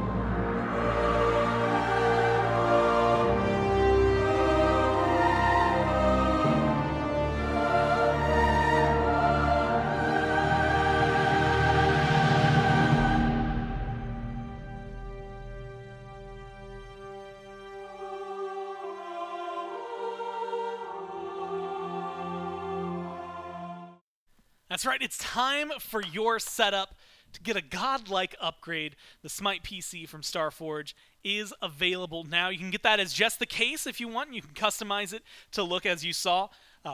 That's right, it's time for your setup to get a godlike upgrade. The SMITE PC from StarForge is available now. You can get that as just the case if you want. You can customize it to look as you saw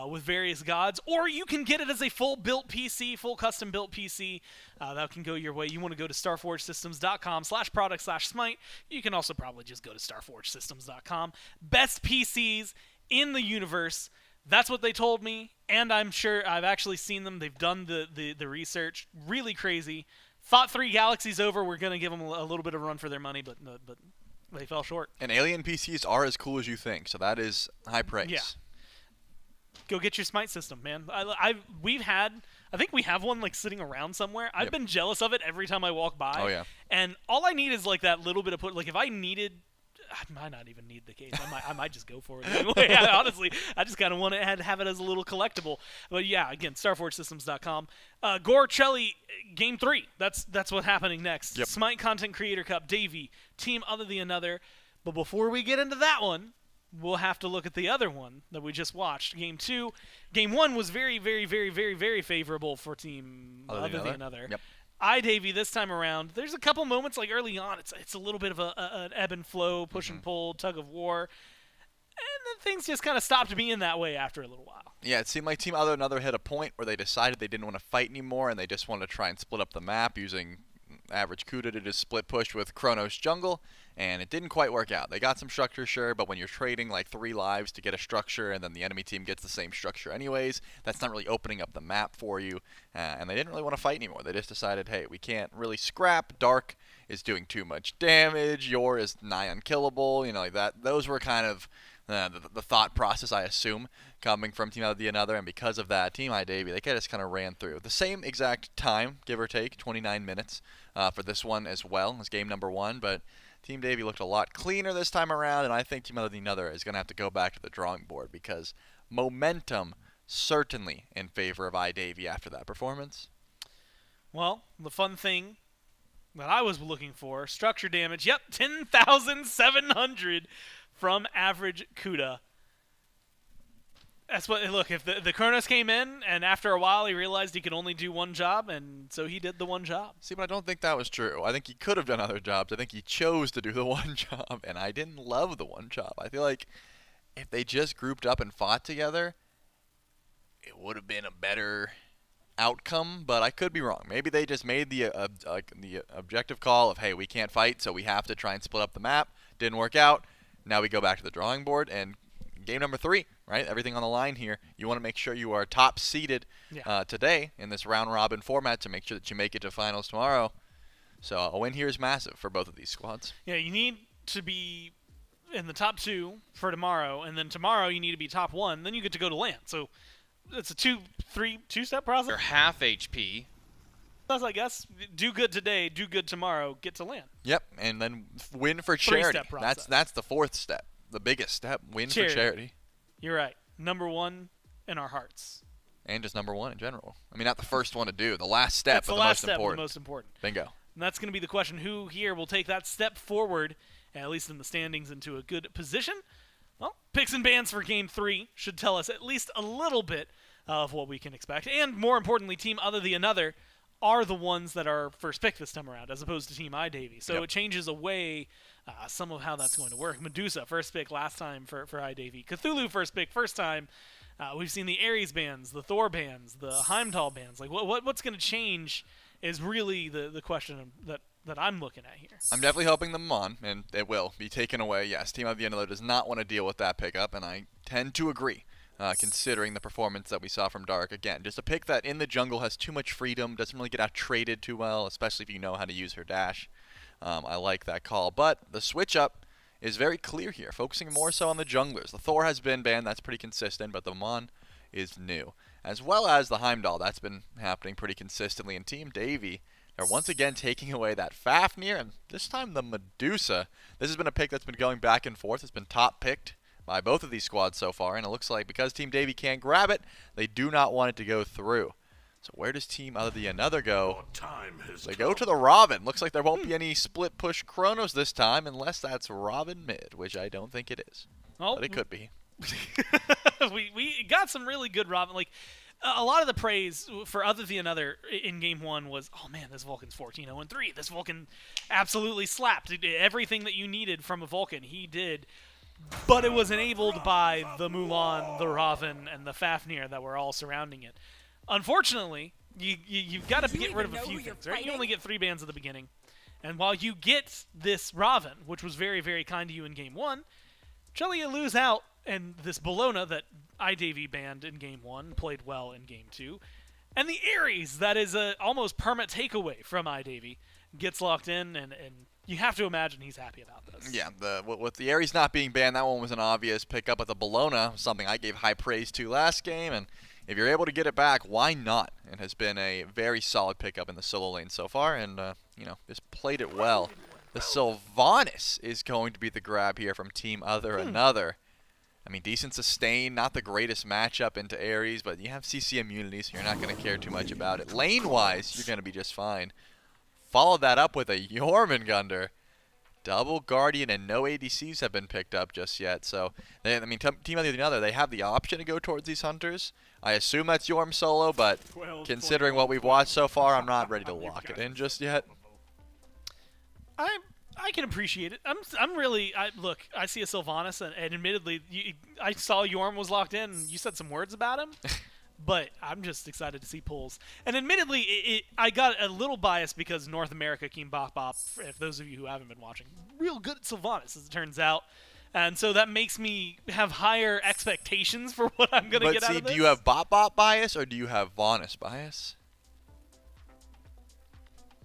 with various gods, or you can get it as a full-built PC, full custom-built PC. That can go your way. You want to go to starforgesystems.com/product/smite. You can also probably just go to starforgesystems.com. Best PCs in the universe. That's what they told me, and I'm sure I've actually seen them. They've done the research. Really crazy. Thought 3 galaxies over we're going to give them a little bit of a run for their money, but they fell short. And Alien PCs are as cool as you think, so that is high praise. Yeah. Go get your SMITE system, man. I think we have one like sitting around somewhere. I've been jealous of it every time I walk by. Oh, yeah. And all I need is like that little bit of like if I needed. I might not even need the case. I might just go for it anyway. Honestly, I just kind of want to have it as a little collectible. But yeah, again, StarForgeSystems.com. Gore Chelly, Game 3. That's what's happening next. Yep. SMITE Content Creator Cup, Davey, Team OtherTheAnother. But before we get into that one, we'll have to look at the other one that we just watched. Game 2. Game 1 was very, very, very, very, very favorable for Team OtherTheAnother. Yep. iDavy this time around, there's a couple moments like early on, it's a little bit of an ebb and flow, push and pull, tug of war, and then things just kind of stopped being that way after a little while. Yeah, it seemed like Team OtherTheAnother hit a point where they decided they didn't want to fight anymore, and they just wanted to try and split up the map using average CUDA to just split push with Chronos Jungle, and it didn't quite work out. They got some structure, sure, but when you're trading like 3 lives to get a structure and then the enemy team gets the same structure anyways, that's not really opening up the map for you, and they didn't really want to fight anymore. They just decided, hey, we can't really scrap. Dark is doing too much damage. Yor is nigh unkillable, like that. Those were kind of the thought process, I assume, coming from Team OtherTheAnother, and because of that, Team iDavy, they just kind of ran through. The same exact time, give or take, 29 minutes for this one as well as game number 1, but Team Davy looked a lot cleaner this time around, and I think Team OtherTheAnother is going to have to go back to the drawing board because momentum certainly in favor of iDavy after that performance. Well, the fun thing that I was looking for, structure damage, yep, 10,700 from average CUDA. That's what, look, if the Kronos came in, and after a while he realized he could only do one job, and so he did the one job. See, but I don't think that was true. I think he could have done other jobs. I think he chose to do the one job, and I didn't love the one job. I feel like if they just grouped up and fought together, it would have been a better outcome, but I could be wrong. Maybe they just made the objective call of, hey, we can't fight, so we have to try and split up the map. Didn't work out. Now we go back to the drawing board, and game number 3, right? Everything on the line here. You want to make sure you are top seeded today in this round robin format to make sure that you make it to finals tomorrow. So a win here is massive for both of these squads. Yeah, you need to be in the top 2 for tomorrow, and then tomorrow you need to be top 1. Then you get to go to LAN. So it's a two-step process. You're half HP. That's, I guess, do good today, do good tomorrow, get to LAN. Yep, and then win for charity. Three-step process. That's the 4th step, the biggest step. Win for charity. You're right. Number 1 in our hearts. And just number 1 in general. I mean, not the first one to do. The last step, That's but the the last most step, important. the most important. Bingo. And that's going to be the question. Who here will take that step forward, at least in the standings, into a good position? Well, picks and bans for Game 3 should tell us at least a little bit of what we can expect. And more importantly, Team OtherTheAnother are the ones that are first pick this time around, as opposed to Team iDavy. So it changes away some of how that's going to work. Medusa, first pick last time for iDavy. Cthulhu, first pick first time. We've seen the Ares bans, the Thor bans, the Heimdall bans. Like, what's going to change is really the question that I'm looking at here. I'm definitely hoping the Mon, and it will, be taken away. Yes, Team OtherTheAnother does not want to deal with that pickup, and I tend to agree, considering the performance that we saw from Dark. Again, just a pick that in the jungle has too much freedom, doesn't really get out-traded too well, especially if you know how to use her dash. I like that call, but the switch-up is very clear here, focusing more so on the junglers. The Thor has been banned, that's pretty consistent, but the Mon is new. As well as the Heimdall, that's been happening pretty consistently. And Team Davy, they're once again taking away that Fafnir, and this time the Medusa. This has been a pick that's been going back and forth. It's been top picked by both of these squads so far, and it looks like because Team Davy can't grab it, they do not want it to go through. So where does Team OtherTheAnother go? They go to the Robin. Looks like there won't be any split push Chronos this time, unless that's Robin mid, which I don't think it is. Oh, but it could be. we got some really good Robin. Like, a lot of the praise for OtherTheAnother in Game 1 was, oh man, this Vulcan's 14-0-3. This Vulcan absolutely slapped. It did everything that you needed from a Vulcan. He did. But it was enabled by the Mulan, the Raven, and the Fafnir that were all surrounding it. Unfortunately, you've got to get rid of a few things, right? You only get 3 bans at the beginning. And while you get this Raven, which was very, very kind to you in Game 1, Shelly, you lose out, and this Bologna that iDavy banned in Game 1 played well in Game 2. And the Ares, that is a almost permanent takeaway from iDavy, gets locked in, and you have to imagine he's happy about this. Yeah, with the Ares not being banned, that one was an obvious pickup. But the Bologna, something I gave high praise to last game, and if you're able to get it back, why not? It has been a very solid pickup in the solo lane so far, and just played it well. The Sylvanas is going to be the grab here from Team OtherTheAnother. I mean, decent sustain, not the greatest matchup into Ares, but you have CC immunity, so you're not going to care too much about it. Lane-wise, you're going to be just fine. Follow that up with a Jormungandr. Double Guardian and no ADCs have been picked up just yet. So, Team OtherTheAnother, they have the option to go towards these hunters. I assume that's Jorm solo, but considering what we've watched so far, I'm not ready to lock it in just yet. I can appreciate it. I'm really look. I see a Sylvanas, and admittedly, I saw Jorm was locked in. And you said some words about him, but I'm just excited to see pulls. And admittedly, I got a little biased because North America King Bop Bop. If those of you who haven't been watching, real good at Sylvanas as it turns out. And so that makes me have higher expectations for what I'm going to get out of this. But see, do you have Bop Bop bias or do you have Vaunus bias?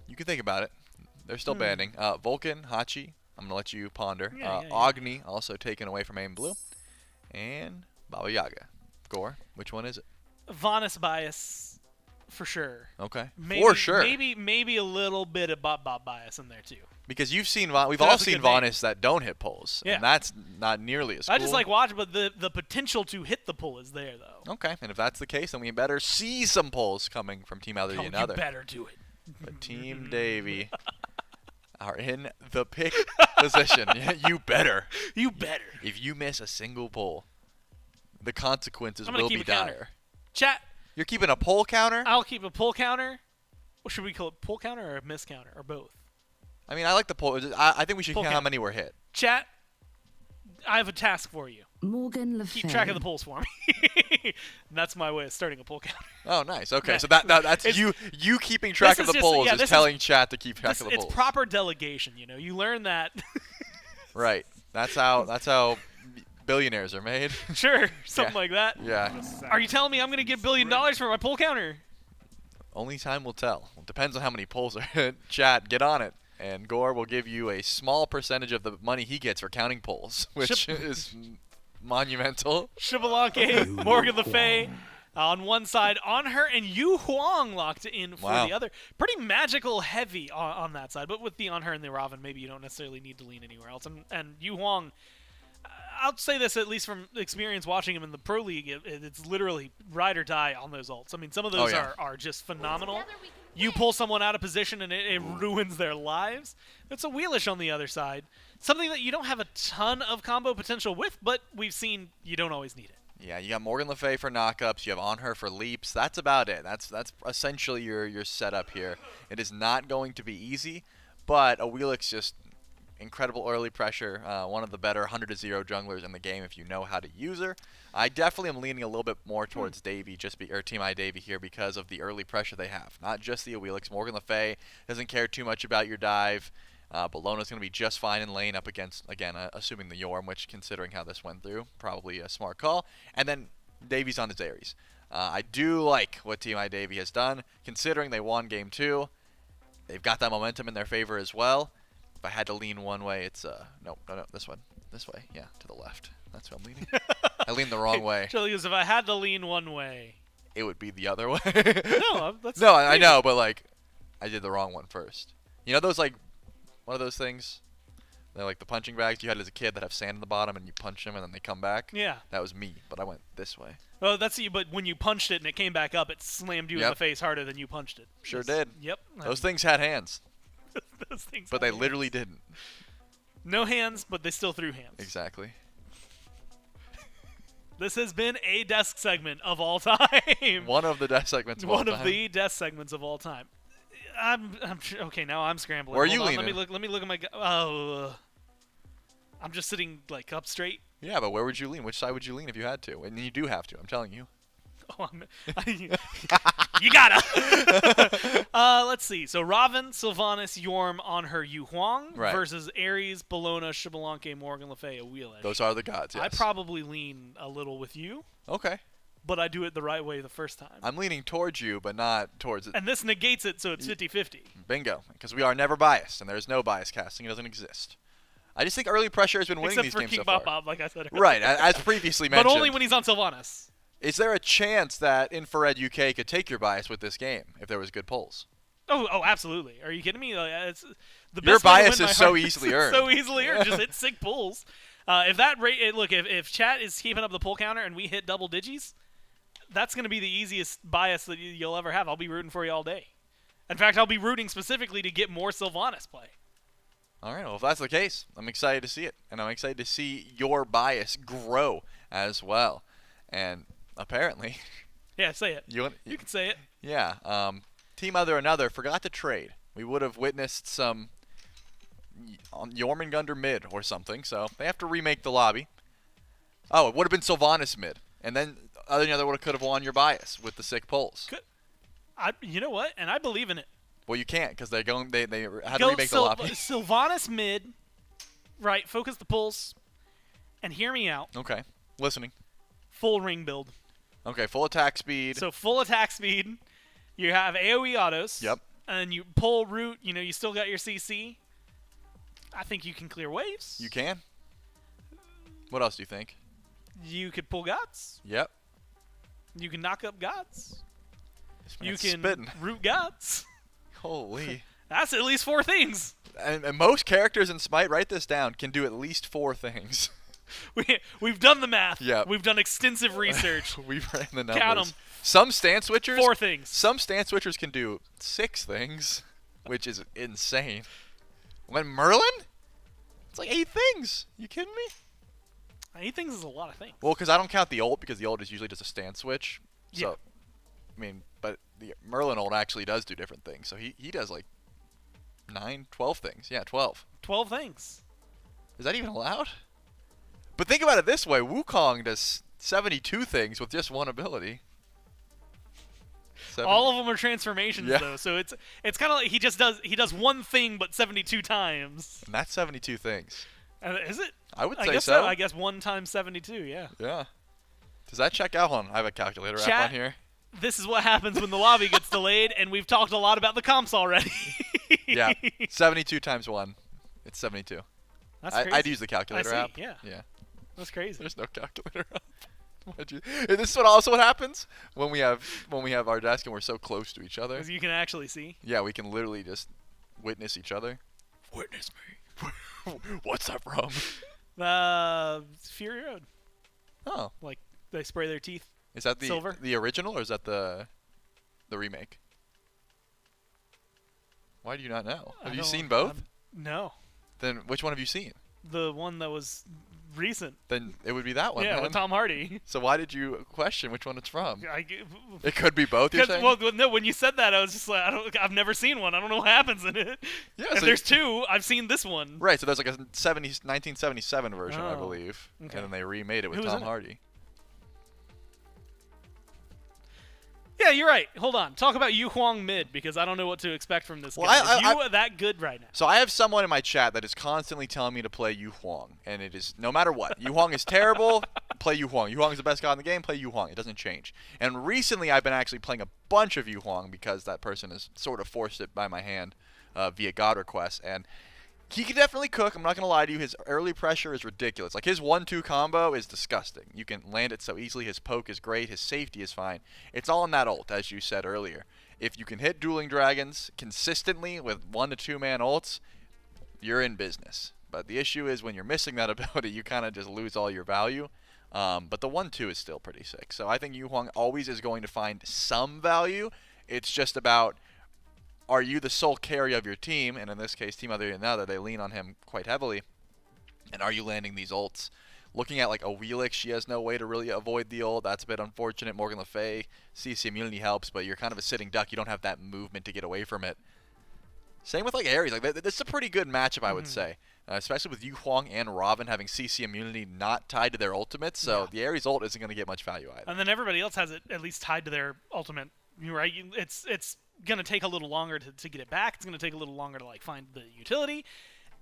You can think about it. They're still banning. Vulcan, Hachi, I'm going to let you ponder. Agni, also taken away from Aim Blue. And Baba Yaga. Gore, which one is it? Vaunus bias, for sure. Okay, maybe, for sure. Maybe a little bit of Bop Bop bias in there, too. Because we've all seen Vaunus that don't hit pulls, and that's not nearly as cool. I just like watching, but the potential to hit the pull is there, though. Okay, and if that's the case, then we better see some pulls coming from Team OtherTheAnother. You better do it. But Team Davy are in the pick position. Yeah, you better. You better. If you miss a single pull, the consequences will be dire. Chat. You're keeping a pull counter? I'll keep a pull counter. What should we call it? Pull counter or a miss counter or both? I mean, I like the pull. I think we should count how many were hit. Chat, I have a task for you. Morgan Le Fay. Keep track of the pulls for me. That's my way of starting a pull counter. Oh, nice. Okay, so that's you keeping track of the pulls is telling chat to keep track of the pulls. It's proper delegation, you know. You learn that. Right. That's how billionaires are made. Sure, something like that. Yeah. Are you telling me I'm going to get $1 billion for my pull counter? Only time will tell. It depends on how many pulls are hit. Chat, get on it. And Gore will give you a small percentage of the money he gets for counting pulls, which is monumental. Shibalanke, Morgan Le Fay on one side, on her, and Yu Huang locked in for the other. Pretty magical heavy on that side, but with the on her and the Raven, maybe you don't necessarily need to lean anywhere else. And Yu Huang, I'll say this at least from experience watching him in the Pro League, it's literally ride or die on those ults. I mean, some of those are just phenomenal. You pull someone out of position and it ruins their lives. It's a Wheelish on the other side. Something that you don't have a ton of combo potential with, but we've seen you don't always need it. Yeah, you got Morgan Le Fay for knockups. You have on her for leaps. That's about it. That's essentially your setup here. It is not going to be easy, but a Wheelix just incredible early pressure, one of the better 100-0 junglers in the game if you know how to use her. I definitely am leaning a little bit more towards Davy, or Team iDavy here because of the early pressure they have. Not just the Awilix. Morgan Le Fay doesn't care too much about your dive. But Lona's going to be just fine in lane up against, again, assuming the Yorm, which, considering how this went through, probably a smart call. And then Davy's on his Ares. I do like what Team iDavy has done, considering they won Game 2. They've got that momentum in their favor as well. If I had to lean one way, it's no, this one. This way, yeah, to the left. That's what I'm leaning. I leaned the wrong way. Actually, because if I had to lean one way, it would be the other way. No, that's no, I know, but like, I did the wrong one first. You know those like, one of those things? They're like the punching bags you had as a kid that have sand in the bottom, and you punch them and then they come back. Yeah. That was me, but I went this way. Well, that's you. But when you punched it and it came back up, it slammed you in the face harder than you punched it. Sure did. Yep. Those things had hands. Those things. But they literally didn't. No hands, but they still threw hands. Exactly. This has been a desk segment of all time. One of the desk segments of all time. One of the desk segments of all time. Okay. Now I'm scrambling. Where are Hold you on, leaning? Let me look at my. I'm just sitting like up straight. Yeah, but where would you lean? Which side would you lean if you had to? And you do have to. I'm telling you. Oh, you gotta. Let's see. So Raven, Sylvanas, Yorm on her Yu Huang versus Ares, Bellona, Xbalanque, Morgan Le Fay, Awilix. Those are the gods, yes. I probably lean a little with you. Okay. But I do it the right way the first time. I'm leaning towards you, but not towards it. And this negates it, so it's 50-50. Bingo. Because we are never biased, and there's no bias casting. It doesn't exist. I just think early pressure has been winning Except these for games King so far. Bob, like I said earlier. Right, as previously mentioned. But only when he's on Sylvanas. Is there a chance that Infrared UK could take your bias with this game if there was good polls? Oh, absolutely. Are you kidding me? It's the Your best way to bias win is my so heart. easily earned. So easily earned. Just hit sick pulls. If chat is keeping up the pull counter and we hit double digis, that's going to be the easiest bias that you'll ever have. I'll be rooting for you all day. In fact, I'll be rooting specifically to get more Sylvanas play. All right, well, if that's the case, I'm excited to see it. And I'm excited to see your bias grow as well. And apparently... Yeah, say it. You can say it. Yeah. Team OtherTheAnother forgot to trade. We would have witnessed some Jormungandr mid or something, so they have to remake the lobby. Oh, it would have been Sylvanas mid. And then OtherTheAnother could have won your bias with the sick pulls. You know what? And I believe in it. Well, you can't because they had to Go remake the lobby. Sylvanas mid, right, focus the pulls, and hear me out. Okay, listening. Full ring build. Okay, full attack speed. So full attack speed. You have AoE autos. Yep. And you pull root. You still got your CC. I think you can clear waves. You can. What else do you think? You could pull gods. Yep. You can knock up gods. You man's can spitting. root gods. Holy. That's at least 4 things. And most characters in Smite, write this down, can do at least 4 things. We've done the math. Yeah. We've done extensive research. We've ran the numbers. Count 'em. Some stance switchers. 4 things. Some stance switchers can do 6 things, which is insane. When Merlin, it's like 8 things. You kidding me? 8 things is a lot of things. Well, because I don't count the ult because the ult is usually just a stance switch. So, Yeah. I mean, but the Merlin ult actually does do different things. So he does like 9, 12 things. Yeah, 12. 12 things. Is that even allowed? But think about it this way: Wukong does 72 things with just one ability. All of them are transformations, Yeah. though. So it's kind of like he does one thing, but 72 times. And that's 72 things. Is it? I would I say guess so. I guess 1 times 72. Yeah. Yeah. Does that check out? I have a calculator app Chat, on here. This is what happens when the lobby gets delayed, and we've talked a lot about the comps already. Yeah. 72 times 1. It's 72. That's crazy. I'd use the calculator I see, app. yeah. Yeah. That's crazy. There's no calculator app. And this is also what happens when we have our desk and we're so close to each other. Because you can actually see. Yeah, we can literally just witness each other. Witness me. What's that from? Fury Road. Oh. Like they spray their teeth. Is that silver? the original or is that the remake? Why do you not know? Have you seen both? No. Then which one have you seen? The one that was recent. Then it would be that one. Yeah, then. with Tom Hardy. So why did you question which one it's from? I, It could be both, you're saying? well, no, when you said that, I was just like, I've never seen one. I don't know what happens in it. Yeah, if so there's two, I've seen this one. Right, so there's like a 1977 version, I Oh, believe. okay. And then they remade it with Who was Tom in it? Hardy. Yeah, you're right. Hold on. Talk about Yu Huang mid, because I don't know what to expect from this Well, guy. I- You are that good right now. So I have someone in my chat that is constantly telling me to play Yu Huang, and it is no matter what. Yu Huang is terrible, play Yu Huang. Yu Huang is the best god in the game, play Yu Huang. It doesn't change. And recently I've been actually playing a bunch of Yu Huang because that person has sort of forced it by my hand via god request, and he can definitely cook. I'm not going to lie to you. His early pressure is ridiculous. Like, his 1-2 combo is disgusting. You can land it so easily. His poke is great. His safety is fine. It's all in that ult, as you said earlier. If you can hit dueling dragons consistently with 1 to 2 man ults, you're in business. But the issue is when you're missing that ability, you kind of just lose all your value. But the 1-2 is still pretty sick. So I think Yu Huang always is going to find some value. It's just about, are you the sole carry of your team? And in this case, Team OtherTheAnother, they lean on him quite heavily. And are you landing these ults? Looking at like a Wheelix, she has no way to really avoid the ult. That's a bit unfortunate. Morgan Le Fay, CC immunity helps, but you're kind of a sitting duck. You don't have that movement to get away from it. Same with like Ares. Like, this is a pretty good matchup, I would say. Especially with Yu Huang and Robin having CC immunity not tied to their ultimates. So the Ares ult isn't going to get much value either. And then everybody else has it at least tied to their ultimate, right? It's going to take a little longer to get it back. It's going to take a little longer to like find the utility.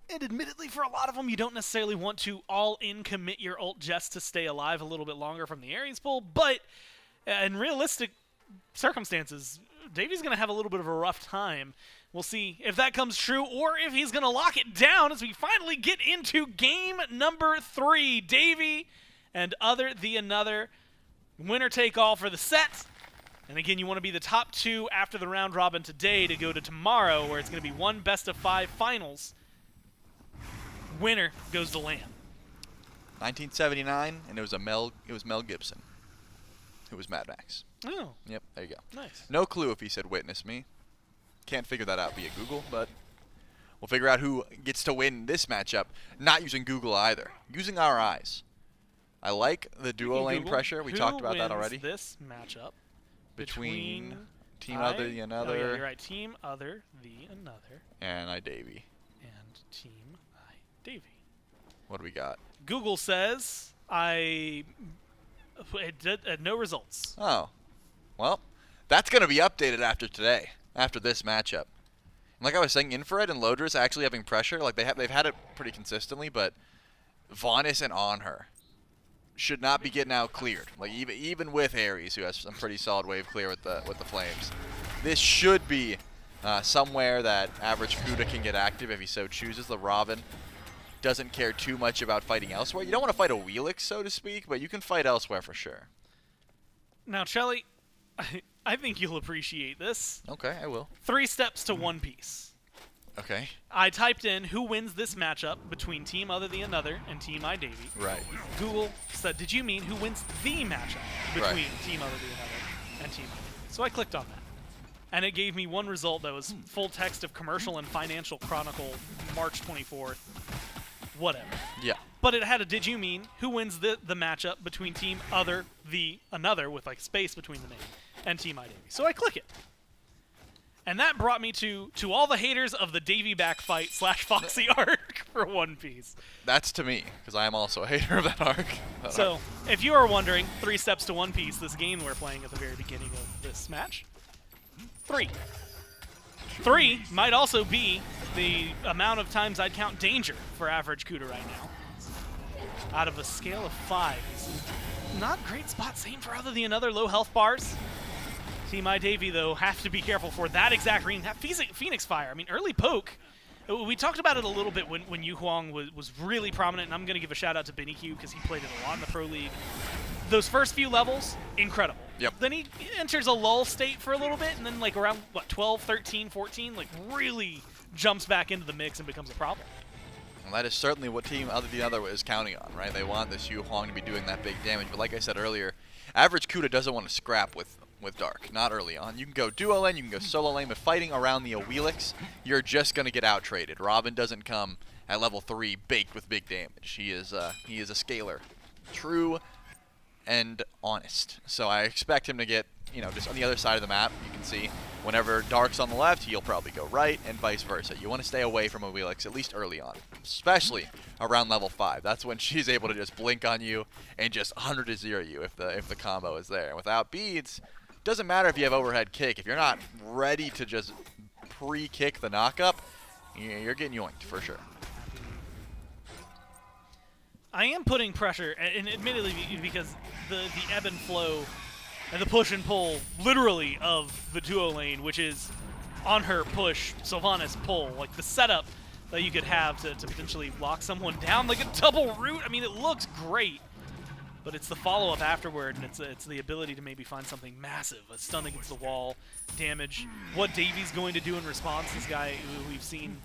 And admittedly, for a lot of them, you don't necessarily want to all-in commit your ult just to stay alive a little bit longer from the Ares pull. But in realistic circumstances, Davy's going to have a little bit of a rough time. We'll see if that comes true or if he's going to lock it down as we finally get into game number 3. Davy and OtherTheAnother. Winner take all for the set. And again, you want to be the top 2 after the round robin today to go to tomorrow, where it's going to be 1 best-of-5 finals. Winner goes to LAN. 1979, and it was Mel Gibson, who was Mad Max. Oh, Yep, there you go. nice. No clue if he said witness me. Can't figure that out via Google, but we'll figure out who gets to win this matchup, not using Google either, using our eyes. I like the duo lane Google, pressure. We who talked about that wins already. this matchup Between Team Oh, OtherTheAnother yeah, you're right. Team OtherTheAnother and iDavy. and Team iDavy. What do we got? Google says no results. Oh, well, that's going to be updated after today, after this matchup. And like I was saying, Infrared and Lodris actually having pressure. Like they've had it pretty consistently, but Vaunus and On Her should not be getting out cleared. Like even with Ares, who has some pretty solid wave clear with the Flames, this should be somewhere that average Kuda can get active if he so chooses. The Robin doesn't care too much about fighting elsewhere. You don't want to fight a Wheelix, so to speak, but you can fight elsewhere for sure. Now, Chelly, I think you'll appreciate this. Okay, I will. 3 steps to One Piece. Okay. I typed in who wins this matchup between Team OtherTheAnother and Team iDavy. Right. Google said, did you mean who wins the matchup between Team OtherTheAnother and Team iDavy? So I clicked on that. And it gave me one result that was full text of Commercial and Financial Chronicle, March 24th. Whatever. Yeah. But it had a did you mean who wins the matchup between Team OtherTheAnother with like space between the name and Team iDavy. So I click it. And that brought me to all the haters of the Davy backfight / Foxy arc for One Piece. That's to me, because I am also a hater of that arc. So, if you are wondering, 3 steps to One Piece, this game we're playing at the very beginning of this match. 3. 3 might also be the amount of times I'd count danger for average Kuda right now. Out of a scale of 5. Not great spot, same for OtherTheAnother, low health bars. Team iDavy, though, have to be careful for that exact reading. That Phoenix Fire, I mean, early poke. We talked about it a little bit when Yu Huang was really prominent, and I'm going to give a shout-out to Benny Q because he played it a lot in the Pro League. Those first few levels, incredible. Yep. Then he enters a lull state for a little bit, and then like around, 12, 13, 14, like really jumps back into the mix and becomes a problem. Well, that is certainly what Team OtherTheAnother is counting on, right? They want this Yu Huang to be doing that big damage, but like I said earlier, average Kuda doesn't want to scrap with Dark, not early on. You can go duo lane, you can go solo lane, but fighting around the Wheelix, you're just going to get out-traded. Robin doesn't come at level 3 baked with big damage. He is a scaler. True and honest. So I expect him to get, you know, just on the other side of the map. You can see whenever Dark's on the left, he'll probably go right, and vice versa. You want to stay away from Awilix at least early on, especially around level 5. That's when she's able to just blink on you and just 100-0 you if the combo is there. And without beads, doesn't matter if you have overhead kick. If you're not ready to just pre-kick the knockup, you're getting yoinked for sure. I am putting pressure, and admittedly because the ebb and flow and the push and pull, literally, of the duo lane, which is on her push, Sylvanas pull, like the setup that you could have to potentially lock someone down, like a double root. I mean, it looks great, but it's the follow-up afterward, and it's the ability to maybe find something massive, a stun against the wall, damage. What Davy's going to do in response, this guy who we've seen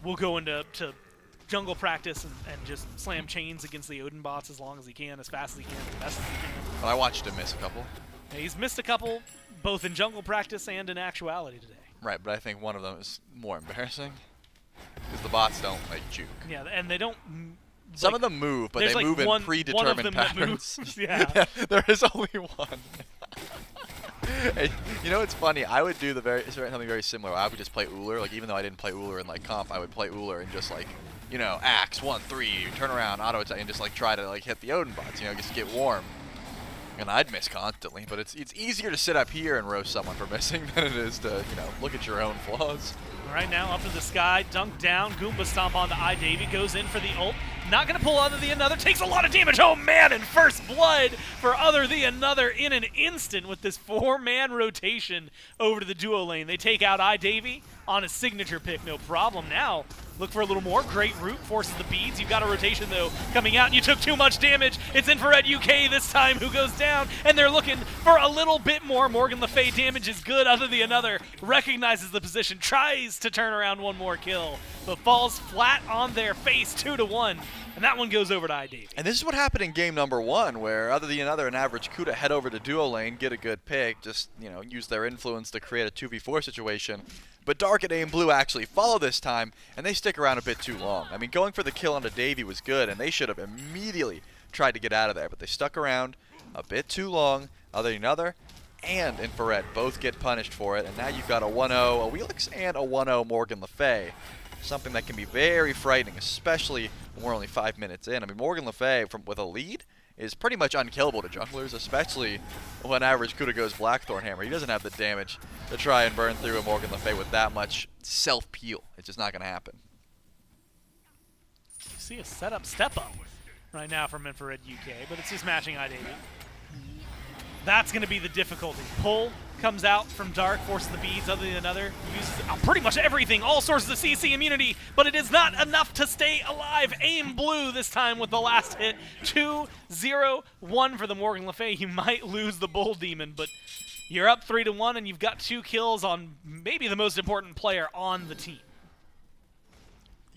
will go into jungle practice and just slam chains against the Odin bots as long as he can, as fast as he can, as best as he can. But I watched him miss a couple. Yeah, he's missed a couple, both in jungle practice and in actuality today. Right, but I think one of them is more embarrassing because the bots don't like juke. Yeah, and they don't. Some of them move, but they move in predetermined patterns. Yeah. There is only one. Hey, you know, it's funny. I would do something very similar. I would just play Uller. Like, even though I didn't play Uller in like comp, I would play Uller and just like, you know, axe 1-3, turn around, auto attack, and just like try to like hit the Odin bots. You know, just get warm. And I'd miss constantly, but it's easier to sit up here and roast someone for missing than it is to, you know, look at your own flaws. Right now, up to the sky, dunk down, Goomba stomp onto iDavy, goes in for the ult. Not going to pull OtherTheAnother, takes a lot of damage. Oh man, and first blood for OtherTheAnother in an instant with this 4-man rotation over to the duo lane. They take out iDavy on a signature pick, no problem. Now, look for a little more. Great root, forces the beads. You've got a rotation, though, coming out, and you took too much damage. It's Infrared UK this time, who goes down, and they're looking for a little bit more. Morgan Le Fay damage is good. OtherTheAnother recognizes the position, tries to turn around one more kill, but falls flat on their face, 2-1. And that one goes over to iDavy. And this is what happened in game number 1, where OtherTheAnother and Average Kuda head over to duo lane, get a good pick, just, you know, use their influence to create a 2v4 situation. But Dark and Aim Blue actually follow this time, and they stick around a bit too long. I mean, going for the kill onto Davy was good, and they should have immediately tried to get out of there, but they stuck around a bit too long. OtherTheAnother and Infrared both get punished for it, and now you've got a 1-0 Awilix and a 1-0 Morgan Le Fay. Something that can be very frightening, especially when we're only 5 minutes in. I mean, Morgan Le Fay with a lead is pretty much unkillable to junglers, especially when Average Kuda goes Blackthorn Hammer. He doesn't have the damage to try and burn through a Morgan Le Fay with that much self-peel. It's just not going to happen. You see a setup step up right now from Infrared UK, but it's just matching iDavy. That's going to be the difficulty. Pull comes out from Dark, forces the beads. OtherTheAnother uses pretty much everything, all sources of CC immunity, but it is not enough to stay alive. Aim Blue this time with the last hit. 2-0-1 for the Morgan Le Fay. You might lose the Bull Demon, but you're up 3-1, and you've got 2 kills on maybe the most important player on the team.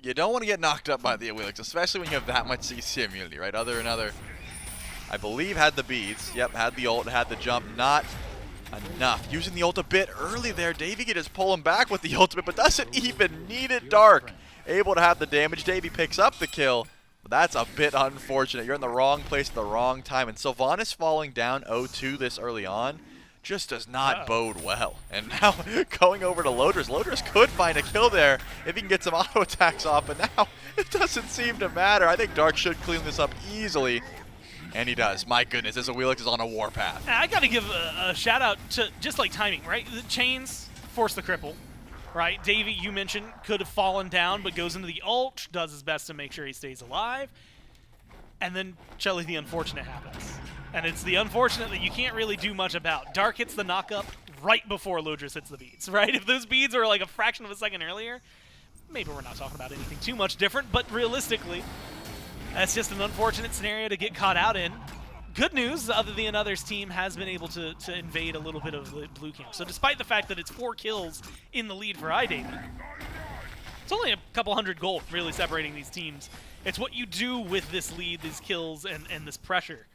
You don't want to get knocked up by the Awilix, especially when you have that much CC immunity, right? OtherTheAnother, I believe, had the beads. Yep, had the ult, had the jump. Not enough. Using the ult a bit early there. Davy can just pull him back with the ultimate, but doesn't even need it. Dark able to have the damage. Davy picks up the kill, but that's a bit unfortunate. You're in the wrong place at the wrong time, and Sylvanas falling down 0-2 this early on just does not bode well. And now going over to Loaders. Loaders could find a kill there if he can get some auto attacks off, but now it doesn't seem to matter. I think Dark should clean this up easily. And he does. My goodness, this Awilix is on a warpath. I got to give a shout out to just like timing, right? The chains force the cripple, right? Davy, you mentioned, could have fallen down, but goes into the ult, does his best to make sure he stays alive. And then Shelly, the unfortunate happens. And it's the unfortunate that you can't really do much about. Dark hits the knockup right before Lodris hits the beads, right? If those beads were like a fraction of a second earlier, maybe we're not talking about anything too much different, but realistically, that's just an unfortunate scenario to get caught out in. Good news, OtherTheAnother's team has been able to invade a little bit of the blue camp. So despite the fact that it's 4 kills in the lead for iDavy, it's only a couple hundred gold really separating these teams. It's what you do with this lead, these kills, and this pressure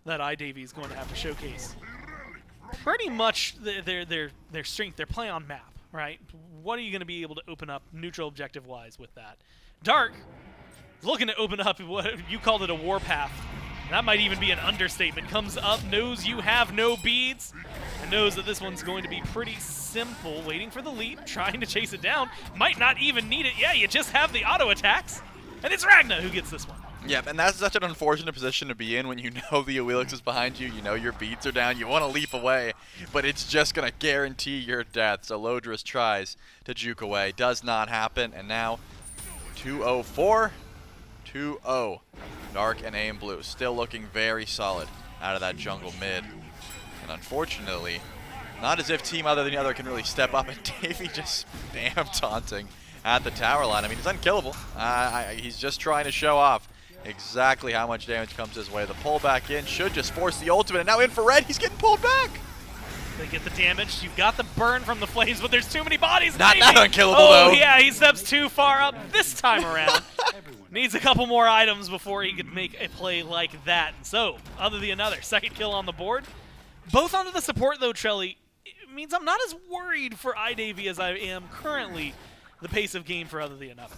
that iDavy is going to have to showcase. Pretty much their strength, their play on map, right? What are you going to be able to open up neutral objective-wise with that? Dark looking to open up what you called it a warpath. That might even be an understatement. Comes up, knows you have no beads, and knows that this one's going to be pretty simple. Waiting for the lead, trying to chase it down. Might not even need it. Yeah, you just have the auto attacks, and it's Ragna who gets this one. Yeah, and that's such an unfortunate position to be in when you know the Awilix is behind you, you know your beats are down, you want to leap away, but it's just going to guarantee your death. So Lodris tries to juke away. Does not happen, and now 2-0-4, 2-0. Dark and A and Blue still looking very solid out of that jungle mid. And unfortunately, not as if Team Other Than the Other can really step up, and Davey just spam taunting at the tower line. I mean, he's unkillable. He's just trying to show off exactly how much damage comes his way. The pull back in should just force the ultimate, and now Infrared, he's getting pulled back. They get the damage. You've got the burn from the flames, but there's too many bodies. Not unkillable, though. though. Yeah, he steps too far up this time around. Needs a couple more items before he could make a play like that. So, Other the Another, second kill on the board. Both onto the support, though, Trelly. It means I'm not as worried for iDavy as I am currently the pace of game for Other the Another.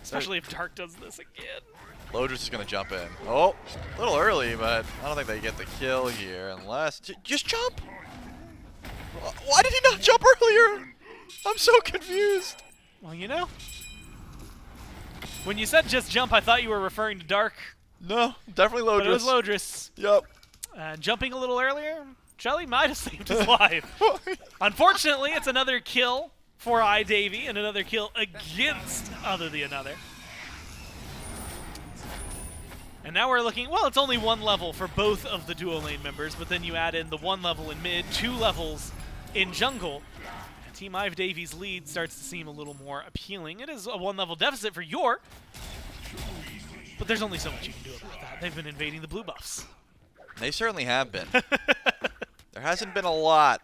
Especially if Dark does this again. Lodris is going to jump in. Oh, a little early, but I don't think they get the kill here unless... Just jump! Why did he not jump earlier? I'm so confused. Well, you know, when you said just jump, I thought you were referring to Dark. No, definitely Lodris. But it was Lodris. Yep. Jumping a little earlier, Shelly might have saved his life. Unfortunately, it's another kill for iDavy and another kill against Other the Another. And now we're looking, well, it's only one level for both of the duo lane members, but then you add in the one level in mid, 2 levels in jungle. And Team iDavy's lead starts to seem a little more appealing. It is a 1 level deficit for Yor, but there's only so much you can do about that. They've been invading the blue buffs. They certainly have been. There hasn't been a lot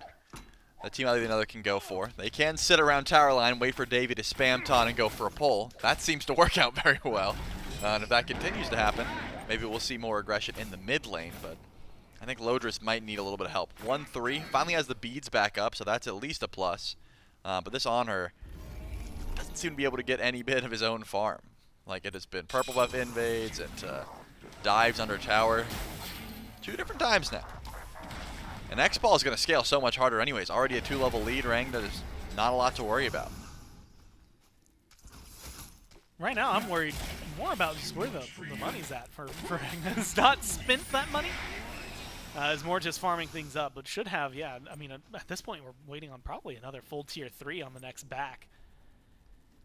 that Team Other Than Another can go for. They can sit around tower line, wait for Davey to spam taunt and go for a pull. That seems to work out very well. And if that continues to happen, maybe we'll see more aggression in the mid lane, but I think Lodris might need a little bit of help. 1-3, finally has the beads back up, so that's at least a plus. But this Honor doesn't seem to be able to get any bit of his own farm. Like it has been purple buff invades and dives under tower 2 different times now. And X-Ball is going to scale so much harder anyways. Already a 2-level lead rank, that is not a lot to worry about. Right now, I'm worried more about just where the money's at for Ragna. It's not spent that money. It's more just farming things up, but should have, yeah. I mean, at this point, we're waiting on probably another full tier 3 on the next back.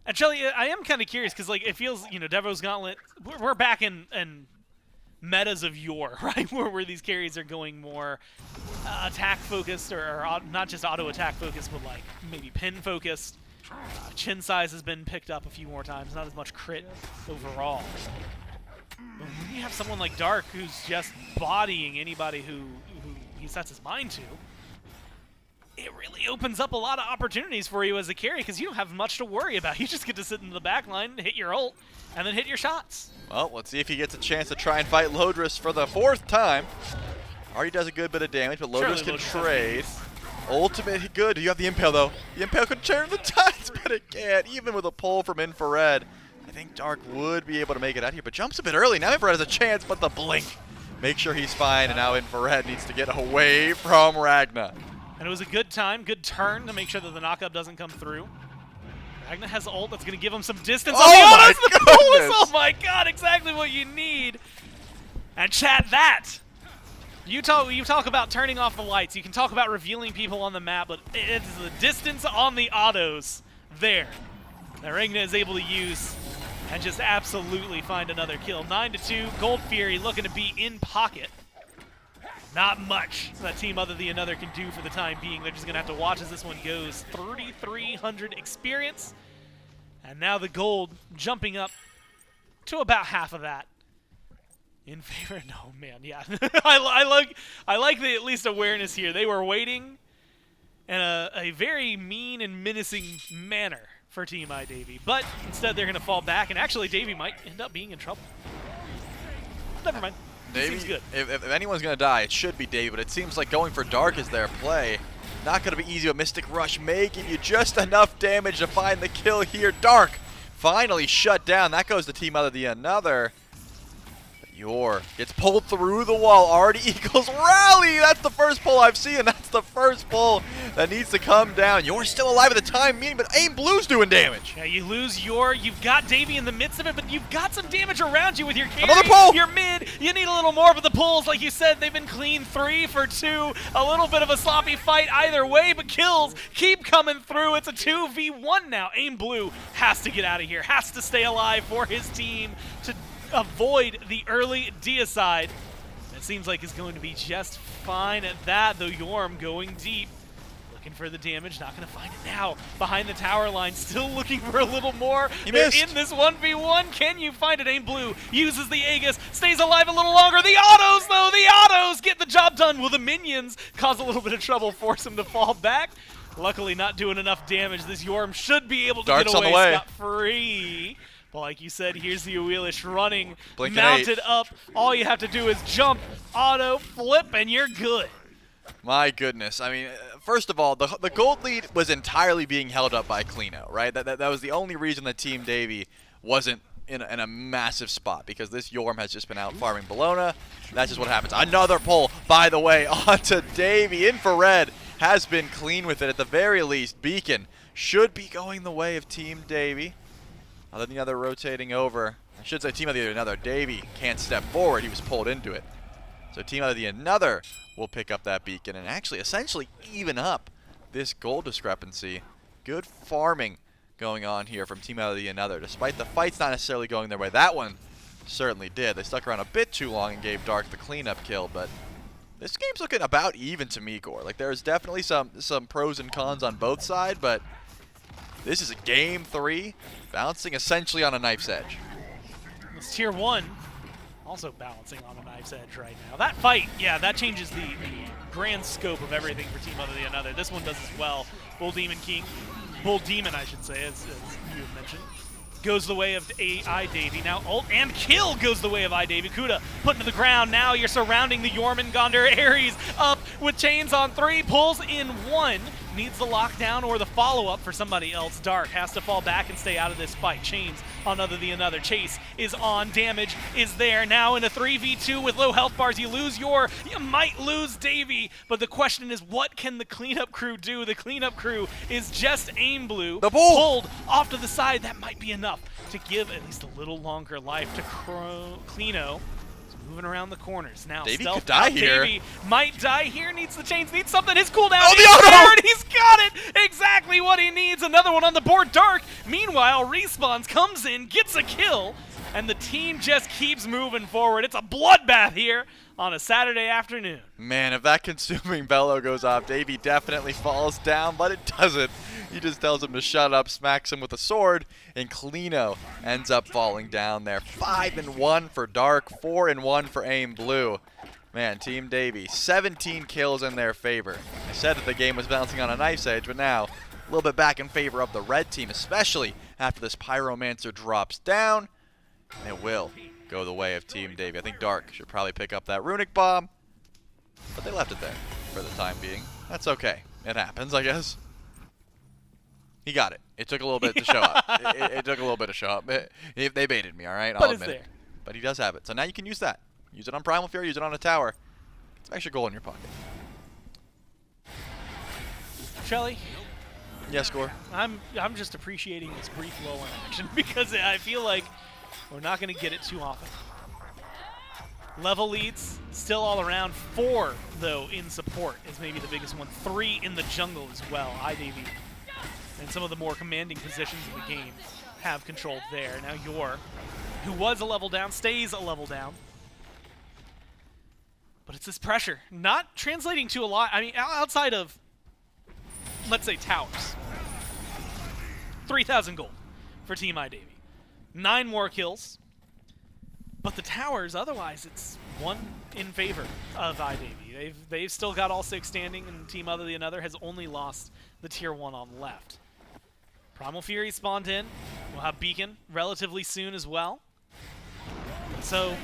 And Shelly, I am kind of curious because, like, it feels, you know, Devo's Gauntlet. We're back in metas of yore, right? Where these carries are going more attack focused, or not just auto attack focused, but like maybe pin focused. Chin size has been picked up a few more times, not as much crit overall. But when you have someone like Dark who's just bodying anybody who he sets his mind to, it really opens up a lot of opportunities for you as a carry because you don't have much to worry about. You just get to sit in the back line, hit your ult, and then hit your shots. Well, let's see if he gets a chance to try and fight Lodris for the 4th time. Already does a good bit of damage, but Lodris can trade. Ultimate good. You have the Impale, though. The Impale could turn the tides, but it can't. Even with a pull from Infrared, I think Dark would be able to make it out here, but jumps a bit early. Now Infrared has a chance, but the blink. Make sure he's fine, and now Infrared needs to get away from Ragna. And it was a good time, good turn to make sure that the knockup doesn't come through. Ragna has ult that's going to give him some distance. Oh, the bonus! Oh my god, exactly what you need. And chat that. You talk about turning off the lights. You can talk about revealing people on the map, but it's the distance on the autos there that Ragna is able to use and just absolutely find another kill. 9-2, Gold Fury looking to be in pocket. Not much that Team Other Than Another can do for the time being. They're just going to have to watch as this one goes. 3,300 experience. And now the gold jumping up to about half of that. In favor, no man, yeah. I like the at least awareness here. They were waiting in a very mean and menacing manner for Team iDavy, but instead they're gonna fall back, and actually Davey might end up being in trouble. Never mind. Seems good. If anyone's gonna die, it should be Davey, but it seems like going for Dark is their play. Not gonna be easy, but Mystic Rush may give you just enough damage to find the kill here. Dark finally shut down. That goes to Team OtherTheAnother. Yor gets pulled through the wall. Already equals rally. That's the first pull I've seen. That's the first pull that needs to come down. Yor's still alive at the time being, but Aim Blue's doing damage. Yeah, you lose Yor. You've got Davey in the midst of it, but you've got some damage around you with your carry. Another pull. Your mid. You need a little more, but the pulls, like you said, they've been clean 3 for 2. A little bit of a sloppy fight either way, but kills keep coming through. It's a 2v1 now. Aim Blue has to get out of here. Has to stay alive for his team to avoid the early deicide. It seems like it's going to be just fine at that, though Yorm going deep. Looking for the damage, not going to find it now. Behind the tower line, still looking for a little more. He They're missed. in this 1v1. Can you find it? Aim Blue uses the Aegis, stays alive a little longer. The autos, though, the autos get the job done. Will the minions cause a little bit of trouble, force him to fall back? Luckily, not doing enough damage. This Yorm should be able to Dark's get on the away way. scot-free. But like you said, here's the Wheelish running, Blink and mounted 8. up. All you have to do is jump, auto, flip, and you're good. My goodness. I mean, first of all, the gold lead was entirely being held up by Klino, right? That was the only reason that Team Davy wasn't in a massive spot, because this Yorm has just been out farming Bologna. That's just what happens. Another pull, by the way, onto Davy. Infrared has been clean with it at the very least. Beacon should be going the way of Team Davy. OtherTheAnother rotating over. I should say Team OtherTheAnother. Davy can't step forward. He was pulled into it. So Team OtherTheAnother will pick up that beacon and actually essentially even up this gold discrepancy. Good farming going on here from Team OtherTheAnother. Despite the fights not necessarily going their way, that one certainly did. They stuck around a bit too long and gave Dark the cleanup kill, but this game's looking about even to me, Gore. Like, there's definitely some pros and cons on both sides, but this is a game 3, bouncing essentially on a knife's edge. It's tier 1, also balancing on a knife's edge right now. That fight, yeah, that changes the grand scope of everything for Team OtherTheAnother. This one does as well. Bull Demon, I should say, as you had mentioned, goes the way of iDavy. Now ult and kill goes the way of iDavy. Kuda put into the ground. Now you're surrounding the Yorman Gondor. Ares up with chains on 3, pulls in 1. Needs the lockdown or the follow-up for somebody else. Dark has to fall back and stay out of this fight. Chains on OtherTheAnother. Chase is on. Damage is there. Now in a 3v2 with low health bars, you might lose Davy, but the question is, what can the cleanup crew do? The cleanup crew is just Aim Blue. The bull! Pulled off to the side. That might be enough to give at least a little longer life to Klino. Moving around the corners now. Davey Stealth could die out. here. Davey might die here. Needs the chains. Needs something. His cooldown. Oh, the is auto! there, and he's got it. Exactly what he needs. Another one on the board. Dark. Meanwhile, respawns, comes in, gets a kill, and the team just keeps moving forward. It's a bloodbath here on a Saturday afternoon. Man, if that consuming bellow goes off, Davey definitely falls down, but it doesn't. He just tells him to shut up, smacks him with a sword, and Klino ends up falling down there. 5-1 for Dark, 4-1 for Aim Blue. Man, Team Davy, 17 kills in their favor. I said that the game was bouncing on a knife's edge, but now a little bit back in favor of the red team, especially after this Pyromancer drops down. It will go the way of Team Davy. I think Dark should probably pick up that runic bomb, but they left it there for the time being. That's okay. It happens, I guess. He got it. It took a little bit to show up. It took a little bit to show up. They baited me, all right? I'll admit it. But he does have it. So now you can use that. Use it on Primal Fury, use it on a tower. It's an extra goal in your pocket. Shelly, Yes, Score. I'm just appreciating this brief lull in action because I feel like we're not going to get it too often. Level leads still all around. 4, though, in support is maybe the biggest one. 3 in the jungle as well. iDavy and some of the more commanding positions in the game have controlled there. Now Yor, who was a level down, stays a level down. But it's this pressure. Not translating to a lot. I mean, outside of, let's say, towers. 3,000 gold for Team iDavy. 9 more kills. But the towers, otherwise, it's 1 in favor of iDavy. They've still got all 6 standing, and Team OtherTheAnother has only lost the tier 1 on the left. Primal Fury spawned in. We'll have Beacon relatively soon as well. So,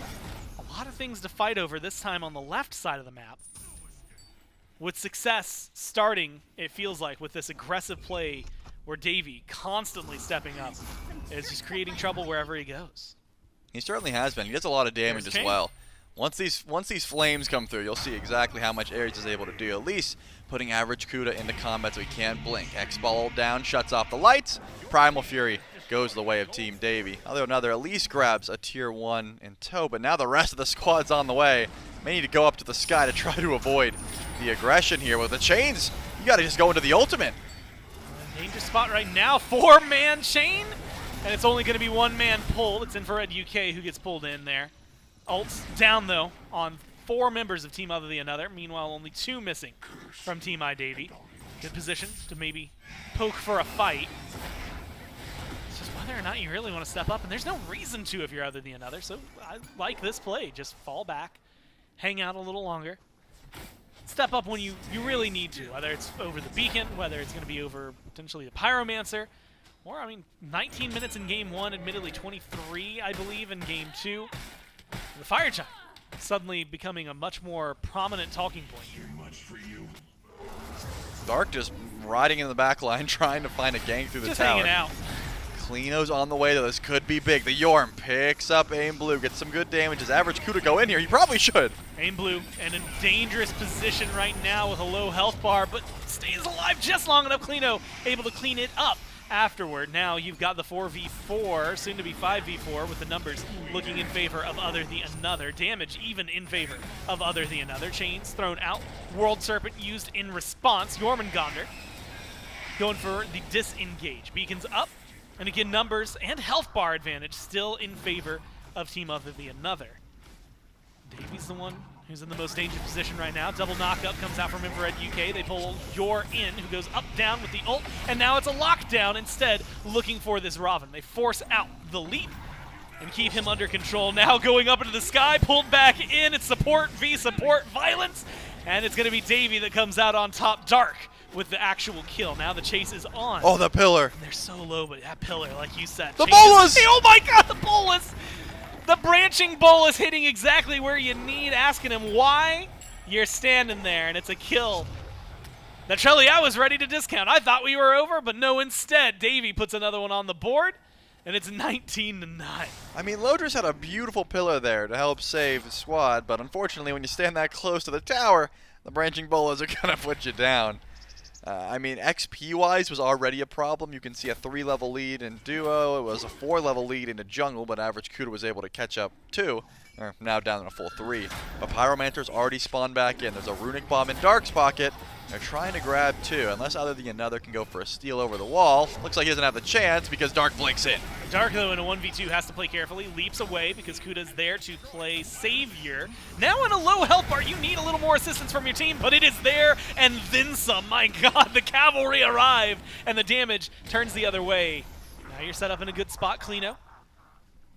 a lot of things to fight over this time on the left side of the map. With success starting, it feels like, with this aggressive play where Davy constantly stepping up is just creating trouble wherever he goes. He certainly has been. He does a lot of damage There's as well. Once these flames come through, you'll see exactly how much Ares is able to do. At least putting average Kuda into combat so he can't blink. X-Ball down, shuts off the lights. Primal Fury goes the way of Team Davy. OtherTheAnother at least grabs a tier 1 in tow, but now the rest of the squad's on the way. May need to go up to the sky to try to avoid the aggression here. With the chains, you gotta just go into the ultimate. Danger spot right now, 4-man chain, and it's only gonna be 1-man pulled. It's Infrared UK who gets pulled in there. Ults down though on 4 members of Team OtherTheAnother. Meanwhile, only 2 missing from Team iDavy. Good position to maybe poke for a fight. It's just whether or not you really want to step up, and there's no reason to if you're OtherTheAnother. So I like this play. Just fall back, hang out a little longer, step up when you really need to. Whether it's over the beacon, whether it's going to be over potentially the Pyromancer, or I mean, 19 minutes in game 1, admittedly 23, I believe, in game 2. The Fire Giant suddenly becoming a much more prominent talking point here. Dark just riding in the back line, trying to find a gang through the Just tower. hanging out. Klino's on the way to this. Could be big. The Yorm picks up Aim Blue, gets some good damage. Does average Kuda go in here? He probably should. Aim Blue in a dangerous position right now with a low health bar, but stays alive just long enough. Klino able to clean it up afterward. Now you've got the 4v4, soon to be 5v4, with the numbers looking in favor of OtherTheAnother. Damage even in favor of OtherTheAnother. Chains thrown out. World Serpent used in response. Jormungandr going for the disengage. Beacons up. And again, numbers and health bar advantage still in favor of Team OtherTheAnother. Davy's the one who's in the most dangerous position right now. Double knockup comes out from Infrared UK. They pull Yor in, who goes up, down with the ult, and now it's a lockdown instead, looking for this Raven. They force out the leap and keep him under control. Now going up into the sky, pulled back in. It's support v support violence, and it's going to be Davy that comes out on top. Dark with the actual kill. Now the chase is on. Oh, the pillar. They're so low, but that pillar, like you said. The changes- bolus! Oh my god, the bolus! The branching bolus hitting exactly where you need, asking him why you're standing there, and it's a kill. Now, Trelly, I was ready to discount. I thought we were over, but no, instead, Davy puts another one on the board, and it's 19-9. I mean, Lodris had a beautiful pillar there to help save the squad, but unfortunately, when you stand that close to the tower, the branching bolas are going to put you down. I mean, XP-wise was already a problem. You can see a 3-level lead in duo. It was a 4-level lead into jungle, but average Kuda was able to catch up 2. Or now down to a full 3. But Pyromancer's already spawned back in. There's a Runic Bomb in Dark's pocket. They're trying to grab 2. Unless OtherTheAnother can go for a steal over the wall. Looks like he doesn't have the chance because Dark blinks in. Dark, though, in a 1v2 has to play carefully. Leaps away because Kuda's there to play Savior. Now in a low health bar, you need a little more assistance from your team, but it is there and then some. My god, the cavalry arrived, and the damage turns the other way. Now you're set up in a good spot, Klino.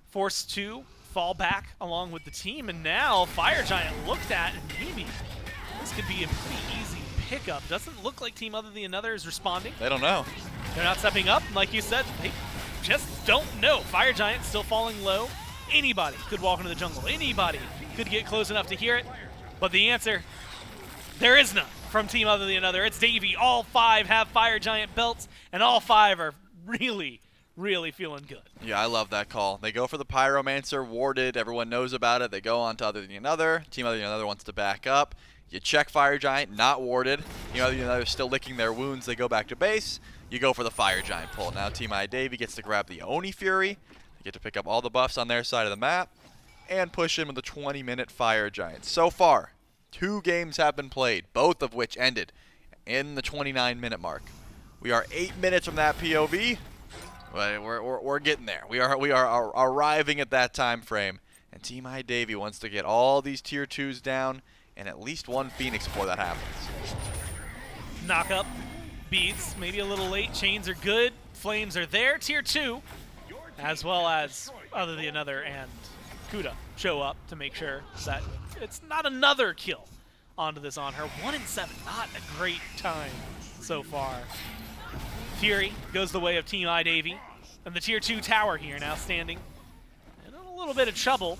Forced to fall back along with the team, and now Fire Giant looked at, and maybe this could be a pretty easy pickup. Doesn't look like Team OtherTheAnother is responding. They don't know. They're not stepping up, and like you said, they just don't know. Fire Giant still falling low. Anybody could walk into the jungle. Anybody could get close enough to hear it. But the answer, there is none from Team OtherTheAnother. It's Davy. All 5 have Fire Giant belts, and all 5 are really feeling good. Yeah, I love that call. They go for the Pyromancer, warded. Everyone knows about it. They go on to OtherTheAnother. Team OtherTheAnother wants to back up. You check Fire Giant, not warded. Team OtherTheAnother still licking their wounds. They go back to base. You go for the Fire Giant pull. Now Team iDavy gets to grab the Oni Fury. They get to pick up all the buffs on their side of the map and push in with a 20-minute Fire Giant. So far, 2 games have been played, both of which ended in the 29-minute mark. We are 8 minutes from that POV. But we're getting there. We are arriving at that time frame, and Team iDavy wants to get all these tier 2s down and at least 1 Phoenix before that happens. Knock up, beats, maybe a little late. Chains are good, flames are there. Tier 2, as well as OtherTheAnother and Kuda show up to make sure that it's not another kill onto this on her. 1 and 7, not a great time so far. Fury goes the way of Team iDavy, and the tier 2 tower here now standing in a little bit of trouble.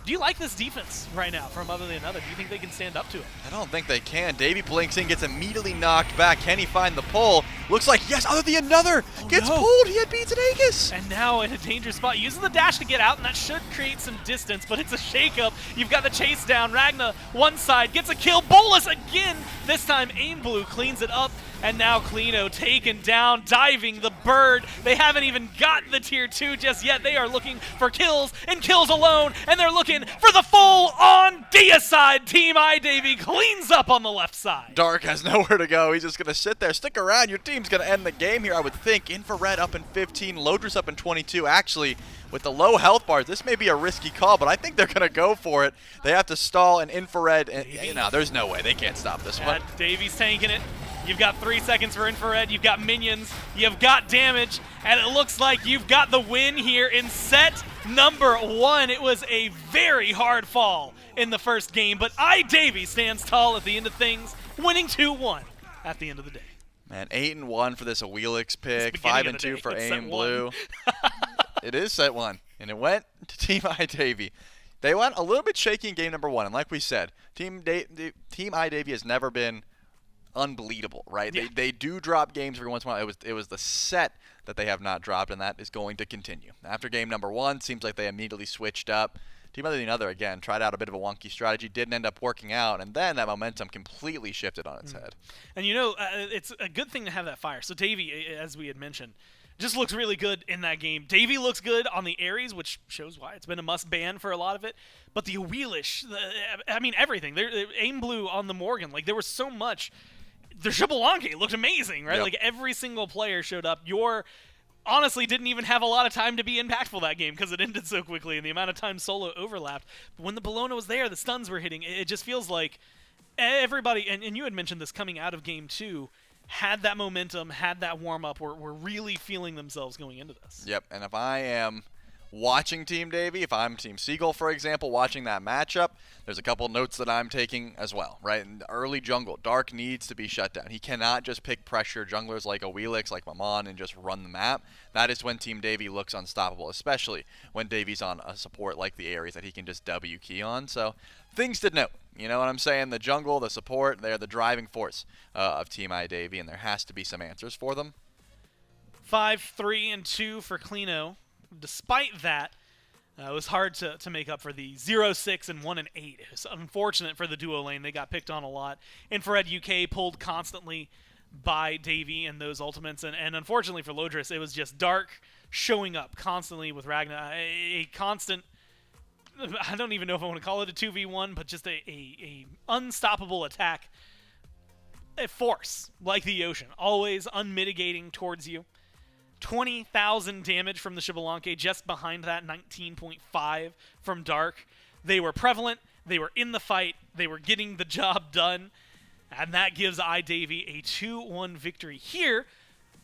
Do you like this defense right now from OtherTheAnother? Do you think they can stand up to it? I don't think they can. Davey blinks in, gets immediately knocked back. Can he find the pull? Looks like, yes, OtherTheAnother gets pulled. He had beats at Aegis. And now in a dangerous spot, uses the dash to get out, and that should create some distance, but it's a shakeup. You've got the chase down. Ragna, one side, gets a kill. Bolus again. This time, Aim Blue cleans it up, and now Klino taken down, diving the bird. They haven't even gotten the tier 2 just yet. They are looking for kills, and kills alone, and they're looking for the full-on deicide. Team iDavy cleans up on the left side. Dark has nowhere to go. He's just going to sit there. Stick around. Your team's going to end the game here, I would think. Infrared up in 15. Lodris up in 22. Actually, with the low health bars, this may be a risky call, but I think they're going to go for it. They have to stall an Infrared. And, no, there's no way. They can't stop this one. Davy's tanking it. You've got 3 seconds for Infrared. You've got minions. You've got damage. And it looks like you've got the win here in set number 1. It was a very hard fall in the first game, but iDavy stands tall at the end of things, winning 2-1 at the end of the day. Man, 8-1 for this Awelix pick, It's the beginning of the 5-2 day. for It's Aim set Blue. 1. It is set 1, and it went to Team iDavy. They went a little bit shaky in game number 1, and like we said, Team iDavy has never been unbelievable, right? Yeah. They do drop games every once in a while. It was the set that they have not dropped, and that is going to continue. After game number 1, seems like they immediately switched up. Team OtherTheAnother, again, tried out a bit of a wonky strategy, didn't end up working out, and then that momentum completely shifted on its head. And it's a good thing to have that fire. So Davy, as we had mentioned, just looks really good in that game. Davy looks good on the Ares, which shows why it's been a must ban for a lot of it. But the Awelish, everything. Aim Blue on the Morgan, like there was so much. The Xbalanque looked amazing, right? Yep. Like every single player showed up. Honestly didn't even have a lot of time to be impactful that game because it ended so quickly and the amount of time solo overlapped. But when the Bologna was there, the stuns were hitting. It just feels like everybody, and you had mentioned this coming out of game 2, had that momentum, had that warm-up, were really feeling themselves going into this. Yep, and if I am watching Team Davy, if I'm Team Seagull, for example, watching that matchup, there's a couple notes that I'm taking as well, right? In the early jungle, Dark needs to be shut down. He cannot just pick pressure junglers like Awelix, like Mammon, and just run the map. That is when Team Davy looks unstoppable, especially when Davy's on a support like the Ares that he can just W key on. So things to note. You know what I'm saying? The jungle, the support, they're the driving force of Team iDavy, and there has to be some answers for them. 5-3-2 for Klino. Despite that, it was hard to make up for the 0-6 and 1-8. It was unfortunate for the duo lane. They got picked on a lot. Infrared UK pulled constantly by Davy and those ultimates. And unfortunately for Lodris, it was just Dark showing up constantly with Ragna. A constant, I don't even know if I want to call it a 2v1, but just a unstoppable attack. A force like the ocean, always unmitigating towards you. 20,000 damage from the Xbalanque, just behind that 19.5 from Dark. They were prevalent, they were in the fight, they were getting the job done, and that gives iDavy a 2-1 victory here.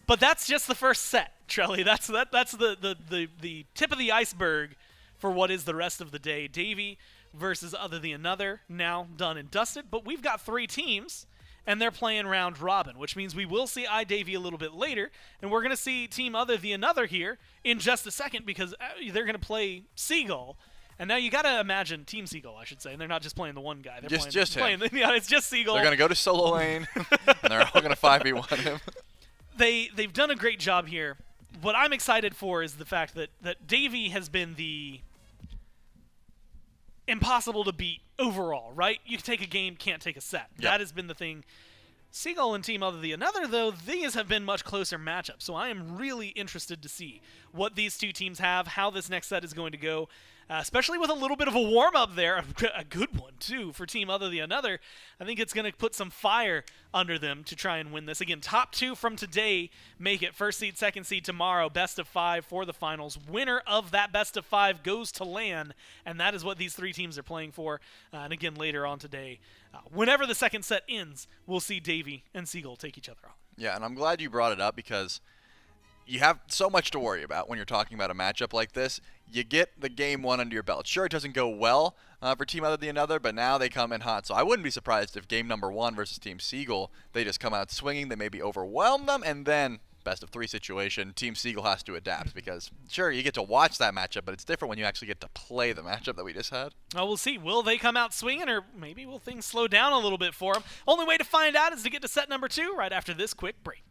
But that's just the first set, Trelly. That's the tip of the iceberg for what is the rest of the day. Davy versus OtherTheAnother, now done and dusted, but we've got 3 teams. And they're playing round robin, which means we will see iDavy a little bit later, and we're going to see Team OtherTheAnother here in just a second because they're going to play Seagull. And now you got to imagine Team Seagull, I should say, and they're not just playing the one guy. They're Just him. Yeah, it's just Seagull. They're going to go to solo lane, and they're all going to 5v1 him. They've done a great job here. What I'm excited for is the fact that Davy has been the impossible to beat overall, right? You can take a game, can't take a set. Yep. That has been the thing. Seagull and Team OtherTheAnother, though, these have been much closer matchups. So I am really interested to see what these two teams have, how this next set is going to go, especially with a little bit of a warm-up there, a good one, too, for Team OtherTheAnother. I think it's going to put some fire under them to try and win this. Again, top 2 from today make it first seed, second seed tomorrow, best of 5 for the finals. Winner of that best of 5 goes to LAN, and that is what these 3 teams are playing for. And again, later on today, whenever the second set ends, we'll see Davy and Seagull take each other on. Yeah, and I'm glad you brought it up because you have so much to worry about when you're talking about a matchup like this. You get the game 1 under your belt. Sure, it doesn't go well for Team OtherTheAnother, but now they come in hot. So I wouldn't be surprised if game number 1 versus Team Seagull, they just come out swinging, they maybe overwhelm them, and then best of 3 situation, Team Seagull has to adapt because, sure, you get to watch that matchup, but it's different when you actually get to play the matchup that we just had. Well, we'll see. Will they come out swinging, or maybe will things slow down a little bit for them? Only way to find out is to get to set number 2 right after this quick break.